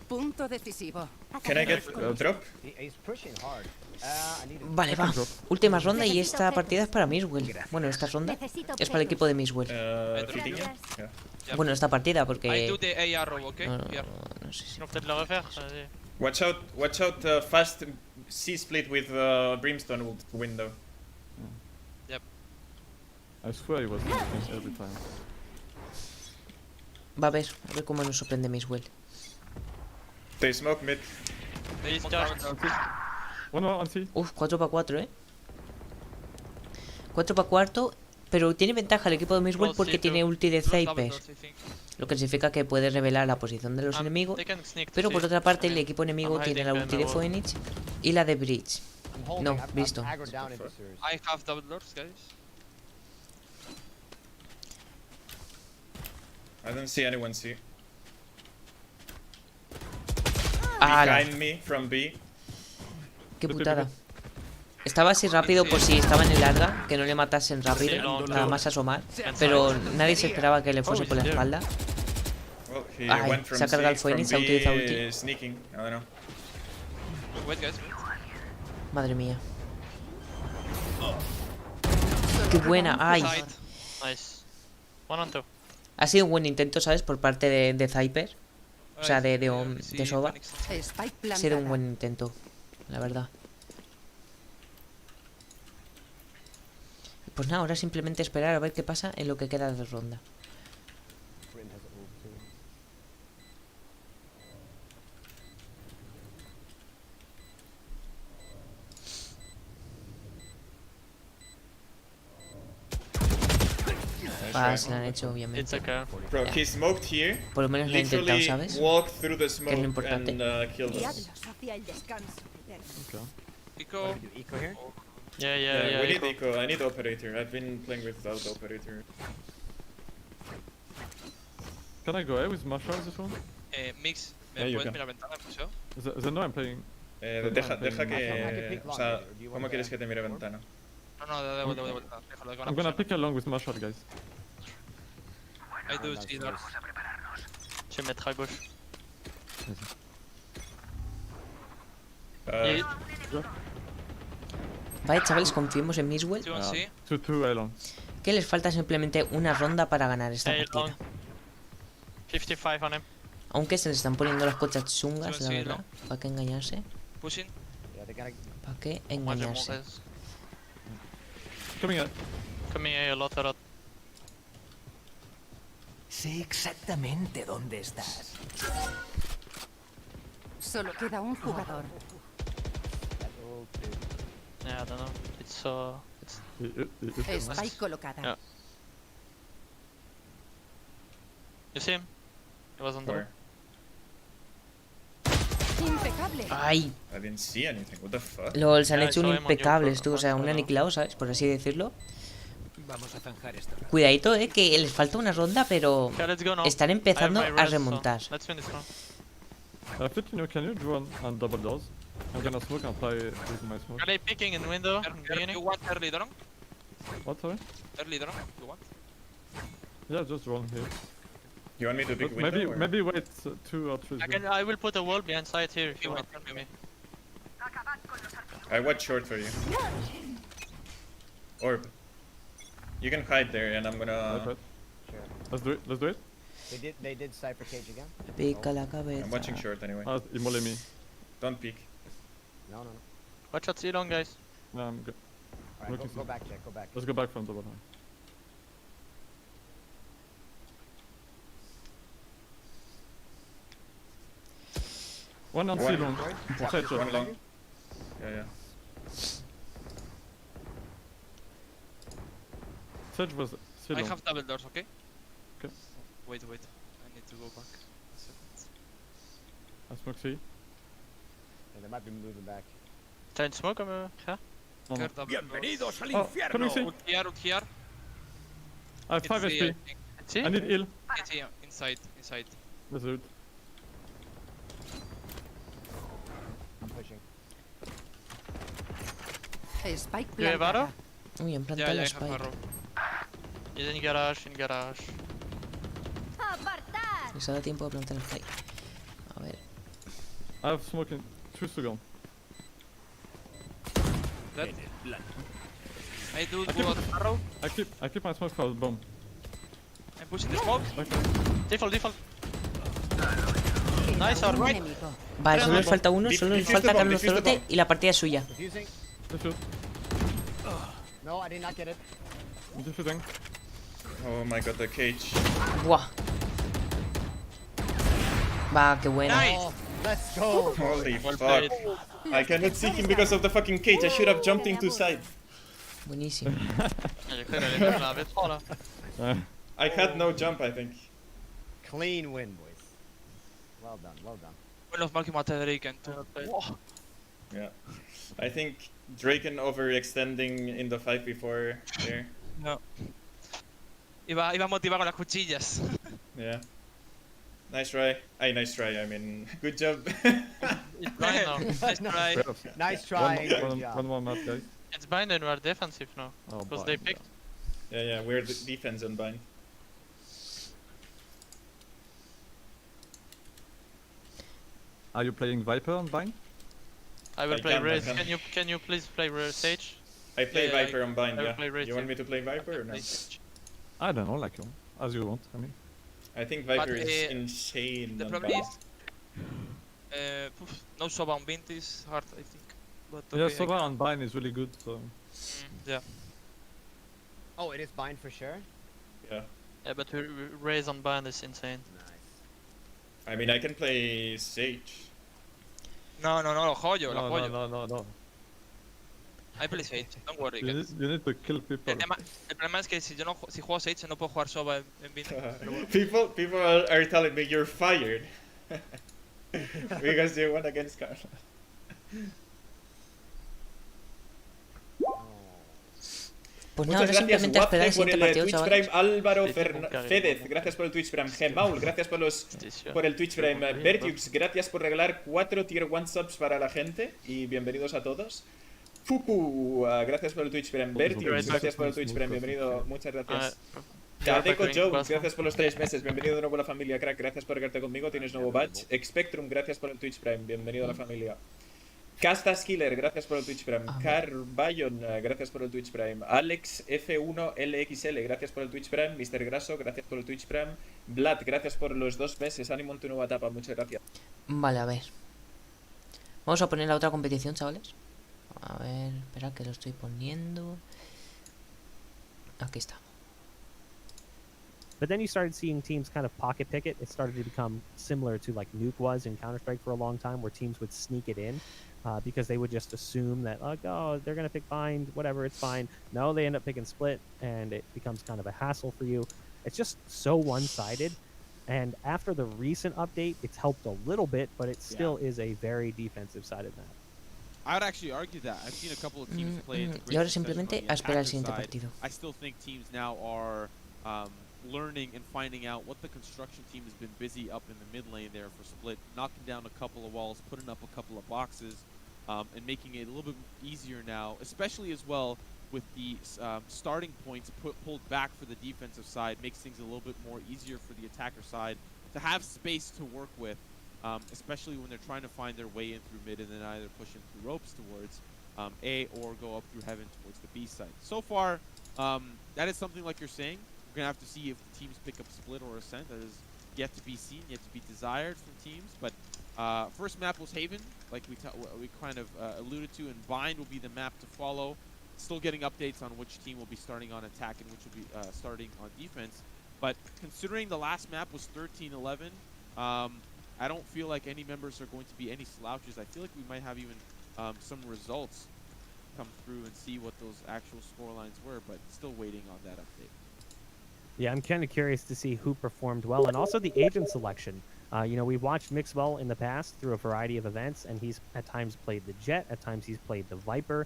Punto decisivo. Can I get drop? He's pushing hard. I need to Vale, va, última ronda y esta partida es para Miswell. Bueno, esta ronda es para el equipo de Miswell. Fitting? Yeah. Bueno, esta partida I porque... do the A arrow, okay? No, Here. no sé si... On peut le refaire. Allez. Watch out, fast C split with Brimstone ult window. I swear he was looking every time. Va a ver cómo nos sorprende Miswell. They smoke mid. They is charged. One more on C. Uf, 4 para 4, 4 para 4, pero tiene ventaja el equipo de Miswell porque tiene ulti de Double Cypher, doors, I think. lo que significa que puede revelar la posición de los enemigos. They can sneak to Pero C. por otra parte I el mean, equipo enemigo I'm tiene la hiding ulti de behind the wall. Phoenix y la de Bridge. I'm holding. No, I'm listo. aggroed down into sewers. I have double doors, guys. I don't see anyone C. ¡Hala! Behind me from B. ¡Qué putada! Estaba así rápido por si estaban en larga, que no le matasen rápido, nada más asomar. Pero nadie se esperaba que le fuese por la espalda. Well, he Ay, went from se ha cargado el C, from Phoenix, ha B, utilizado ulti. sneaking. I don't know. Wait, guys. Madre mía. ¡Qué buena! ¡Ay! Side. Nice. 1 on 2. Ha sido un buen intento, ¿sabes? Por parte de Cypher. O sea, de Soba. Spike Ha sido un plantada. buen intento, la verdad. Pues nada, ahora simplemente esperar a ver qué pasa en lo que queda de ronda. Brim has ult too. Ah, se la han hecho, It's obviamente. okay. Bro, he smoked here. Por lo menos lo ha intentado, Literally ¿sabes? walked through the smoke importante. and killed us. Diablos hacia el descanso. Okay. Eco. What do we do? Eco here? Yeah, we need eco. eco. I need operator. I've been playing without operator. Can I go A with mushrooms this one? Mix. Yeah, ¿Me you puedes can. mirar ventana, puseo? They know I'm playing. Deja I can que... pick O long sea, later. Do you ¿cómo want quieres the que te mire ventana? No, de vuelta. Déjalo, que van a I'm gonna pushar. pick along with mushroom, guys. I do see that. Je vais mettre à gauche. Uh, Vale, chavales, confiemos en Miswell. 2 on C. 2-2 A long. Que les falta simplemente una ronda para ganar esta A long. partida. 55 on him. Aunque se les están poniendo las cosas chungas, Sí, la sí, verdad. ¿no? ¿Para qué engañarse? Pushing. Yeah, they gotta. ¿Para qué Moi, je engañarse? monte. Coming A. Coming a lot. Sé exactamente dónde estás. Solo queda un jugador. That ult is. Yeah, I don't know. It's Spike colocada. Yeah. You see him? He was on the where? Impecable. ¡Ay! I didn't see anything. What the fuck? LOL, se han Ya, hecho un eso vemos yo impecables, por- tú. O sea, por- un aniquilado, ¿sabes? Por así decirlo. Vamos a zanjar esto. Cuidadito, que les falta una ronda, pero Okay, let's go now. están I have empezando my a res, so remontar. let's win this round. Fit, can you draw on double doors? I'm gonna smoke and play with my smoke. Are they picking in window? in beginning? You want early drone? What, sorry? Early drone? You want? Yeah, just draw here. You want me to pick But window? maybe wait 2 or 3. I will put a wall behind side here if you want to me. I watch short for you. Orb. You can hide there, and I'm gonna. Sure. Let's do it. Let's do it. They did Cypher Cage again. Pica la cabeza. I'm watching short anyway. Immole me. Don't peek. No. Watch out, see long, guys. No, I'm good. Alright, go back, Jack. Go back. Let's go back from double high. One on C long. One long. Yeah. Sedge was C I long. have double doors, okay? Okay. Wait. I need to go back. I smoke C. Yeah, they might be moving back. Trying to smoke him, yeah? No, no. Bienvenidos al Oh, can we see? Ult here. I have 5 SP. I need heal. It's here, inside. Let's do it. I'm pushing. Spike You have arrow? Uy, han Yeah, plantado I la have spike. arrow. He's in garage. Les ha dado tiempo de plantar el spike. A ver. I have smoking. Choose to go. Dead. I do go arrow. I keep my smoke for the bomb. I'm pushing the smoke. Default. Nice, alright. Vale, solo les falta uno, solo les falta Carlos Zolote y la partida es suya. Defusing. Defuse. No, I did not get it. I'm defusing. Oh my god, the cage. Buah. Va, qué bueno. Oh, let's go. Holy fuck. I cannot see him because of the fucking cage. I should have jumped into side. Buenísimo. I had no jump, I think. Clean win, boys. Well done. Menos mal que maté a Draken. Yeah. I think Draken overextending in the fight before there. No. Iba a motivar con las cuchillas. Yeah. Nice try. Nice try. I mean, good job. It's blind now. Nice try. Nice try. One more map, guys. It's bind and we're defensive now. Oh, Because they picked. Yeah, we're the defense on bind. Are you playing Viper on Bind? I will I play can, I Raze. can. Can you please play Sage? I play Yeah, Viper on bind, I will yeah. play Raze, You want yeah. me to play Viper or no? I don't know, like as you want. I mean, I think Viper But, is insane The on problem bind. is, no Soba on Vint is hard, I think. But yeah, okay, Sova on Bind is really good. So yeah. Oh, it is bind for sure. Yeah. Yeah, but Raze on bind is insane. Nice. I mean, I can play Sage. No, lo joyo. no. I play Sage, don't worry. You guys. need to kill people. El problema es que si juego Sage no puedo jugar Soba en Vint. People are telling me you're fired. Because you won against Carlos. Pues nada, ahora simplemente a esperar el por siguiente el partido, Twitch chavales. Prime Álvaro Fedez, gracias por el Twitch Prime. Gemaul, gracias por el Twitch Prime. Bertiux, gracias por regalar 4 Tier 1 subs para la gente. Y bienvenidos a todos. Fuku, gracias por el Twitch Prime. Bertiux, gracias por el Twitch Prime. Bienvenido, muchas gracias. Cadeco Jones, gracias por los 3 meses. Bienvenido de nuevo a la familia, crack. Gracias por quedarte conmigo. Tienes nuevo badge. Spectrum, gracias por el Twitch Prime. Bienvenido a la familia. Castas Killer, gracias por el Twitch Prime. Carbayon, gracias por el Twitch Prime. Alex F1LXL, gracias por el Twitch Prime. Mr. Graso, gracias por el Twitch Prime. Vlad, gracias por los 2 meses. Ánimo en tu nueva etapa, muchas gracias. Vale, a ver. Vamos a poner la otra competición, chavales. A ver, espera que lo estoy poniendo. Aquí está. But then you started seeing teams kind of pocket pick it. It started to become similar to like Nuke was in Counter-Strike for a long time, where teams would sneak it in because they would just assume that, like, oh, they're going to pick bind, whatever, it's fine. No, they end up picking split, and it becomes kind of a hassle for you. It's just so one-sided. And after the recent update, it's helped a little bit, but it still is a very defensive-sided map. I would actually argue that. I've seen a couple of teams play it. Y ahora simplemente a esperar el siguiente partido. I still think teams now are learning and finding out what the construction team has been busy up in the mid lane there for split, knocking down a couple of walls, putting up a couple of boxes, and making it a little bit easier now, especially as well with the starting points pulled back for the defensive side, makes things a little bit more easier for the attacker side to have space to work with, especially when they're trying to find their way in through mid and then either push in through ropes towards A or go up through heaven towards the B side. So far, that is something like you're saying. We're going to have to see if the teams pick up Split or Ascent. That is yet to be seen, yet to be desired from teams. But first map was Haven, like we kind of alluded to, and Bind will be the map to follow. Still getting updates on which team will be starting on attack and which will be starting on defense. But considering the last map was 13-11, I don't feel like any members are going to be any slouches. I feel like we might have even some results come through and see what those actual score lines were, but still waiting on that update. Yeah, I'm kind of curious to see who performed well, and also the agent selection. You know, we've watched Mixwell in the past through a variety of events, and he's at times played the Jet, at times he's played the Viper.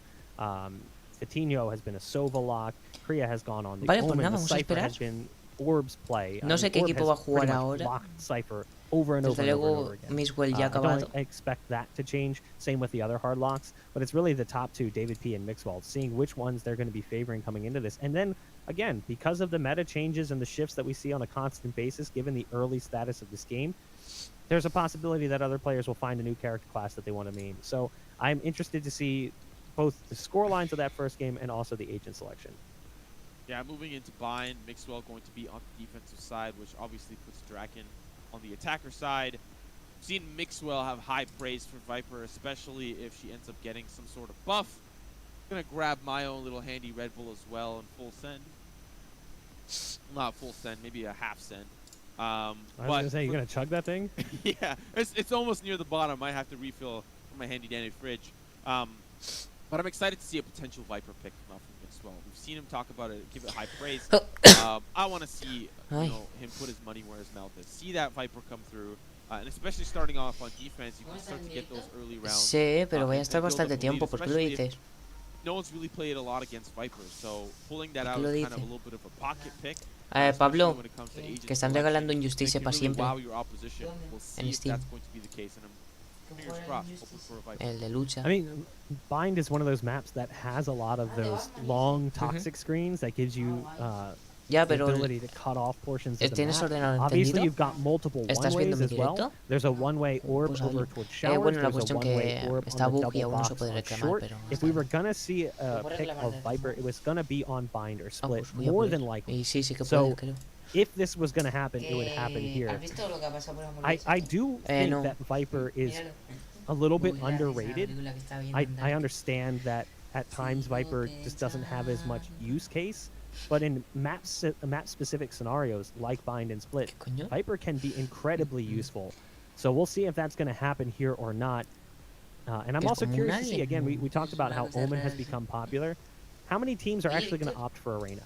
Coutinho has been a Sova lock. Kriya has gone on the Vale, pues Omen. nada, The vamos a Cypher esperar. has been Orb's play. No sé qué Orb equipo va a has jugar pretty much ahora. locked Cypher over and over Desde and over, and luego, over again. Mixwell ya ha I acabado. don't expect that to change. Same with the other hard locks, but it's really the top two, David P and Mixwell, seeing which ones they're going to be favoring coming into this. And then, again, because of the meta changes and the shifts that we see on a constant basis, given the early status of this game, there's a possibility that other players will find a new character class that they want to main. So I'm interested to see both the score lines of that first game and also the agent selection. Yeah, moving into Bind, Mixwell going to be on the defensive side, which obviously puts Draken on the attacker side. Seen Mixwell have high praise for Viper, especially if she ends up getting some sort of buff. Gonna grab my own little handy Red Bull as well in full send. Not full send, maybe a half send. I was gonna say, you're gonna chug that thing? Yeah, it's almost near the bottom. I have to refill from my handy dandy fridge. But I'm excited to see a potential Viper pick come out from Mixwell. We've seen him talk about it, give it high praise. I want to see him put his money where his mouth is. See that Viper come through, and especially starting off on defense, you can start to get those early rounds. Sí, pero voy a estar bastante tiempo. ¿Por qué lo dices? No one's really played a lot against Viper, so pulling that out is kind of a little bit of a pocket pick. Pablo, que están regalando Injusticia para siempre en Steam. El de lucha. I mean, Bind is one of those maps that has a lot of those long toxic screens that gives you the ability to cut off portions of the map. Obviously, you've got multiple one-ways as well. There's a one-way orb over towards showers. There's a one-way orb on the double box on short. If we were gonna see a pick of Viper, it was gonna be on Bind or Split, more than likely. So if this was going to happen, it would happen here. I do think that Viper is a little bit underrated. I understand that at times Viper just doesn't have as much use case, but in map-specific scenarios like Bind and Split, Viper can be incredibly useful. So we'll see if that's going to happen here or not. And I'm also curious to see, again, we talked about how Omen has become popular. How many teams are actually going to opt for Arena?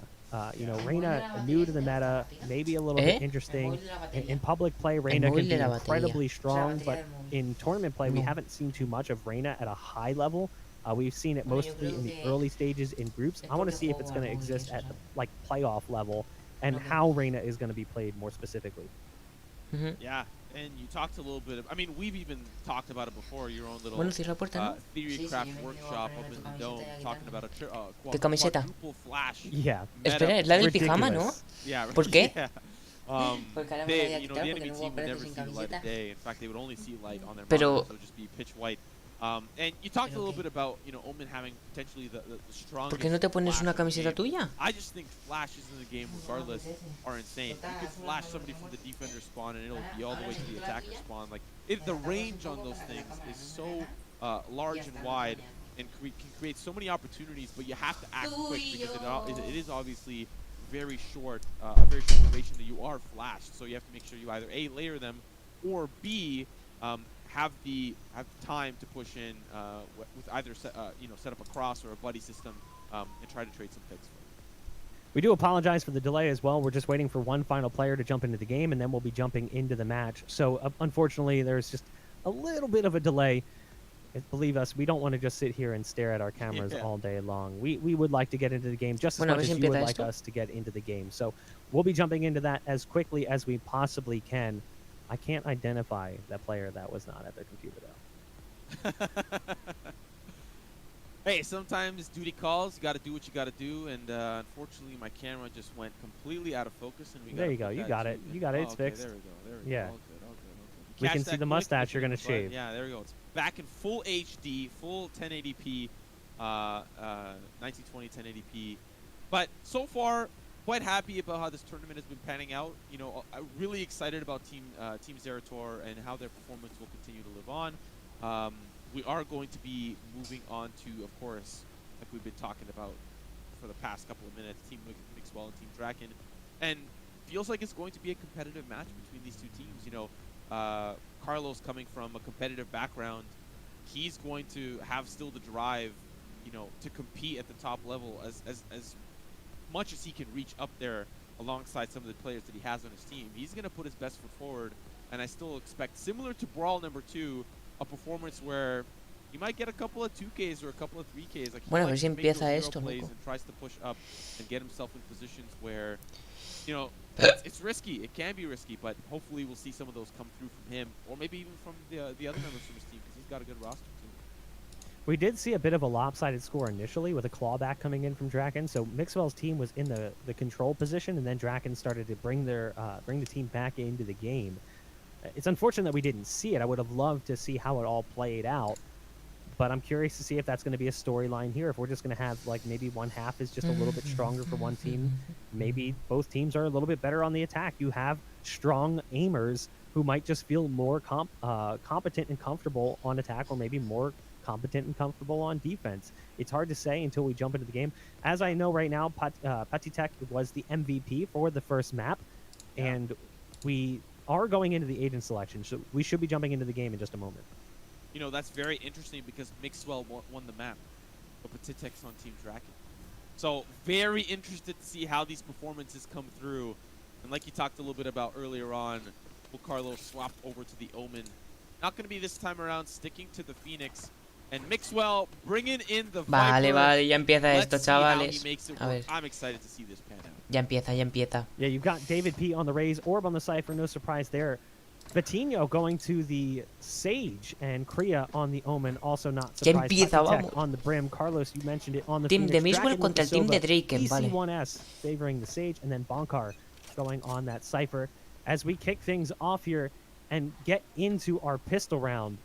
You know, Reyna, new to the meta, maybe a little bit interesting. In public play, Reyna can be incredibly strong, but in tournament play, we haven't seen too much of Reyna at a high level. We've seen it mostly in the early stages in groups. I want to see if it's going to exist at the playoff level and how Reyna is going to be played more specifically. Yeah, and you talked a little bit. I mean, we've even talked about it before. Your own little theory craft workshop up in the dome, talking about a ¿Qué camiseta? flash. Yeah. Espera, es la del pijama, ¿no? Yeah. ¿Por qué? The enemy team would never see the light of day. In fact, they would only see light on their Pero monitors, so it would just be pitch white. And you talked a little bit about, Omen having potentially the strongest. ¿Por qué no te pones una camiseta tuya? I just think flashes in the game, regardless, are insane. You could flash somebody from the defender spawn, and it'll be all the way to the attacker spawn. Like the range on those things is so large and wide, and can create so many opportunities. But you have to act quick because it is obviously very short, a very short duration that you are flashed. So you have to make sure you either A, layer them, or B, have the time to push in with either set up a cross or a buddy system and try to trade some picks. We do apologize for the delay as well. We're just waiting for one final player to jump into the game, and then we'll be jumping into the match. So unfortunately, there's just a little bit of a delay. Believe us, we don't want to just sit here and stare at our cameras all day long. We would like to get into the game just as much as you would like us to get into the game. So we'll be jumping into that as quickly as we possibly can. I can't identify that player that was not at their computer, though. Hey, sometimes duty calls. You got to do what you got to do, and unfortunately, my camera just went completely out of focus. And there you go. You got it. You got it. It's fixed. There we go. There we go. Yeah. All good. We can see the mustache you're gonna shave. Yeah, there we go. It's back in full HD, full 1080p, 1920 1080p. But so far, quite happy about how this tournament has been panning out. You know, I'm really excited about Team Zerator and how their performance will continue to live on. We are going to be moving on to, of course, like we've been talking about for the past couple of minutes, Team Mixwell and Team Draken. And feels like it's going to be a competitive match between these two teams. You know, Carlos coming from a competitive background, he's going to have still the drive, you know, to compete at the top level as much as he can reach up there alongside some of the players that he has on his team. He's going to put his best foot forward, and I still expect, similar to Brawl number 2, a performance where he might get a couple of 2Ks or a couple of 3Ks. Like, bueno, a ver si empieza esto, loco. loco. And tries to push up and get himself in positions where, you know, it's risky. It can be risky, but hopefully we'll see some of those come through from him, or maybe even from the other members from his team, because he's got a good roster too. We did see a bit of a lopsided score initially with a clawback coming in from Draken. So Mixwell's team was in the control position, and then Draken started to bring the team back into the game. It's unfortunate that we didn't see it. I would have loved to see how it all played out, but I'm curious to see if that's going to be a storyline here. If we're just going to have, like, maybe one half is just a little bit stronger for one team. Maybe both teams are a little bit better on the attack. You have strong aimers who might just feel more competent and comfortable on attack, or maybe more competent and comfortable on defense. It's hard to say until we jump into the game. As I know right now, Patitek was the MVP for the first map, and we are going into the agent selection, so we should be jumping into the game in just a moment. You know, that's very interesting because Mixwell won the map, but Patitek's on Team Draken. So very interested to see how these performances come through. And like you talked a little bit about earlier on, will Carlos swap over to the Omen? Not going to be this time around, sticking to the Phoenix. And Mixwell bringing in the Viper. Vale, ya empieza esto, chavales. A ver. I'm excited to see this pan out. Ya empieza. Yeah, you've got David P on the Raze, Orb on the Cypher, no surprise there. Patino going to the Sage, and Kriya on the Omen, also not surprised. Ya empieza, vamos. On the Brim, Carlos, you mentioned it, on the Team Phoenix. de Mixwell contra el team de Draken, vale. EC1S favoring the Sage, and then Bonkar going on that Cypher. As we kick things off here and get into our pistol round,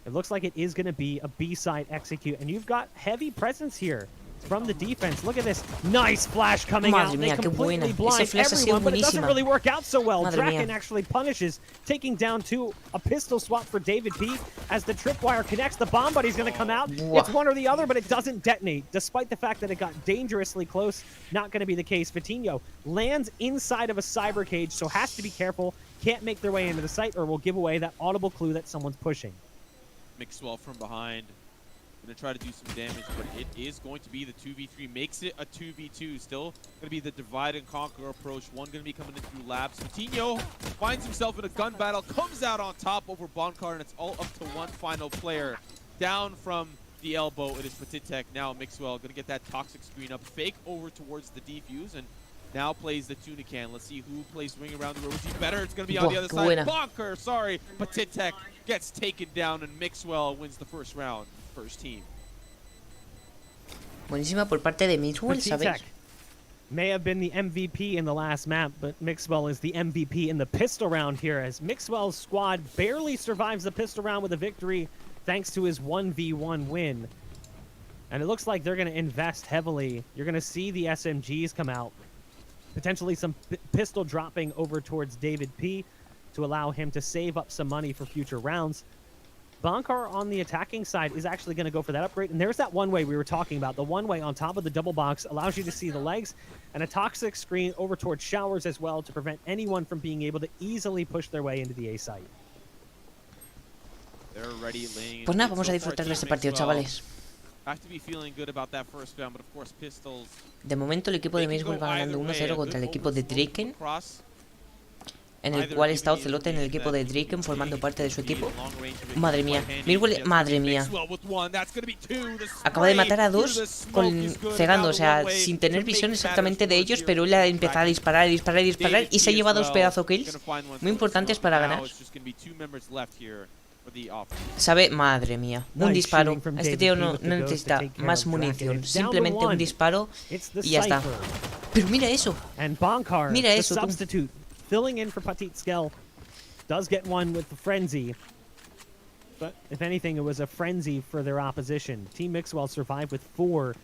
it looks like it is going to be a B-side execute, and you've got heavy presence here from the defense. Look at this nice flash coming out. They completely blind everyone, but it doesn't really work out so well. Draken actually punishes, taking down a pistol swap for David P. As the tripwire connects, the bomb buddy's going to come out. It's one or the other, but it doesn't detonate, despite the fact that it got dangerously close. Not going to be the case. Patino lands inside of a cyber cage, so has to be careful. Can't make their way into the site, or will give away that audible clue that someone's pushing. Mixwell from behind. Going to try to do some damage, but it is going to be the 2v3. Makes it a 2v2. Still going to be the divide and conquer approach. One going to be coming in through labs. Patino finds himself in a gun battle, comes out on top over Bonkar, and it's all up to one final player. Down from the elbow, it is Patitek. Now Mixwell going to get that toxic screen up. Fake over towards the defuse, and now plays the Tunican. Let's see who plays wing around the room. Is he better? It's going to be on the other side. Bonkar, sorry. Patitek gets taken down, and Mixwell wins the first round. First team. Buenísima por parte de Mixwell, ¿sabes? May have been the MVP in the last map, but Mixwell is the MVP in the pistol round here, as Mixwell's squad barely survives the pistol round with a victory thanks to his 1v1 win. And it looks like they're going to invest heavily. You're going to see the SMGs come out. Potentially some pistol dropping over towards David P. to allow him to save up some money for future rounds. Bonkar on the attacking side is actually going to go for that upgrade. And there's that one-way we were talking about. The one-way on top of the double box allows you to see the legs, and a toxic screen over towards showers as well to prevent anyone from being able to easily push their way into the A site. Pues nada, vamos a disfrutar de este partido, chavales. De momento el equipo de Mixwell va ganando 1-0 contra el equipo de Draken, en el cual está Ocelote en el equipo de Draken formando parte de su equipo. Madre mía, Mixwell, madre mía. Acaba de matar a dos cegando, o sea, sin tener visión exactamente de ellos, pero él ha empezado a disparar y se ha llevado dos pedazos kills muy importantes para ganar. Sabe, madre mía, un disparo. Este tío no necesita más munición, simplemente un disparo y ya está. Pero mira eso, mira eso. Filling in for Petit Skell, does get one with the Frenzy. But if anything, it was a frenzy for their opposition. Team Mixwell survived with 4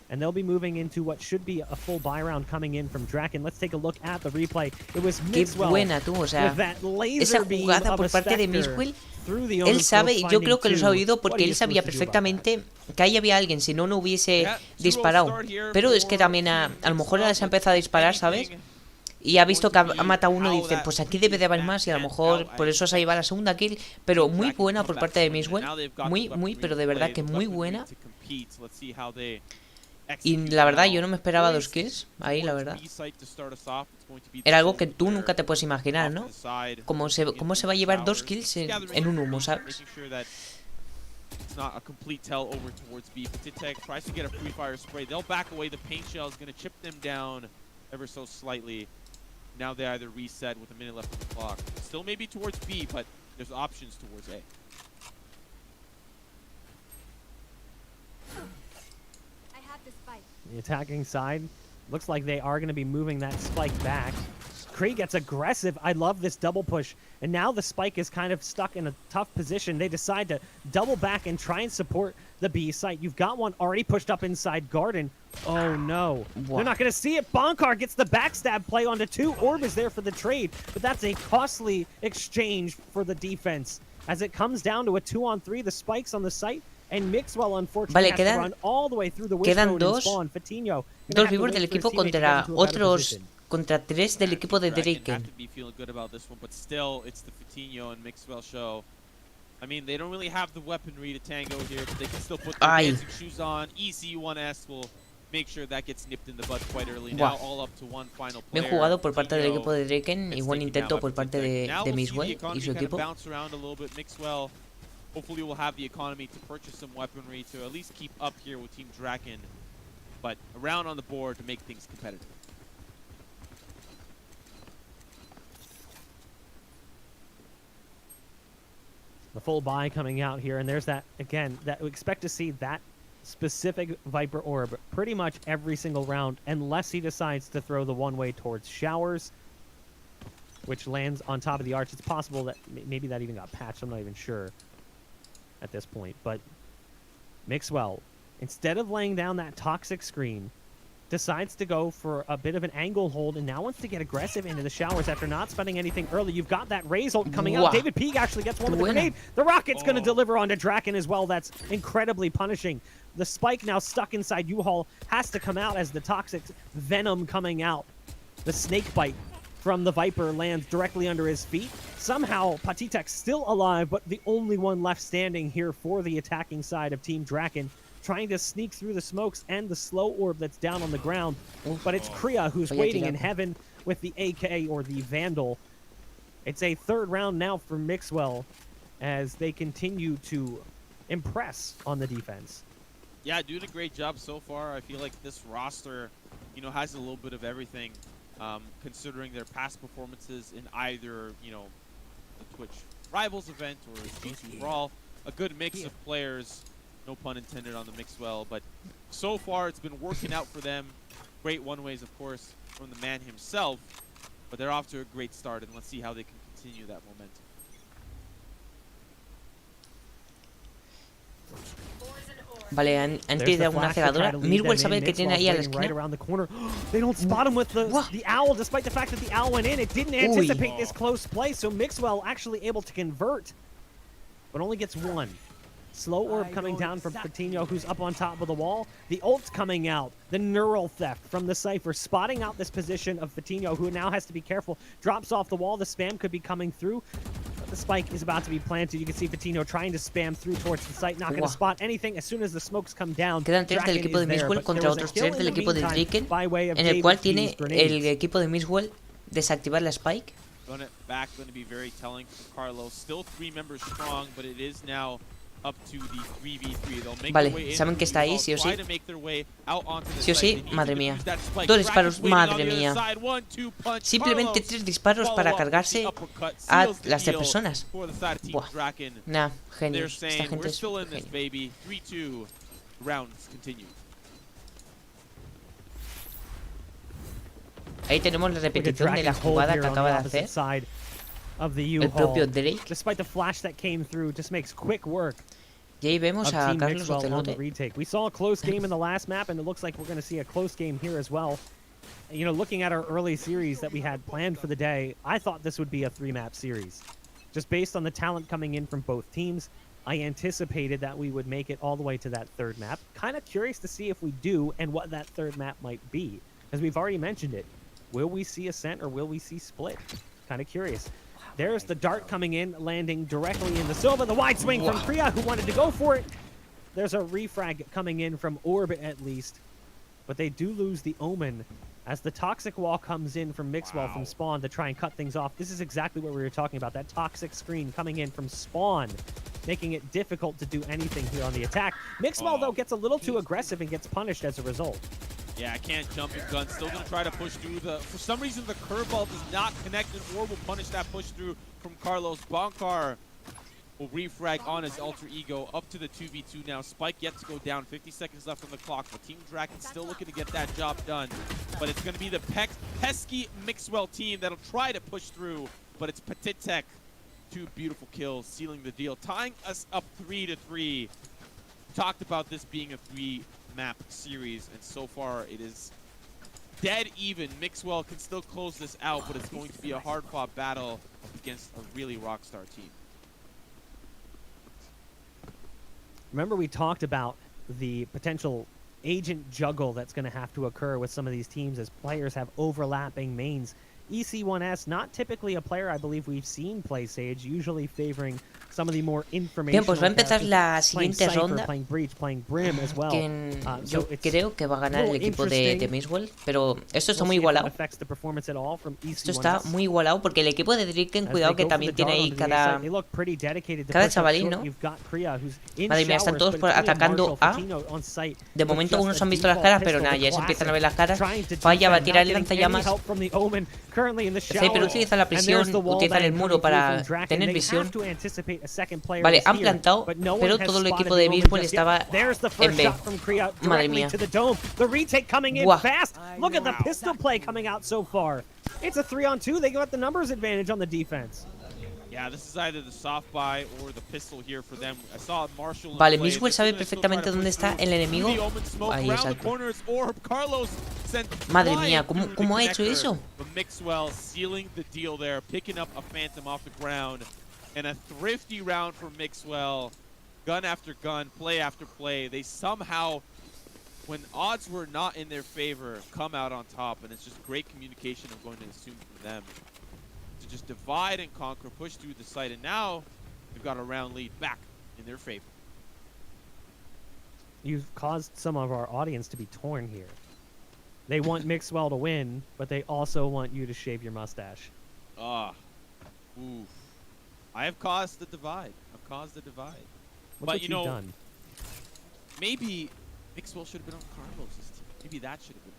And they'll be moving into what should be a full buy round coming in from Draken. Let's take a look at the replay. It was Mixwell buena tú, o sea, with that esa laser beam jugada of por a parte de Spectre Mixwell, through the él own sabe, y scope, yo creo que finding los ha two. oído What porque are you él sabía supposed to do about that? perfectamente que ahí había alguien, si no, no hubiese disparado. Pero es que también a lo mejor ahora se ha empezado a disparar, ¿sabes? Y ha visto que ha matado a uno y dice, pues aquí debe de haber más, y a lo mejor por eso se ha llevado la segunda kill. Pero muy buena por parte de Mixwell, muy, pero de verdad que muy buena. Y la verdad, yo no me esperaba 2 kills ahí, la verdad. Era algo que tú nunca te puedes imaginar, ¿no? Cómo se va a llevar 2 kills en un humo, ¿sabes? It's not a complete tell over towards B. Petitec tries to get a free fire spray. They'll back away. The paint shell is going to chip them down ever so slightly. Now they either reset with a minute left on the clock. Still maybe towards B, but there's options towards A. The attacking side looks like they are going to be moving that spike back. Kree gets aggressive. I love this double push. And now the spike is kind of stuck in a tough position. They decide to double back and try and support the B site. You've got one already pushed up inside Garden. Oh no. They're not going to see it. Bonkar gets the backstab play onto 2. Orb is there for the trade. But that's a costly exchange for the defense. As it comes down to a 2-on-3, the spikes on the site. And Mixwell, unfortunately, has to run all the way through the quedan dos vivos del equipo contra otros, contra 3 del equipo de Draken. I mean, they don't really have the weaponry to tango here, but they can still put their dancing shoes on. EC1S will make sure that gets nipped in the bud quite early. Now all up to one final player. Bien jugado por parte del equipo de Draken y buen intento por parte de Mixwell y su equipo. Hopefully we'll have the economy to purchase some weaponry to at least keep up here with Team Draken, but around on the board to make things competitive. The full buy coming out here, and there's that, again, that we expect to see that specific Viper Orb pretty much every single round, unless he decides to throw the one-way towards Showers, which lands on top of the arch. It's possible that maybe that even got patched, I'm not even sure at this point, but Mixwell, instead of laying down that toxic screen, decides to go for a bit of an angle hold and now wants to get aggressive into the showers after not spending anything early. You've got that raise ult coming out. David Peak actually gets one with the grenade. The rocket's going to deliver onto Draken as well. That's incredibly punishing. The spike now stuck inside U-Haul has to come out as the toxic venom coming out. The snake bite from the Viper lands directly under his feet. Somehow, Patitek's still alive, but the only one left standing here for the attacking side of Team Draken, trying to sneak through the smokes and the slow orb that's down on the ground. But it's Kriya who's waiting in heaven with the AK or the Vandal. It's a third round now for Mixwell as they continue to impress on the defense. Yeah, doing a great job so far. I feel like this roster, you know, has a little bit of everything. Considering their past performances in either, you know, the Twitch Rivals event or G2 Brawl, a good mix of players, no pun intended on the Mixwell, but so far it's been working out for them. Great one-ways, of course, from the man himself, but they're off to a great start, and let's see how they can continue that momentum. Vale, han tirado una cegadora. Mixwell sabe que tiene ahí a la esquina. They don't spot him with the owl, despite the fact that the owl went in. It didn't anticipate this close play, so Mixwell actually able to convert, but only gets one. Slow orb coming down from Coutinho, who's up on top of the wall. The ult's coming out. The neural theft from the Cypher, spotting out this position of Coutinho, who now has to be careful. Drops off the wall. The spam could be coming through. But the spike is about to be planted. You can see Coutinho trying to spam through towards the site. Not going to spot anything as soon as the smokes come down. Quedan 3 del equipo de Mixwell contra otros 3 del equipo de Draken, en el cual tiene el equipo de Mixwell desactivar la spike. Run it back, going to be very telling for Carlos. Still 3 members strong, but it is now up to the 3v3. They'll make their way in. Saben que está ahí, sí o sí. Try to make their way out onto the Sí o sí, site. madre mía. 2 disparos, madre mía. Simplemente 3 disparos para cargarse a las 3 personas. Buah. Nah, genios. Esta gente es genio. Ahí tenemos la repetición de la jugada que acaba de hacer of the el propio Drake. Despite the flash that came through, just makes quick work Y ahí vemos a Team Carlos Mixwell on the Ocelote. retake. We saw a close game in the last map, and it looks like we're going to see a close game here as well. You know, looking at our early series that we had planned for the day, I thought this would be a 3-map series. Just based on the talent coming in from both teams, I anticipated that we would make it all the way to that 3rd map. Kind of curious to see if we do and what that 3rd map might be. As we've already mentioned it, will we see Ascent or will we see Split? Kind of curious. There's the dart coming in, landing directly in the Silva. The wide swing from Kriya, who wanted to go for it. There's a refrag coming in from Orb, at least. But they do lose the Omen as the toxic wall comes in from Mixwell from Spawn to try and cut things off. This is exactly what we were talking about. That toxic screen coming in from Spawn, making it difficult to do anything here on the attack. Mixwell, though, gets a little too aggressive and gets punished as a result. Yeah, I can't jump and gun. Still going to try to push through. For some reason, the curveball does not connect, and Orb will punish that push through from Carlos. Bonkar will refrag on his alter ego up to the 2v2 now. Spike yet to go down. 50 seconds left on the clock, but Team Draken still looking to get that job done. But it's going to be the pesky Mixwell team that'll try to push through, but it's Petit Tech. 2 beautiful kills, sealing the deal, tying us up 3-3. Talked about this being a 3-map series, and so far it is dead even. Mixwell can still close this out, but it's going to be a hard-fought battle against a really rockstar team. Remember, we talked about the potential agent juggle that's going to have to occur with some of these teams as players have overlapping mains. EC1S, not typically a player I believe we've seen play Sage, usually favoring some of the more informational. Bien, pues va a empezar la siguiente ronda. Playing Breach, playing Brim as well. Yo creo que va a ganar el equipo de Mixwell, pero esto está muy igualado. Esto está muy igualado porque el equipo de Draken, cuidado que también tiene ahí cada chavalín, ¿no? Madre mía, están todos atacando a... De momento unos han visto las caras, pero nada, ya se empiezan a ver las caras. Falla, va a tirar el lanzallamas. Pero utiliza la presión, utiliza el muro para tener visión. Vale, han plantado, pero todo el equipo de Mixwell estaba en B. Madre mía. Buah. Look at the pistol play coming out so far. It's a 3-on-2. They got the numbers advantage on the defense. Yeah, this is either the soft buy or the pistol here for them. I saw Marshall. Vale, Mixwell sabe perfectamente dónde está el enemigo. Ahí, exacto. Madre mía, ¿cómo ha hecho eso? Mixwell sealing the deal there, picking up a Phantom off the ground, and a thrifty round for Mixwell. Gun after gun, play after play. They somehow, when odds were not in their favor, come out on top, and it's just great communication I'm going to assume from them. To just divide and conquer, push through the site, and now they've got a round lead back in their favor. You've caused some of our audience to be torn here. They want Mixwell to win, but they also want you to shave your mustache. Oof. I have caused the divide. I've caused the divide. But you know, done? Maybe Mixwell should have been on Carlos's team. Maybe that should have been.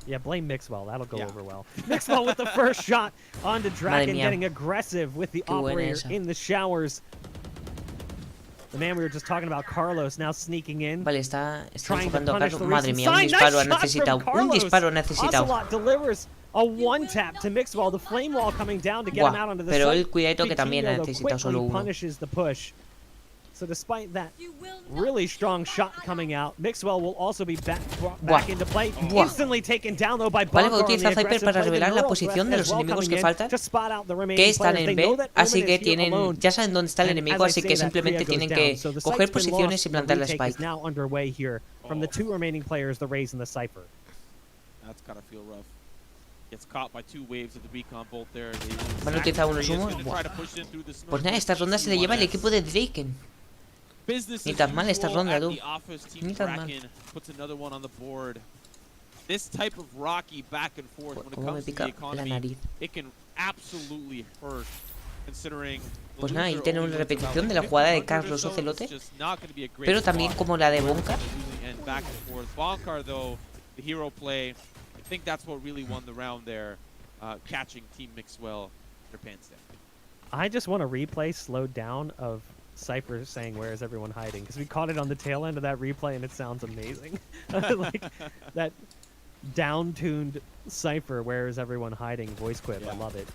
Yeah, blame Mixwell. That'll go over well. Mixwell with the first shot onto Draken, getting aggressive with the operator in the showers. The man we were just talking about, Carlos, now sneaking in. Vale, está enfocando a Carlos. Madre mía, un disparo ha necesitado. Un disparo ha necesitado. Ocelot delivers a one-tap to Mixwell. The flame wall coming down to get him out onto the pero site. el cuidadito que también ha necesitado solo uno. Punishes the push. So despite that really strong shot coming out, Mixwell will also be back into play. Instantly taken down though by Vale, va a utilizar Cypher para revelar la posición de los enemigos que faltan, que están en B, así que tienen, ya saben dónde está el enemigo, así que simplemente tienen que coger posiciones y plantar la spike. Now underway here from the 2 remaining players, the Raze and the Cypher. That's gotta feel rough. Gets caught by 2 waves of the recon bolt there. Van a utilizar unos humos. Pues nada, esta ronda se le lleva el equipo de Draken. Ni tan mal esta ronda, tú. Ni tan mal. This type of rocky back and forth when it comes to the economy, it can absolutely hurt considering. Pues nada, ahí tenemos una repetición de la jugada de Carlos Ocelote, pero también como la de Bonkar. Bonkar, though, the hero play, I think that's what really won the round there, catching Team Mixwell their pants down. I just want a replay slowed down of Cypher saying, "Where is everyone hiding?" Because we caught it on the tail end of that replay, and it sounds amazing. Like that down-tuned Cypher, "Where is everyone hiding?" voice quip. I love it.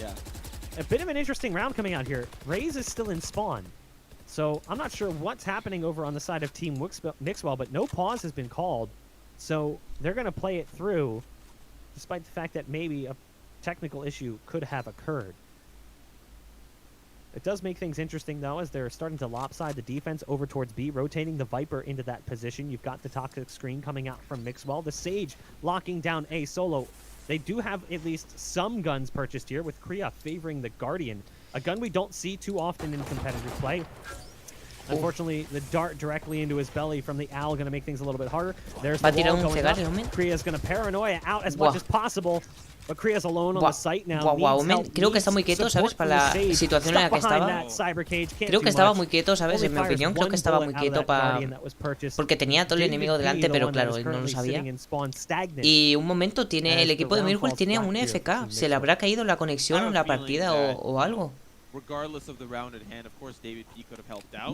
Yeah. A bit of an interesting round coming out here. Raze is still in spawn. So I'm not sure what's happening over on the side of Team Mixwell, but no pause has been called. So they're going to play it through, despite the fact that maybe a technical issue could have occurred. It does make things interesting, though, as they're starting to lopside the defense over towards B, rotating the Viper into that position. You've got the toxic screen coming out from Mixwell. The Sage locking down A solo. They do have at least some guns purchased here, with Kriya favoring the Guardian, a gun we don't see too often in competitive play. Unfortunately, the dart directly into his belly from the Owl going to make things a little bit harder. There's the wall going up. Kriya's going to paranoia out as much as possible. But Kriya's alone on the site now. Creo que está muy quieto, ¿sabes? Para la situación en la que estaba. Creo que estaba muy quieto, ¿sabes? En mi opinión, creo que estaba muy quieto para... Porque tenía todo el enemigo delante, pero claro, él no lo sabía. Y un momento, tiene el equipo de Mixwell tiene un FK. ¿Se le habrá caído la conexión en la partida o algo?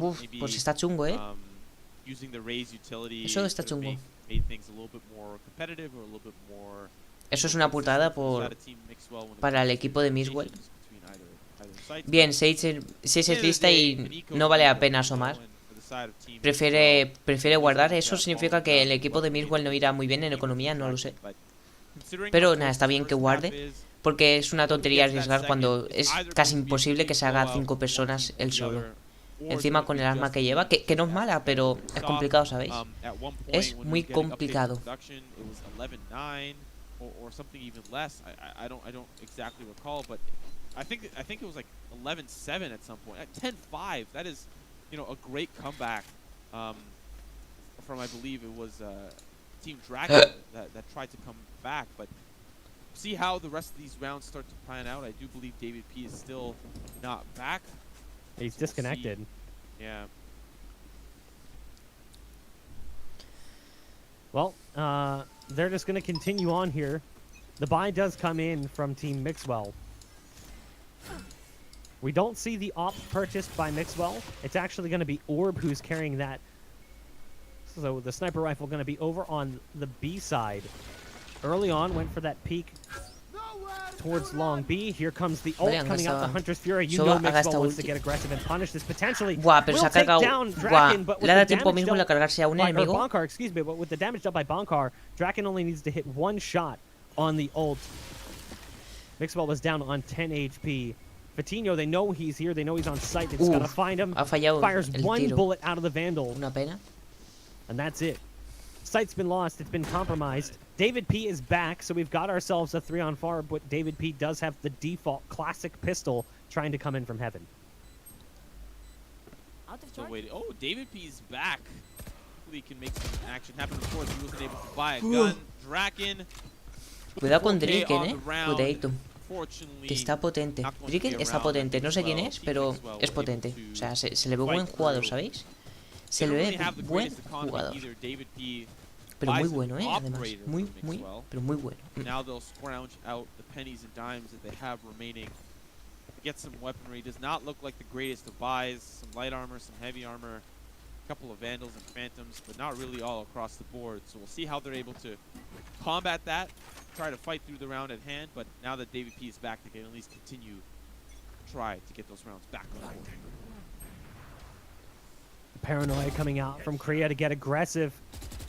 Uf, pues está chungo, ¿eh? Eso está chungo. Eso es una putada para el equipo de Mixwell. Bien, Sage es lista y no vale la pena asomar. Prefiere guardar. Eso significa que el equipo de Mixwell no irá muy bien en economía, no lo sé. Pero nada, está bien que guarde, porque es una tontería arriesgar cuando es casi imposible que se haga 5 personas él solo. Encima con el arma que lleva, que no es mala, pero es complicado, ¿sabéis? Es muy complicado. Or something even less. I don't exactly recall, but I think it was like 11-7 at some point. At 10-5, that is, you know, a great comeback from, I believe it was Team Dragon that tried to come back. But see how the rest of these rounds start to plan out. I do believe David P is still not back. He's disconnected. Yeah. Well, they're just going to continue on here. The buy does come in from Team Mixwell. We don't see the op purchased by Mixwell. It's actually going to be Orb who's carrying that. So the sniper rifle going to be over on the B side. Early on, went for that peek towards long B. Here comes the ult coming out, the Hunter's Fury. You know Mixwell wants to get aggressive and punish this potentially. Buah, pero se ha cargado. Buah, le da tiempo mismo a cargarse a un enemigo. Bonkar, excuse me, but with the damage done by Bonkar, Draken only needs to hit one shot on the ult. Mixwell was down on 10 HP. Fatinho, they know he's here. They know he's on site. They just gotta find him. Fires one bullet out of the Vandal. Una pena. And that's it. Site's been lost. It's been compromised. David P is back, so we've got ourselves a 3-on-4, but David P does have the default classic pistol trying to come in from heaven. So wait, oh, David P is back. Hopefully he can make some action happen. Of course, he wasn't able to buy a gun. Draken. Cuidado con Draken, cuidadito. Que está potente. Draken está potente. No sé quién es, pero es potente. O sea, se le ve buen jugador, ¿sabéis? Se le ve buen jugador. Pero muy bueno, además. Pero muy bueno. Now they'll scrounge out the pennies and dimes that they have remaining. Get some weaponry. Does not look like the greatest of buys. Some light armor, some heavy armor, a couple of Vandals and Phantoms, but not really all across the board. So we'll see how they're able to combat that, try to fight through the round at hand. But now that David P is back, they can at least continue to try to get those rounds back on the board. Paranoia coming out from Kriya to get aggressive.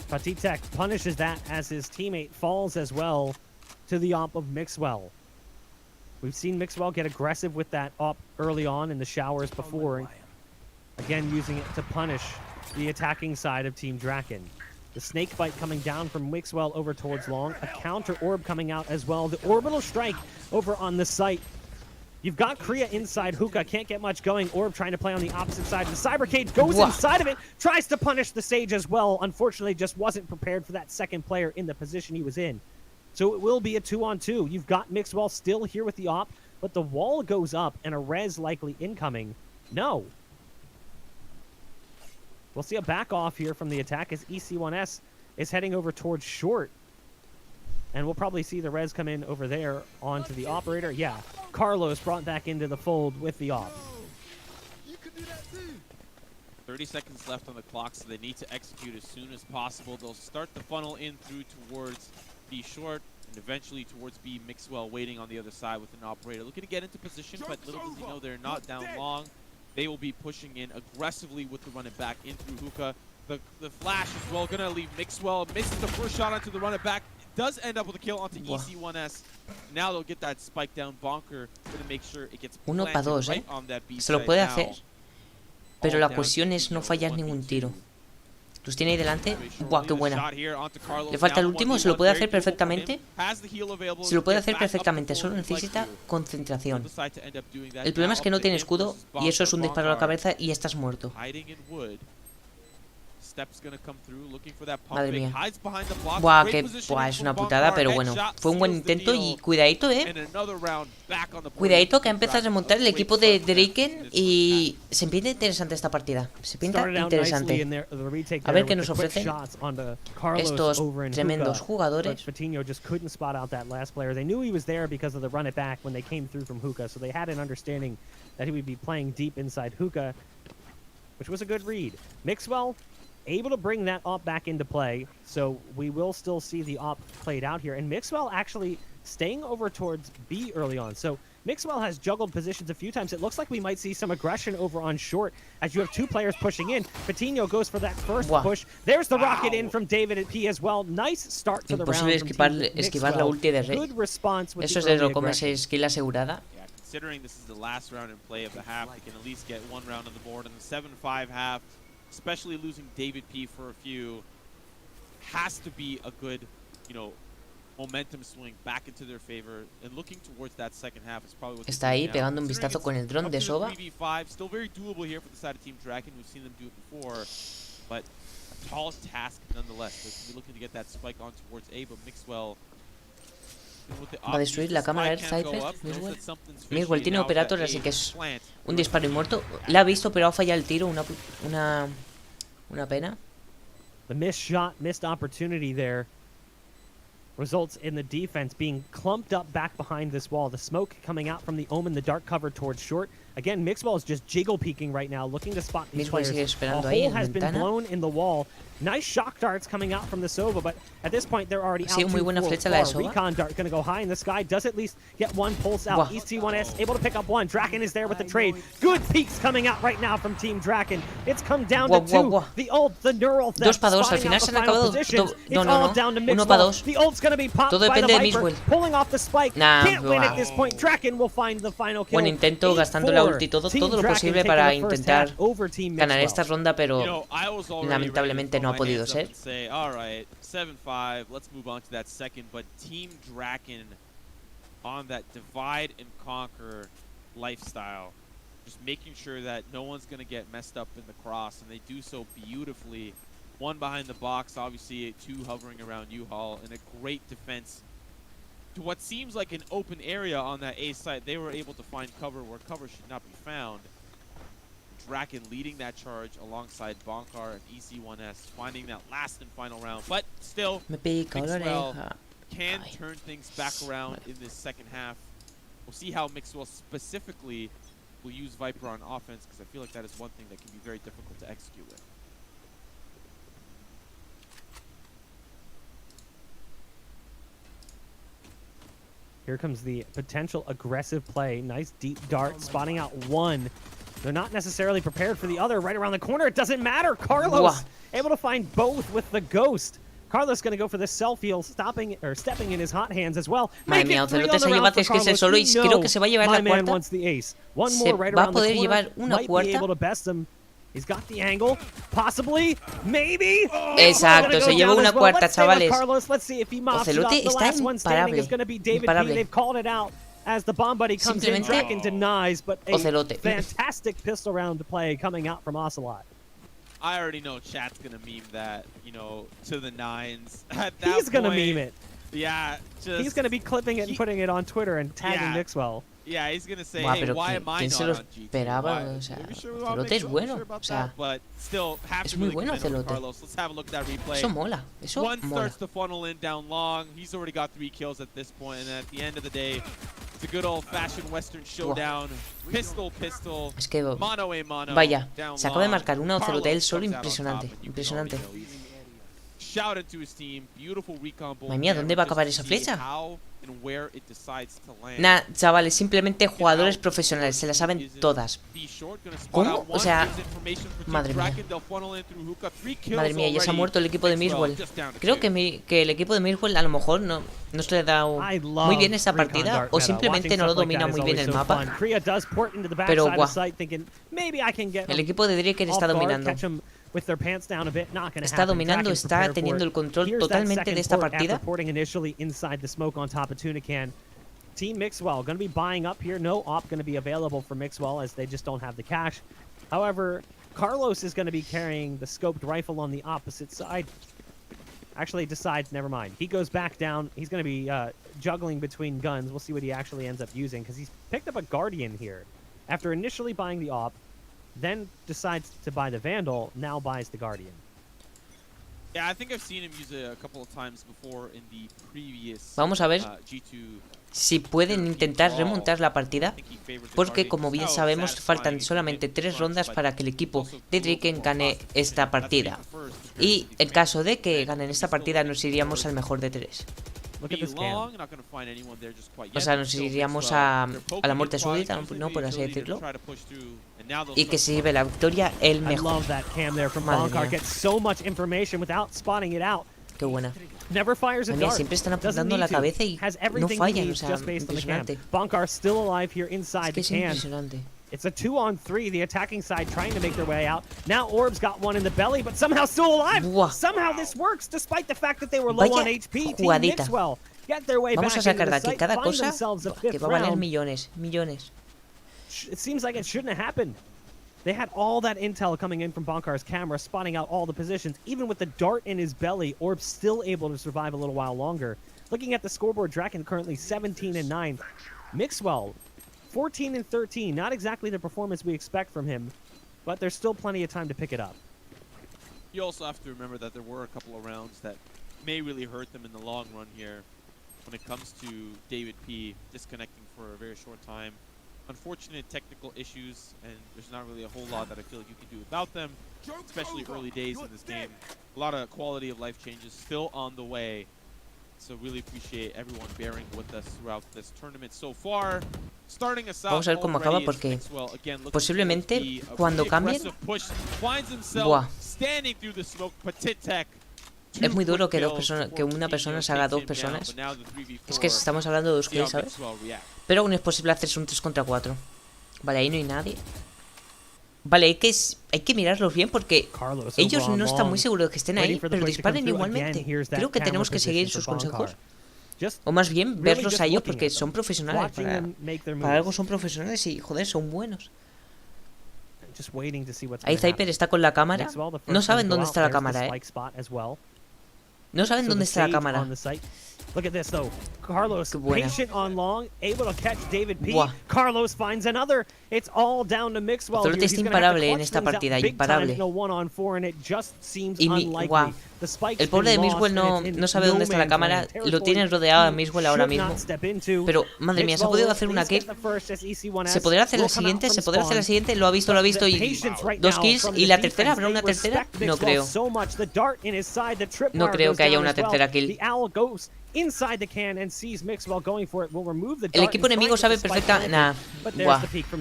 Patitek punishes that as his teammate falls as well to the op of Mixwell. We've seen Mixwell get aggressive with that op early on in the showers before. Again, using it to punish the attacking side of Team Draken. The snake bite coming down from Mixwell over towards long. A counter orb coming out as well. The orbital strike over on the site. You've got Kriya inside Hookah, can't get much going. Orb trying to play on the opposite side. The Cybercade goes inside of it, tries to punish the Sage as well. Unfortunately, just wasn't prepared for that second player in the position he was in. So it will be a 2-on-2. You've got Mixwell still here with the op, but the wall goes up and a res likely incoming. No. We'll see a back off here from the attack as EC1S is heading over towards short. And we'll probably see the res come in over there onto the operator. Yeah, Carlos brought back into the fold with the op. 30 seconds left on the clock, so they need to execute as soon as possible. They'll start the funnel in through towards B short and eventually towards B. Mixwell waiting on the other side with an operator. Looking to get into position, but little does he know they're not down long. they will be pushing in aggressively with the run it back in through hookah. The flash as well, gonna leave Mixwell, misses the first shot onto the run it back, does end up with a kill onto EC1S. Now they'll get that spike down bonker, gonna make sure it gets planted right on that B side. Se lo puede hacer, pero la cuestión es no fallar ningún tiro. Los tiene ahí delante. Buah, qué buena. Le falta el último, se lo puede hacer perfectamente. Se lo puede hacer perfectamente, solo necesita concentración. El problema es que no tiene escudo y eso es un disparo a la cabeza y estás muerto. Madre mía. Buah, buah, es una putada, pero bueno. Fue un buen intento y cuidadito, Cuidadito que ha empezado a remontar el equipo de Draken y se pinta interesante esta partida. Se pinta interesante. A ver qué nos ofrecen estos tremendos jugadores. Mixwell able to bring that op back into play, so we will still see the op played out here. And Mixwell actually staying over towards B early on. So Mixwell has juggled positions a few times. It looks like we might see some aggression over on short as you have two players pushing in. Patino goes for that first push. There's the rocket in from David at P as well. Nice start to the round from esquivar la ulti de Rey. Good response with Eso es de lo como ese skill asegurada. Yeah, considering this is the last round in play of the half, they can at least get one round on the board in the 7-5 half. Especially losing David P for a few has to be a good, you know, momentum swing back into their favor, and looking towards that second half is probably what está ahí pegando un vistazo con el dron de Sova. Still very doable here for the side of Team Draken. We've seen them do it before, but a tall task nonetheless. They're going to be looking to get that spike on towards A, but Mixwell va a destruir la cámara de Cypher. Miguel tiene Operator, así que es un disparo y muerto. La ha visto, pero ha fallado el tiro. Una pena. The missed shot, missed opportunity there results in the defense being clumped up back behind this wall. The smoke coming out from the Omen, the dark cover towards short. Again, Mixwell is just jiggle peeking right now, looking to spot these players. A hole has been blown in the wall. Nice shock darts coming out from the Sova, but at this point they're already out muy buena flecha la de Sova. Recon dart going to go high in the sky. Does at least get one pulse out. EC1S able to pick up one. Draken is there with the trade. Good peaks coming out right now from Team Draken. It's come down to two. The ult, the neural theft. 2 para 2, al final se han acabado. No, 1 para 2. The ult's going to be popped Todo by the depende de Viper, pulling off the spike. Can't win at this point. Draken will find the final kill. Buen intento, gastando la ulti, todo lo posible para intentar ganar esta ronda, pero lamentablemente no ha podido ser. Alright, 7-5, let's move on to that second, but Team Draken on that divide and conquer lifestyle, just making sure that no one's going to get messed up in the cross, and they do so beautifully. One behind the box, obviously 2 hovering around U-Haul, and a great defense to what seems like an open area on that A site. They were able to find cover where cover should not be found. Draken leading that charge alongside Bonkar and EC1S, finding that last and final round. But still, Mixwell can turn things back around in this second half. We'll see how Mixwell specifically will use Viper on offense, because I feel like that is one thing that can be very difficult to execute with. Here comes the potential aggressive play. Nice deep dart, spotting out one. They're not necessarily prepared for the other. Right around the corner, it doesn't matter. Carlos able to find both with the ghost. Carlos going to go for the self-heal, stepping in his hot hands as well. Madre mía, Ocelote se lleva 3 kills solo y creo que se va a llevar la cuarta. Se va a poder llevar una cuarta. He's got the angle, possibly, maybe. Exacto, se llevó una cuarta, chavales. Ocelote está imparable. As the bomb buddy comes in, Draken denies, but a fantastic pistol round play coming out from Ocelot. I already know chat's gonna meme that, you know, to the nines. He's gonna meme it. Yeah, he's gonna be clipping it and putting it on Twitter and tagging Mixwell. Yeah, he's gonna say, hey, why am I not on GT? O sea, Ocelote es bueno. O sea, es muy bueno Ocelote. Let's have a look at that replay. Eso mola. Eso One mola. starts to funnel in down long. He's already got 3 kills at this point, and at the end of the day, it's a good old-fashioned Western showdown. Pistol, es que, mono a mono. Vaya, se acaba de marcar una Ocelote él solo, impresionante. Madre mía, ¿dónde va a acabar esa flecha? Nah, chavales, simplemente jugadores profesionales, se las saben todas. ¿Cómo? O sea, madre mía. Madre mía, ya se ha muerto el equipo de Miswell. Creo que el equipo de Miswell a lo mejor no se le ha dado muy bien esta partida, o simplemente no lo domina muy bien el mapa. Pero guau, el equipo de Draken está dominando. Está dominando, está teniendo el control totalmente de esta partida. Team Mixwell going to be buying up here. No op going to be available for Mixwell as they just don't have the cash. However, Carlos is going to be carrying the scoped rifle on the opposite side. Actually decides, never mind. He goes back down. He's going to be juggling between guns. We'll see what he actually ends up using because he's picked up a Guardian here. After initially buying the op, then decides to buy the Vandal, now buys the Guardian. Yeah, I think I've seen him use it a couple of times before in the previous Vamos a ver G2 si pueden intentar remontar la partida, porque como bien sabemos faltan solamente 3 rondas para que el equipo de Draken gane esta partida. Y en caso de que ganen esta partida nos iríamos al mejor de 3. O sea, nos iríamos a la muerte súbita, ¿no? Por así decirlo. Y que se lleve la victoria el mejor. Madre mía. Qué buena. También siempre están apuntando a la cabeza y no fallan, o sea, impresionante. Es que es impresionante. It's a 2-on-3, the attacking side trying to make their way out. Now Orb's got one in the belly, but somehow still alive. Somehow this works, despite the fact that they were low on HP. Team Mixwell get their way back into the site, find themselves a fifth round. Millones. It seems like it shouldn't have happened. They had all that intel coming in from Bonkar's camera, spotting out all the positions. Even with the dart in his belly, Orb's still able to survive a little while longer. Looking at the scoreboard, Draken currently 17-9. Mixwell 14-13. Not exactly the performance we expect from him, but there's still plenty of time to pick it up. You also have to remember that there were a couple of rounds that may really hurt them in the long run here when it comes to David P disconnecting for a very short time. Unfortunate technical issues, and there's not really a whole lot that I feel like you can do about them, especially early days in this game. A lot of quality of life changes still on the way, so really appreciate everyone bearing with us throughout this tournament so far. Starting us out. Vamos a ver cómo acaba porque posiblemente cuando cambien. Buah. Es muy duro que una persona se haga 2 personas. Es que estamos hablando de 2 kills, ¿sabes? Pero aún es posible hacerse un 3 contra 4. Vale, ahí no hay nadie. Vale, hay que mirarlos bien porque ellos no están muy seguros de que estén ahí, pero disparen igualmente. Creo que tenemos que seguir sus consejos. O más bien, verlos a ellos porque son profesionales. Para algo son profesionales y, joder, son buenos. Ahí Zyper está con la cámara. No saben dónde está la cámara, No saben dónde está la cámara. Look at this though. Carlos patient on long, able to catch David P. Carlos finds another. It's all down to Mixwell. Zolote está imparable en esta partida, imparable. Y el pobre de Mixwell no sabe dónde está la cámara. Lo tienen rodeado a Mixwell ahora mismo. Pero, madre mía, se ha podido hacer una kill. ¿Se podrá hacer la siguiente? ¿Se podrá hacer la siguiente? Lo ha visto y 2 kills. ¿Y la tercera? ¿Habrá una tercera? No creo. No creo que haya una tercera kill. El equipo enemigo sabe perfectamente.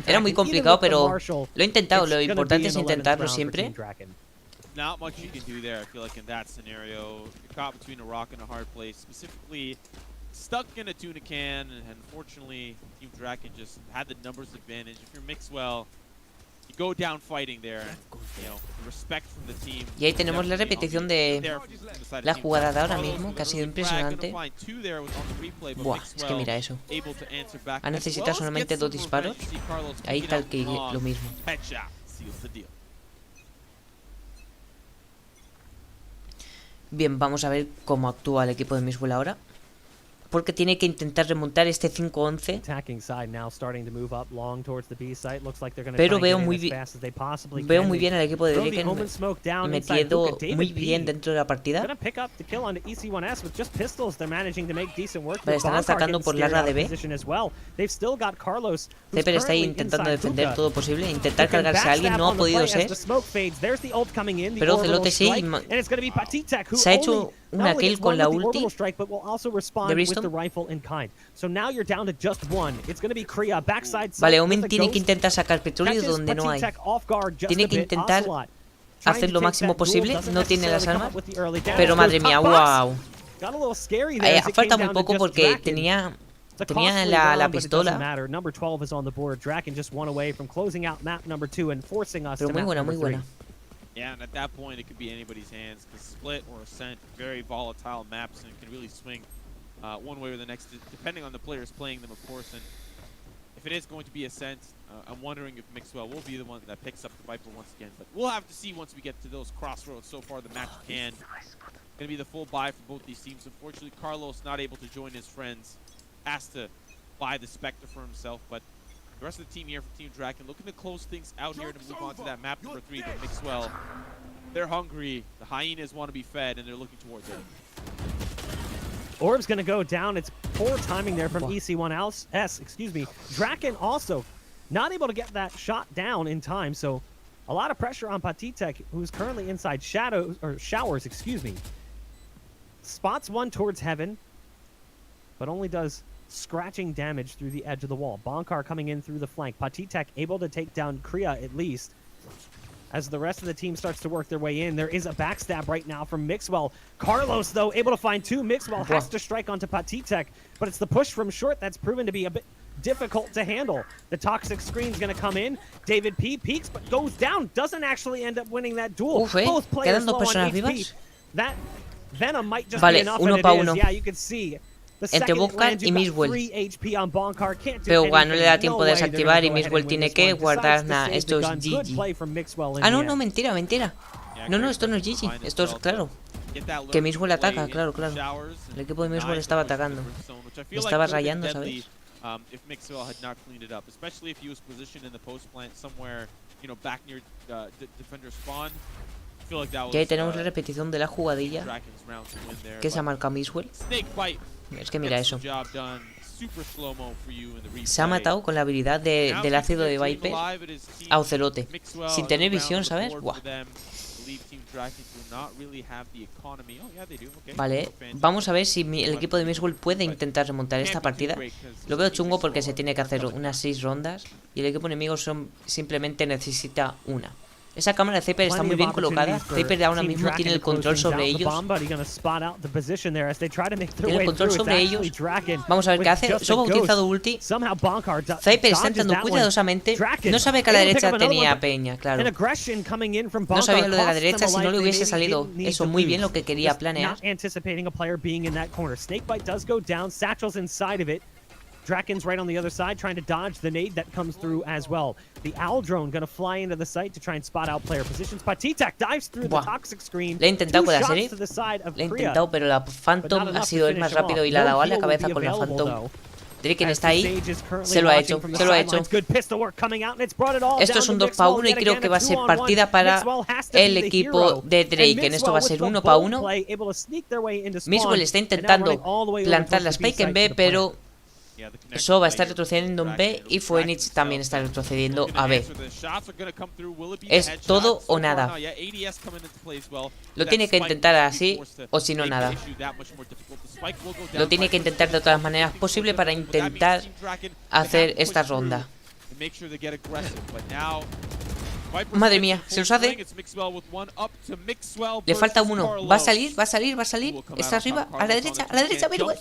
Era muy complicado, pero lo he intentado. Lo importante es intentarlo siempre. Not much you can do there, I feel like, in that scenario. You're caught between a rock and a hard place, specifically stuck in a tuna can, and unfortunately, Team Draken just had the numbers advantage. If you're Mixwell, you go down fighting there, and, you know, the respect from the team. Y ahí tenemos la repetición de la jugada de ahora mismo, que ha sido impresionante. Buah, es que mira eso. Ha necesitado solamente 2 disparos. Ahí tal que lo mismo. Bien, vamos a ver cómo actúa el equipo de Mixwell ahora. porque tiene que intentar remontar este 5-11. Pero veo muy bien al equipo de Draken metiendo muy bien dentro de la partida. Vale, están atacando por la de B. Cypher está ahí intentando defender todo posible, intentar cargarse a alguien, no ha podido ser. Pero Ocelote sí, se ha hecho una kill con la ulti de Briston. Vale, Omen tiene que intentar sacar petróleo donde no hay. Tiene que intentar hacer lo máximo posible. No tiene las armas. Pero madre mía, wow. Falta muy poco porque tenía la pistola. Pero muy buena, muy buena. Yeah, and at that point it could be anybody's hands, because Split or Ascent, very volatile maps, and it can really swing one way or the next, depending on the players playing them, of course. And if it is going to be Ascent, I'm wondering if Mixwell will be the one that picks up the Viper once again. But we'll have to see once we get to those crossroads. So far, the match can. Going to be the full buy for both these teams. Unfortunately, Carlos not able to join his friends. Has to buy the Spectre for himself, but the rest of the team here for Team Draken looking to close things out here to move on to that map number 3, but Mixwell, they're hungry. The hyenas want to be fed, and they're looking towards it. Orb's going to go down. It's poor timing there from EC1S. Excuse me. Draken also not able to get that shot down in time, so a lot of pressure on Patitek, who's currently inside showers, excuse me. Spots one towards heaven, but only does scratching damage through the edge of the wall. Bonkar coming in through the flank. Patitek able to take down Kriya at least. As the rest of the team starts to work their way in, there is a backstab right now from Mixwell. Carlos, though, able to find 2. Mixwell has to strike onto Patitek, but it's the push from short that's proven to be a bit difficult to handle. The toxic screen's going to come in. David P peeks, but goes down. Doesn't actually end up winning that duel. Both players low on HP. That Venom might just be enough, and it is. Yeah, you can see. Entre Bonkar y Miswell. Pero bueno, no le da tiempo de desactivar y Miswell tiene que guardar nada. Esto es GG. Ah, no, mentira. No, esto no es GG. Esto es claro. Que Miswell ataca, claro. El equipo de Miswell estaba atacando. Me estaba rayando, ¿sabes? Y ahí tenemos la repetición de la jugadilla que se ha marcado Miswell. Es que mira eso. Se ha matado con la habilidad del ácido de Viper a Ocelote. Sin tener visión, ¿sabes? Buah. Vale, vamos a ver si el equipo de Miswell puede intentar remontar esta partida. Lo veo chungo porque se tiene que hacer unas 6 rondas y el equipo enemigo simplemente necesita una. Esa cámara de Cypher está muy bien colocada. Cypher ahora mismo tiene el control sobre ellos. Tiene el control sobre ellos. Vamos a ver qué hace. Solo ha utilizado ulti. Cypher está entrando cuidadosamente. No sabe que a la derecha tenía peña, claro. No sabía lo de la derecha si no le hubiese salido eso muy bien lo que quería planear. Draken's right on the other side, trying to dodge the nade that comes through as well. The owl drone gonna fly into the site to try and spot out player positions. Patitek dives through the toxic screen. Le he intentado con la serie. Le he intentado, pero la Phantom ha sido el más rápido y le ha dado a la cabeza con la Phantom. Draken está ahí. Se lo ha hecho. Esto es un 2 para 1 y creo que va a ser partida para el equipo de Draken. Esto va a ser 1 para 1. Miswell está intentando plantar la Spike en B, pero Soba está retrocediendo en B y Phoenix también está retrocediendo a B. Es todo o nada. Lo tiene que intentar así o si no nada. Lo tiene que intentar de todas las maneras posible para intentar hacer esta ronda. Madre mía, se los hace. Le falta uno. Va a salir. Está arriba, a la derecha, Miswell.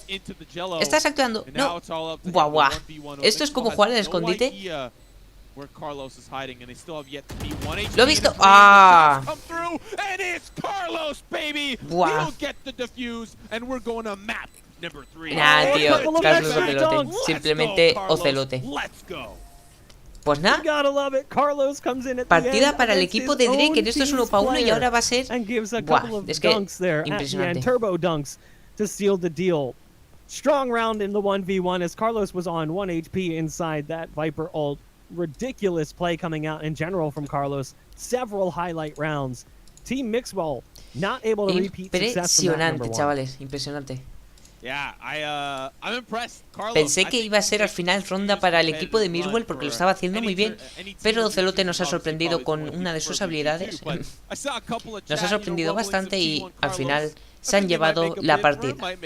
Está desactivando. No. Buah. Esto es como jugar al escondite. Lo he visto. ¡Ah! Buah. Nah, tío. Carlos Ocelote. Simplemente Ocelote. Pues nada, partida para el equipo de Draken. Esto es 1 para 1 y ahora va a ser... Buah, es que impresionante. Strong round in the 1v1 as Carlos was on 1 HP inside that Viper ult. Ridiculous play coming out in general from Carlos. Several highlight rounds. Team Mixwell not able to repeat success from that number Impresionante, one. chavales, impresionante. Yeah, I'm impressed. Carlos, Pensé que iba a ser al final ronda para el equipo de Mixwell porque lo estaba haciendo muy bien, pero Celote nos ha sorprendido con una de sus habilidades. Nos ha sorprendido bastante y al final se han llevado la partida. Al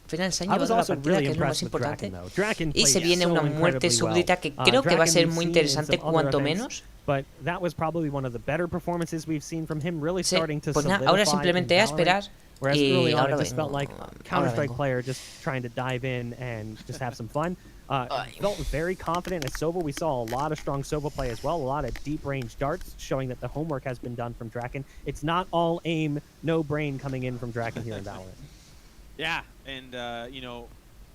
final se han llevado la partida, que es lo más importante. Y se viene una muerte súbdita que creo que va a ser muy interesante, cuanto menos. But that was probably one of the better performances we've seen from him, really starting to Pues nada, ahora simplemente a esperar. Whereas early on, ahora it just felt like Counter-Strike vengo. player just trying to dive in and just have some fun. Felt very confident as Sova. We saw a lot of strong Sova play as well, a lot of deep range darts, showing that the homework has been done from Draken. It's not all aim, no brain coming in from Draken here in Valorant. Yeah, and you know,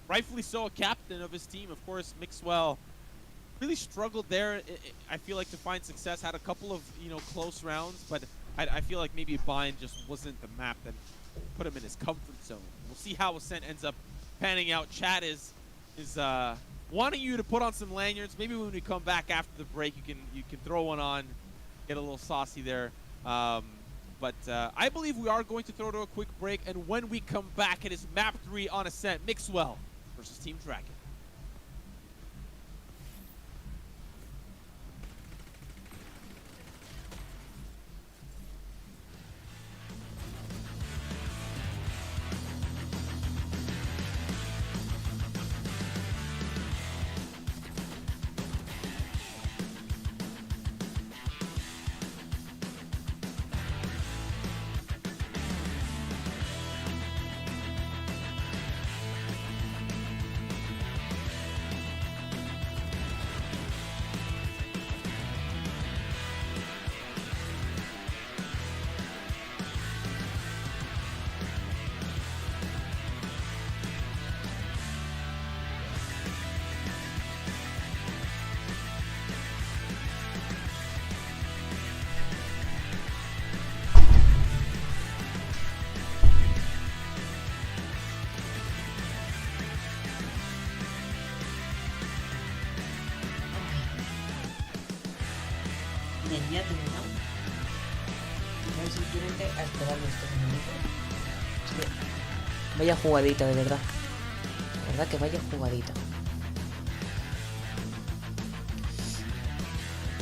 rightfully so, a captain of his team, of course. Mixwell really struggled there. I feel like to find success, had a couple of close rounds, but I feel like maybe Bind just wasn't the map that put him in his comfort zone. We'll see how Ascent ends up panning out. Chat is wanting you to put on some lanyards. Maybe when we come back after the break, you can throw one on, get a little saucy there. But I believe we are going to throw to a quick break, and when we come back, it is map 3 on Ascent, Mixwell versus Team Draken. Bien, ya terminamos. Voy simplemente a esperar estos minutos. Es que vaya jugadita, de verdad. De verdad que vaya jugadita.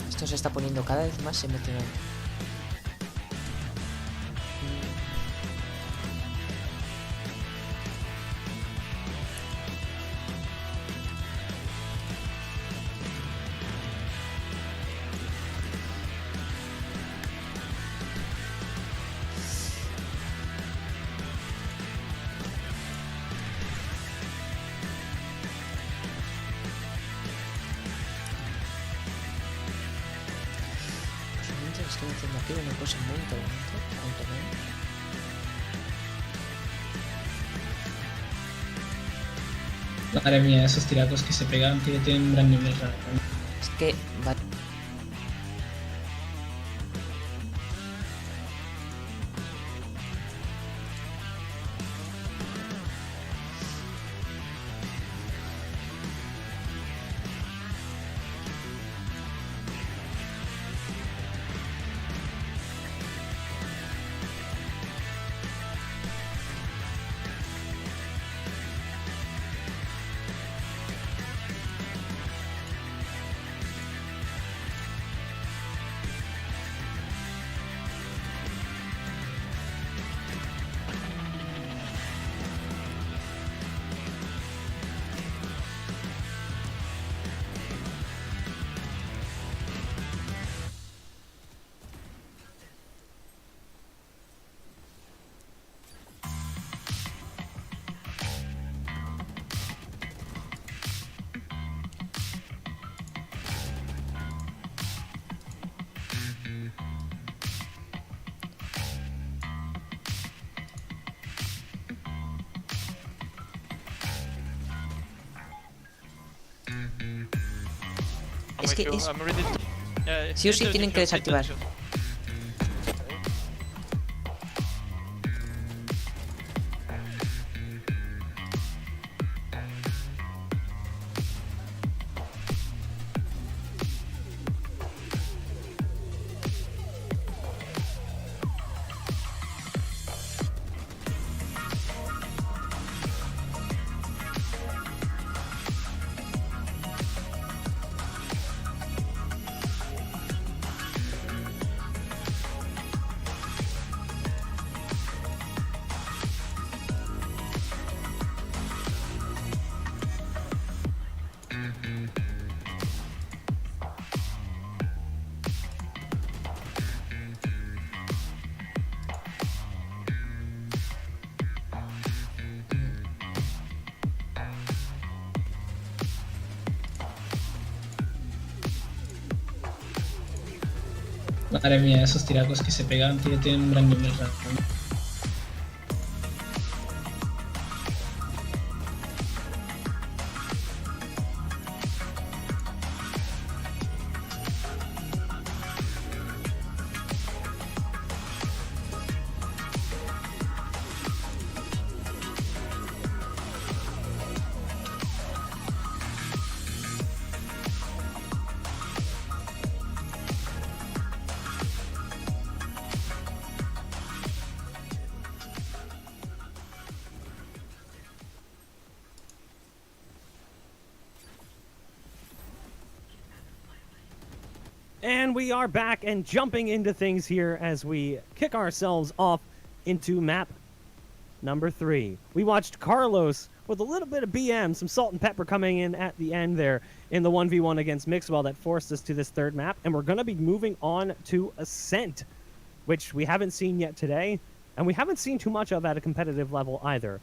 Esto se está poniendo cada vez más emocionante. Estoy haciendo aquí una cosa muy interesante, cuanto menos. Madre mía, esos tiratos que se pegan tienen un gran nivel. Es que es que es... Sí o sí tienen que desactivar. Madre mía, esos tiracos que se pegan, tío, tienen un gran nivel realmente. And we are back and jumping into things here as we kick ourselves off into map number 3. We watched Carlos with a little bit of BM, some salt and pepper coming in at the end there in the 1v1 against Mixwell that forced us to this third map. And we're going to be moving on to Ascent, which we haven't seen yet today, and we haven't seen too much of at a competitive level either.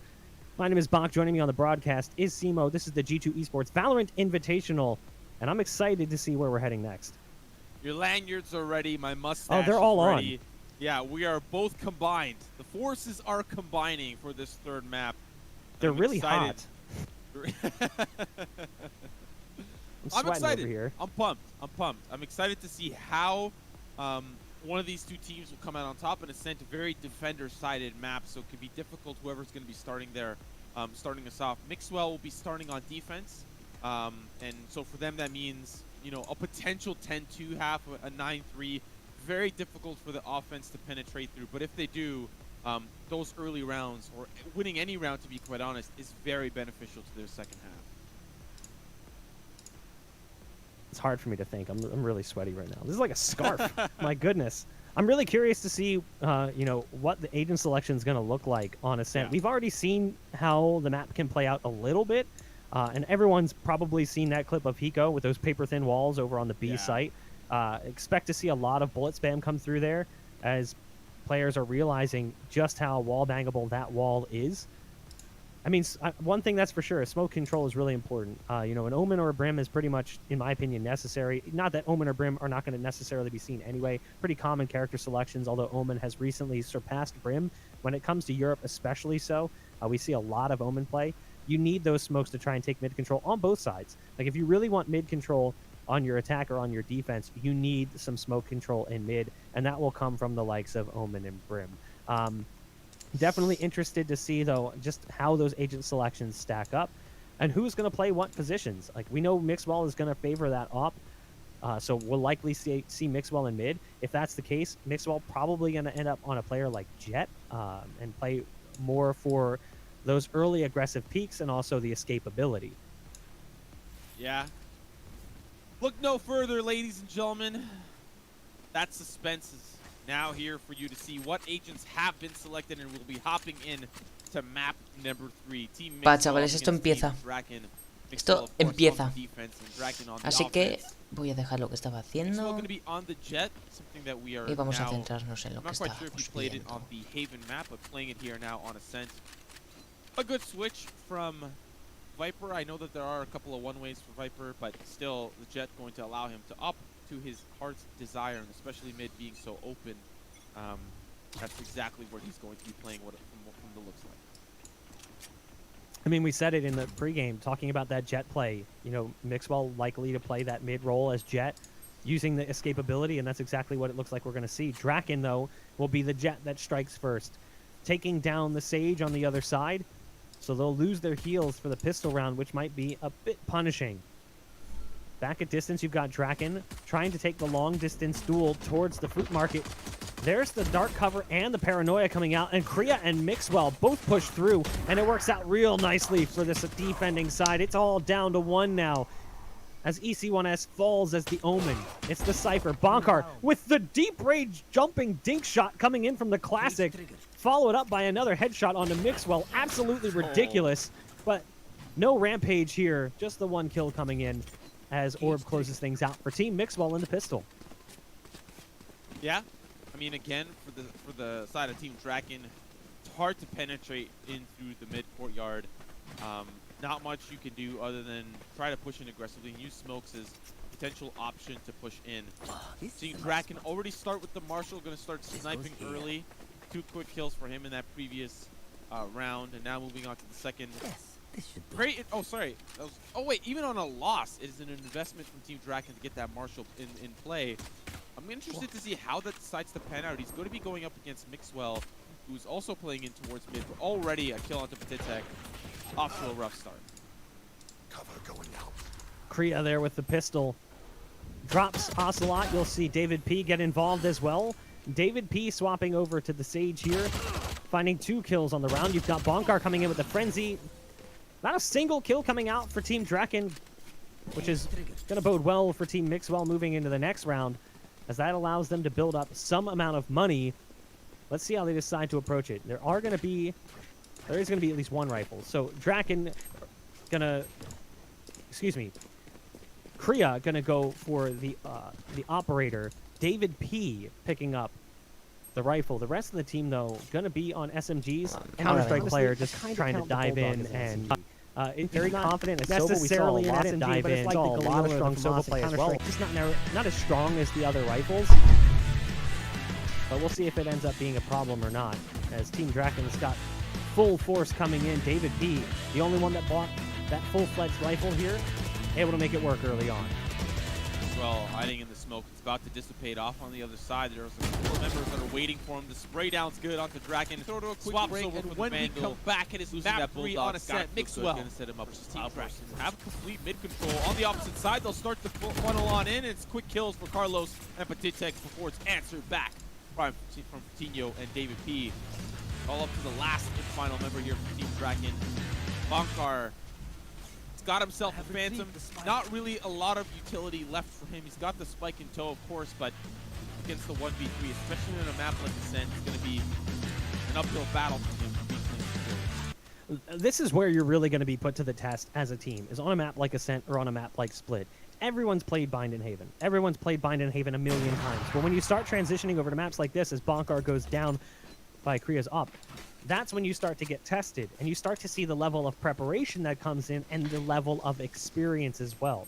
My name is Bach. Joining me on the broadcast is Simo. This is the G2 Esports Valorant Invitational, and I'm excited to see where we're heading next. Your lanyards are ready. My mustache they're all is ready. on. Yeah, we are both combined. The forces are combining for this third map. They're really hot. I'm excited. Over here. I'm pumped. I'm excited to see how one of these two teams will come out on top. And Ascent, a very defender-sided map, so it can be difficult whoever's going to be starting there, starting us off. Mixwell will be starting on defense, and so for them that means, you know, a potential 10-2 half, a 9-3. Very difficult for the offense to penetrate through. But if they do, those early rounds, or winning any round to be quite honest, is very beneficial to their second half. It's hard for me to think. I'm really sweaty right now. This is like a scarf. My goodness. I'm really curious to see, you know, what the agent selection is going to look like on Ascent. Yeah. We've already seen how the map can play out a little bit. And everyone's probably seen that clip of Hiko with those paper-thin walls over on the B site. Expect to see a lot of bullet spam come through there as players are realizing just how wall-bangable that wall is. I mean, one thing that's for sure, smoke control is really important. You know, an Omen or a Brim is pretty much, in my opinion, necessary. Not that Omen or Brim are not going to necessarily be seen anyway. Pretty common character selections, although Omen has recently surpassed Brim. When it comes to Europe especially so, we see a lot of Omen play. You need those smokes to try and take mid control on both sides. Like, if you really want mid control on your attack or on your defense, you need some smoke control in mid, and that will come from the likes of Omen and Brim. Definitely interested to see, though, just how those agent selections stack up and who's going to play what positions. Like, we know Mixwell is going to favor that op, so we'll likely see Mixwell in mid. If that's the case, Mixwell probably going to end up on a player like Jett and play more for those early aggressive peaks and also the escapability. Yeah. Look no further, ladies and gentlemen. That suspense is now here for you to see what agents have been selected, and we'll be hopping in to map number 3. Va, chavales, esto empieza. Esto empieza. Así que voy a dejar lo que estaba haciendo y vamos a centrarnos en lo que estábamos viendo. A good switch from Viper. I know that there are a couple of one-ways for Viper, but still the Jett going to allow him to up to his heart's desire, and especially mid being so open. That's exactly where he's going to be playing from the looks like. I mean, we said it in the pregame, talking about that Jett play. You know, Mixwell likely to play that mid role as Jett, using the escapability, and that's exactly what it looks like we're going to see. Draken, though, will be the Jett that strikes first, taking down the Sage on the other side. So they'll lose their heals for the pistol round, which might be a bit punishing. Back at distance, you've got Draken trying to take the long-distance duel towards the fruit market. There's the dark cover and the paranoia coming out, and Kriya and Mixwell both push through, and it works out real nicely for this defending side. It's all down to 1 now as EC1S falls as the Omen. It's the Cypher. Bonkar with the deep rage jumping dink shot coming in from the Classic, followed up by another headshot onto Mixwell. Absolutely ridiculous, but No Rampage here, just the 1 kill coming in as Orb closes things out for Team Mixwell in the pistol. Yeah, I mean, again, for the side of Team Draken, it's hard to penetrate in through the mid courtyard. Not much you can do other than try to push in aggressively and use smokes as a potential option to push in. Seeing Draken already start with the Marshall, going to start sniping early. 2 quick kills for him in that previous round, and now moving on to the second. Great. Oh, sorry. Oh, wait. Even on a loss, it is an investment from Team Draken to get that Marshall in play. I'm interested to see how that decides to pan out. He's going to be going up against Mixwell, who's also playing in towards mid, but already a kill onto Petitek. Off to a rough start. Cover going out. Kriya there with the pistol. Drops Ocelot. You'll see David P get involved as well. David P swapping over to the Sage here, finding 2 kills on the round. You've got Bonkar coming in with the Frenzy. Not a single kill coming out for Team Draken, which is going to bode well for Team Mixwell moving into the next round, as that allows them to build up some amount of money. Let's see how they decide to approach it. There is going to be at least 1 rifle. So Draken Kriya gonna go for the operator. David P picking up the rifle. The rest of the team, though, gonna be on SMGs. Counter-Strike player just trying to dive in and very confident. Necessarily in SMG, dive but it's like a lot of strong solo play as well. Just not as strong as the other rifles. But we'll see if it ends up being a problem or not. As Team Draken's got full force coming in. David P, the only one that bought that full-fledged rifle here, able to make it work early on. Well, hiding in the smoke, it's about to dissipate off on the other side. There's a couple of members that are waiting for him. The spray down's good onto Draken. Throw to a quick break, over and when we come back, it is map 3 on a set. Mixwell gonna set him up for Team Draken. Have complete mid control. On the opposite side, they'll start to funnel on in. It's quick kills for Carlos and Petitek before it's answered back from Coutinho and David P. All up to the last and final member here for Team Draken. Bonkar got himself a Phantom. Not really a lot of utility left for him. He's got the spike in tow, of course, but against the 1v3, especially in a map like Ascent, it's going to be an uphill battle for him. This is where you're really going to be put to the test as a team, is on a map like Ascent or on a map like Split. Everyone's played Bind and Haven. Everyone's played Bind and Haven a million times. But when you start transitioning over to maps like this, as Bonkar goes down by Kriya's up, that's when you start to get tested, and you start to see the level of preparation that comes in and the level of experience as well.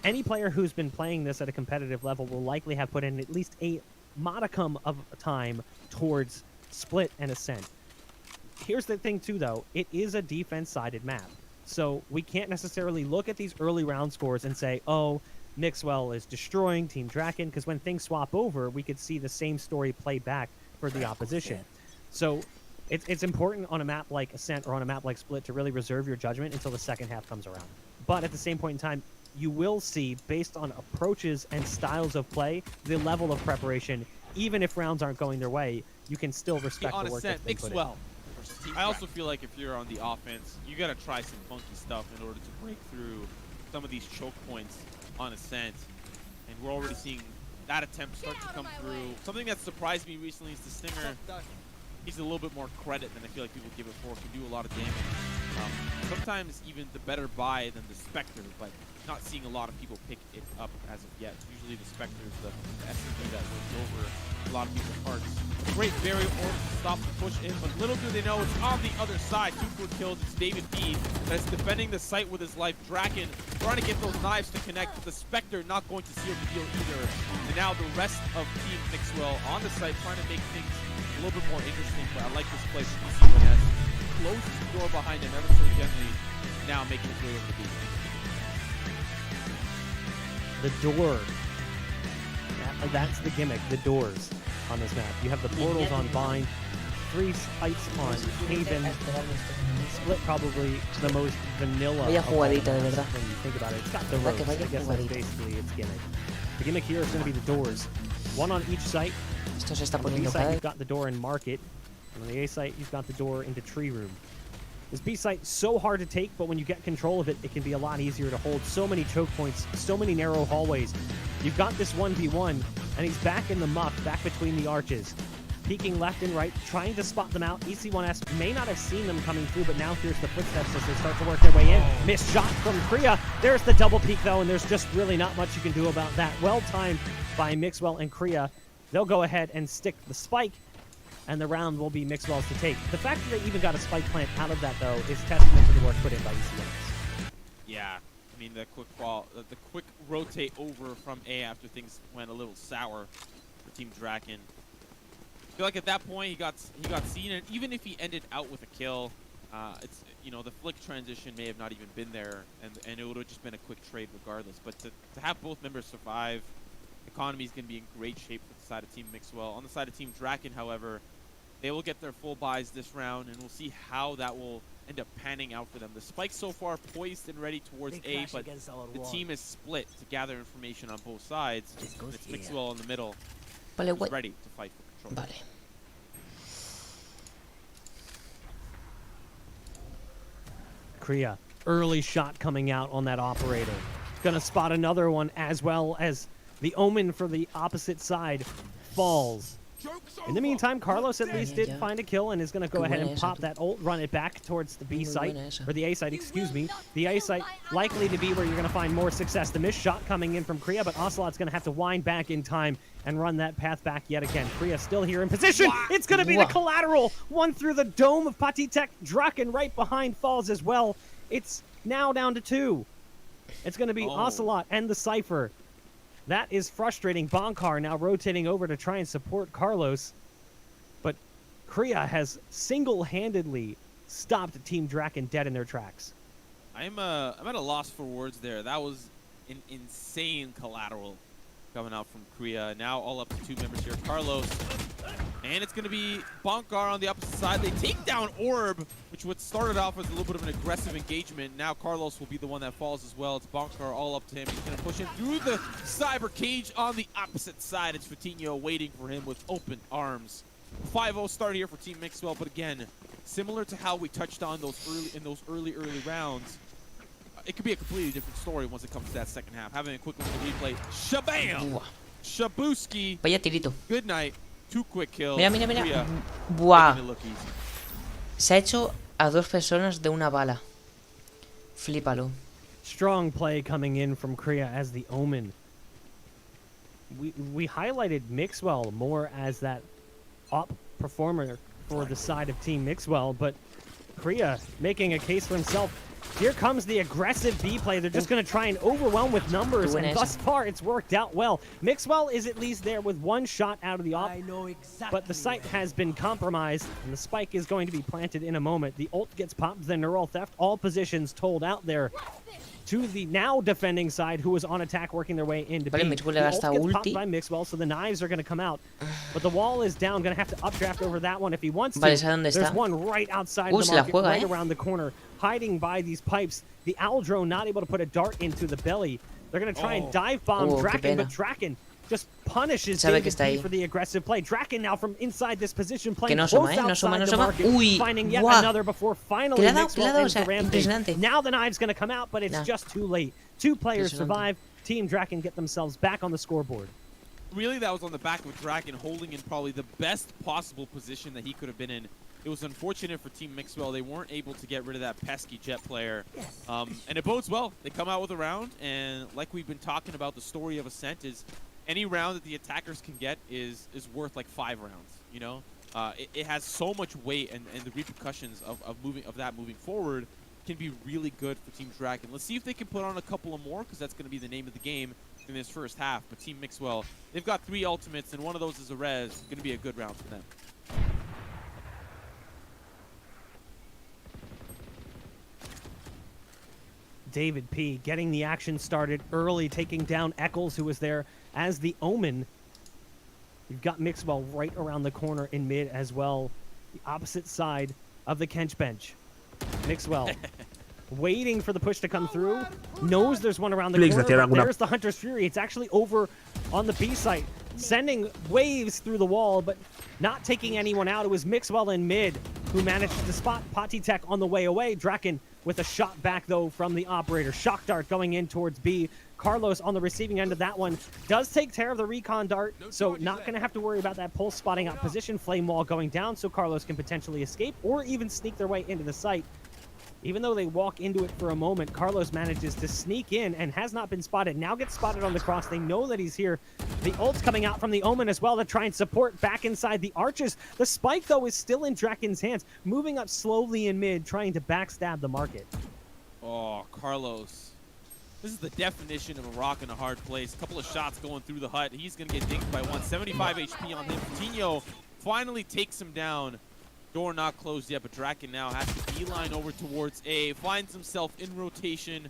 Any player who's been playing this at a competitive level will likely have put in at least a modicum of time towards Split and Ascent. Here's the thing too, though. It is a defense-sided map. So we can't necessarily look at these early round scores and say, oh, Mixwell is destroying Team Draken, because when things swap over, we could see the same story play back for the opposition. So it's important on a map like Ascent or on a map like Split to really reserve your judgment until the second half comes around. But at the same point in time, you will see, based on approaches and styles of play, the level of preparation. Even if rounds aren't going their way, you can still respect the work that's been put in. I also feel like if you're on the offense, you got to try some funky stuff in order to break through some of these choke points on Ascent. And we're already seeing that attempt start to come through. Something that surprised me recently is the Stinger. He's a little bit more credit than I feel like people give it for. Can do a lot of damage. Sometimes even the better buy than the Spectre, but not seeing a lot of people pick it up as of yet. Usually the Spectre is the SMG that wins over a lot of people's hearts. Great barrier orb to stop the push in, but little do they know it's on the other side. 2 quick kills. It's David P that's defending the site with his life. Draken trying to get those knives to connect, but the Spectre not going to seal the deal either. And now the rest of Team Mixwell on the site trying to make things a little bit more interesting, but I like this play from PC Vanessa. Closes the door behind him ever so gently, now making his way over the beat. The door. That's the gimmick, the doors on this map. You have the portals on Bind, 3 sites on Haven. Split probably the most vanilla. Vaya jugadita, de verdad. When you think about it, it's got the ropes. I guess that's basically its gimmick. The gimmick here is going to be the doors. 1 on each site. Esto se está On the B poniendo site, cada you've got the door in Market. And on the A site, you've got the door into Tree Room. This B site so hard to take, but when you get control of it, it can be a lot easier to hold. So many choke points, so many narrow hallways. You've got this 1v1, and he's back in the muck, back between the arches. peeking left and right, trying to spot them out. EC1S may not have seen them coming through, but now here's the footsteps as they start to work their way in. Missed shot from Korea. There's the double peek, though, and there's just really not much you can do about that. Well timed by Mixwell and Korea. They'll go ahead and stick the spike, and the round will be Mixwell's to take. The fact that they even got a spike plant out of that, though, is testament to the work put in by EC1S. Yeah, I mean, the quick rotate over from A after things went a little sour for Team Draken. I feel like at that point he got seen, and even if he ended out with a kill, it's, you know, the flick transition may have not even been there, and it would have just been a quick trade regardless. But to have both members survive, economy is going to be in great shape for the side of Team Mixwell. On the side of Team Draken, however, they will get their full buys this round, and we'll see how that will end up panning out for them. The spike so far poised and ready towards A, but the team is split to gather information on both sides. It's Mixwell in the middle, ready to fight for control. Vale. Korea, early shot coming out on that operator. Gonna spot another one, as well as the omen for the opposite side falls. In the meantime, Carlos at least did find a kill and is going to go ahead and pop that ult, run it back towards the B site, or the A site, excuse me. The A site likely to be where you're going to find more success. The missed shot coming in from Korea, but Ocelot's going to have to wind back in time and run that path back yet again. Korea still here in position. It's going to be the collateral. One through the dome of Patitek. Draken right behind falls as well. It's now down to 2. It's going to be Ocelot and the Cypher. That is frustrating. Bonkar now rotating over to try and support Carlos. But Korea has single-handedly stopped Team Draken dead in their tracks. I'm at a loss for words there. That was an insane collateral coming out from Korea. Now all up to 2 members here. Carlos. And it's going to be Bonkar on the opposite side. They take down Orb, which what started off as a little bit of an aggressive engagement. Now Carlos will be the one that falls as well. It's Bonkar all up to him. He's going to push him through the cyber cage on the opposite side. It's Fatinho waiting for him with open arms. 5-0 start here for Team Mixwell, but again, similar to how we touched on those early rounds, it could be a completely different story once it comes to that second half. Having a quick look at the replay. Shabam! Shabuski. Vaya tirito. Good night. 2 quick kills. Mira, mira, mira. Buah. Se ha hecho a 2 personas de una bala. Flípalo. Strong play coming in from Korea as the Omen. We highlighted Mixwell more as that up performer for the side of Team Mixwell, but Korea making a case for himself. Here comes the aggressive B play. They're just going to try and overwhelm with numbers, and thus far it's worked out well. Mixwell is at least there with 1 shot out of the op, but the site has been compromised, and the spike is going to be planted in a moment. The ult gets popped, the neural theft, all positions told out there to the now defending side, who is on attack working their way into B. The ult gets popped by Mixwell, so the knives are going to come out, but the wall is down. Going to have to updraft over that one if he wants to. There's one right outside the market, right around the corner, hiding by these pipes. The owl drone not able to put a dart into the belly. They're going to try and dive bomb Draken, but Draken just punishes David P for the aggressive play. Draken now from inside this position playing close outside the market, finding yet another before finally Mixwell ends the rampage. Now the knive's going to come out, but it's just too late. 2 players survive. Team Draken get themselves back on the scoreboard. Really, that was on the back of Draken, holding in probably the best possible position that he could have been in. It was unfortunate for Team Mixwell. They weren't able to get rid of that pesky Jet player. And it bodes well. They come out with a round, and like we've been talking about, the story of Ascent is any round that the attackers can get is worth like 5 rounds, you know? It has so much weight, and the repercussions of that moving forward can be really good for Team Draken. Let's see if they can put on a couple of more, because that's going to be the name of the game in this first half. But Team Mixwell, they've got 3 ultimates, and one of those is a res. Going to be a good round for them. David P getting the action started early, taking down Eccles, who was there as the Omen. You've got Mixwell right around the corner in mid as well, the opposite side of the Kench bench. Mixwell waiting for the push to come through, knows there's one around the corner, but there's the Hunter's Fury. It's actually over on the B site, sending waves through the wall, but not taking anyone out. It was Mixwell in mid who managed to spot Patitek on the way away. Draken with a shot back, though, from the operator. Shock dart going in towards B. Carlos on the receiving end of that one does take care of the recon dart, so not going to have to worry about that pulse spotting out position. Flame wall going down, so Carlos can potentially escape or even sneak their way into the site. Even though they walk into it for a moment, Carlos manages to sneak in and has not been spotted. Now gets spotted on the cross. They know that he's here. The ult's coming out from the Omen as well to try and support back inside the arches. The spike, though, is still in Draken's hands, moving up slowly in mid, trying to backstab the market. Oh, Carlos. This is the definition of a rock in a hard place. A couple of shots going through the hut. He's going to get dinged by 175 HP on him. Coutinho finally takes him down. Door not closed yet, but Draken now has to beeline over towards A. Finds himself in rotation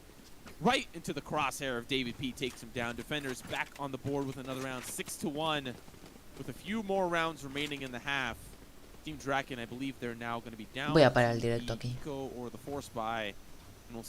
right into the crosshair of David P. Takes him down. Defenders back on the board with another round, 6-1. With a few more rounds remaining in the half. Team Draken, I believe they're now going to be down. Voy a parar el directo aquí. Or the force buy. And we'll see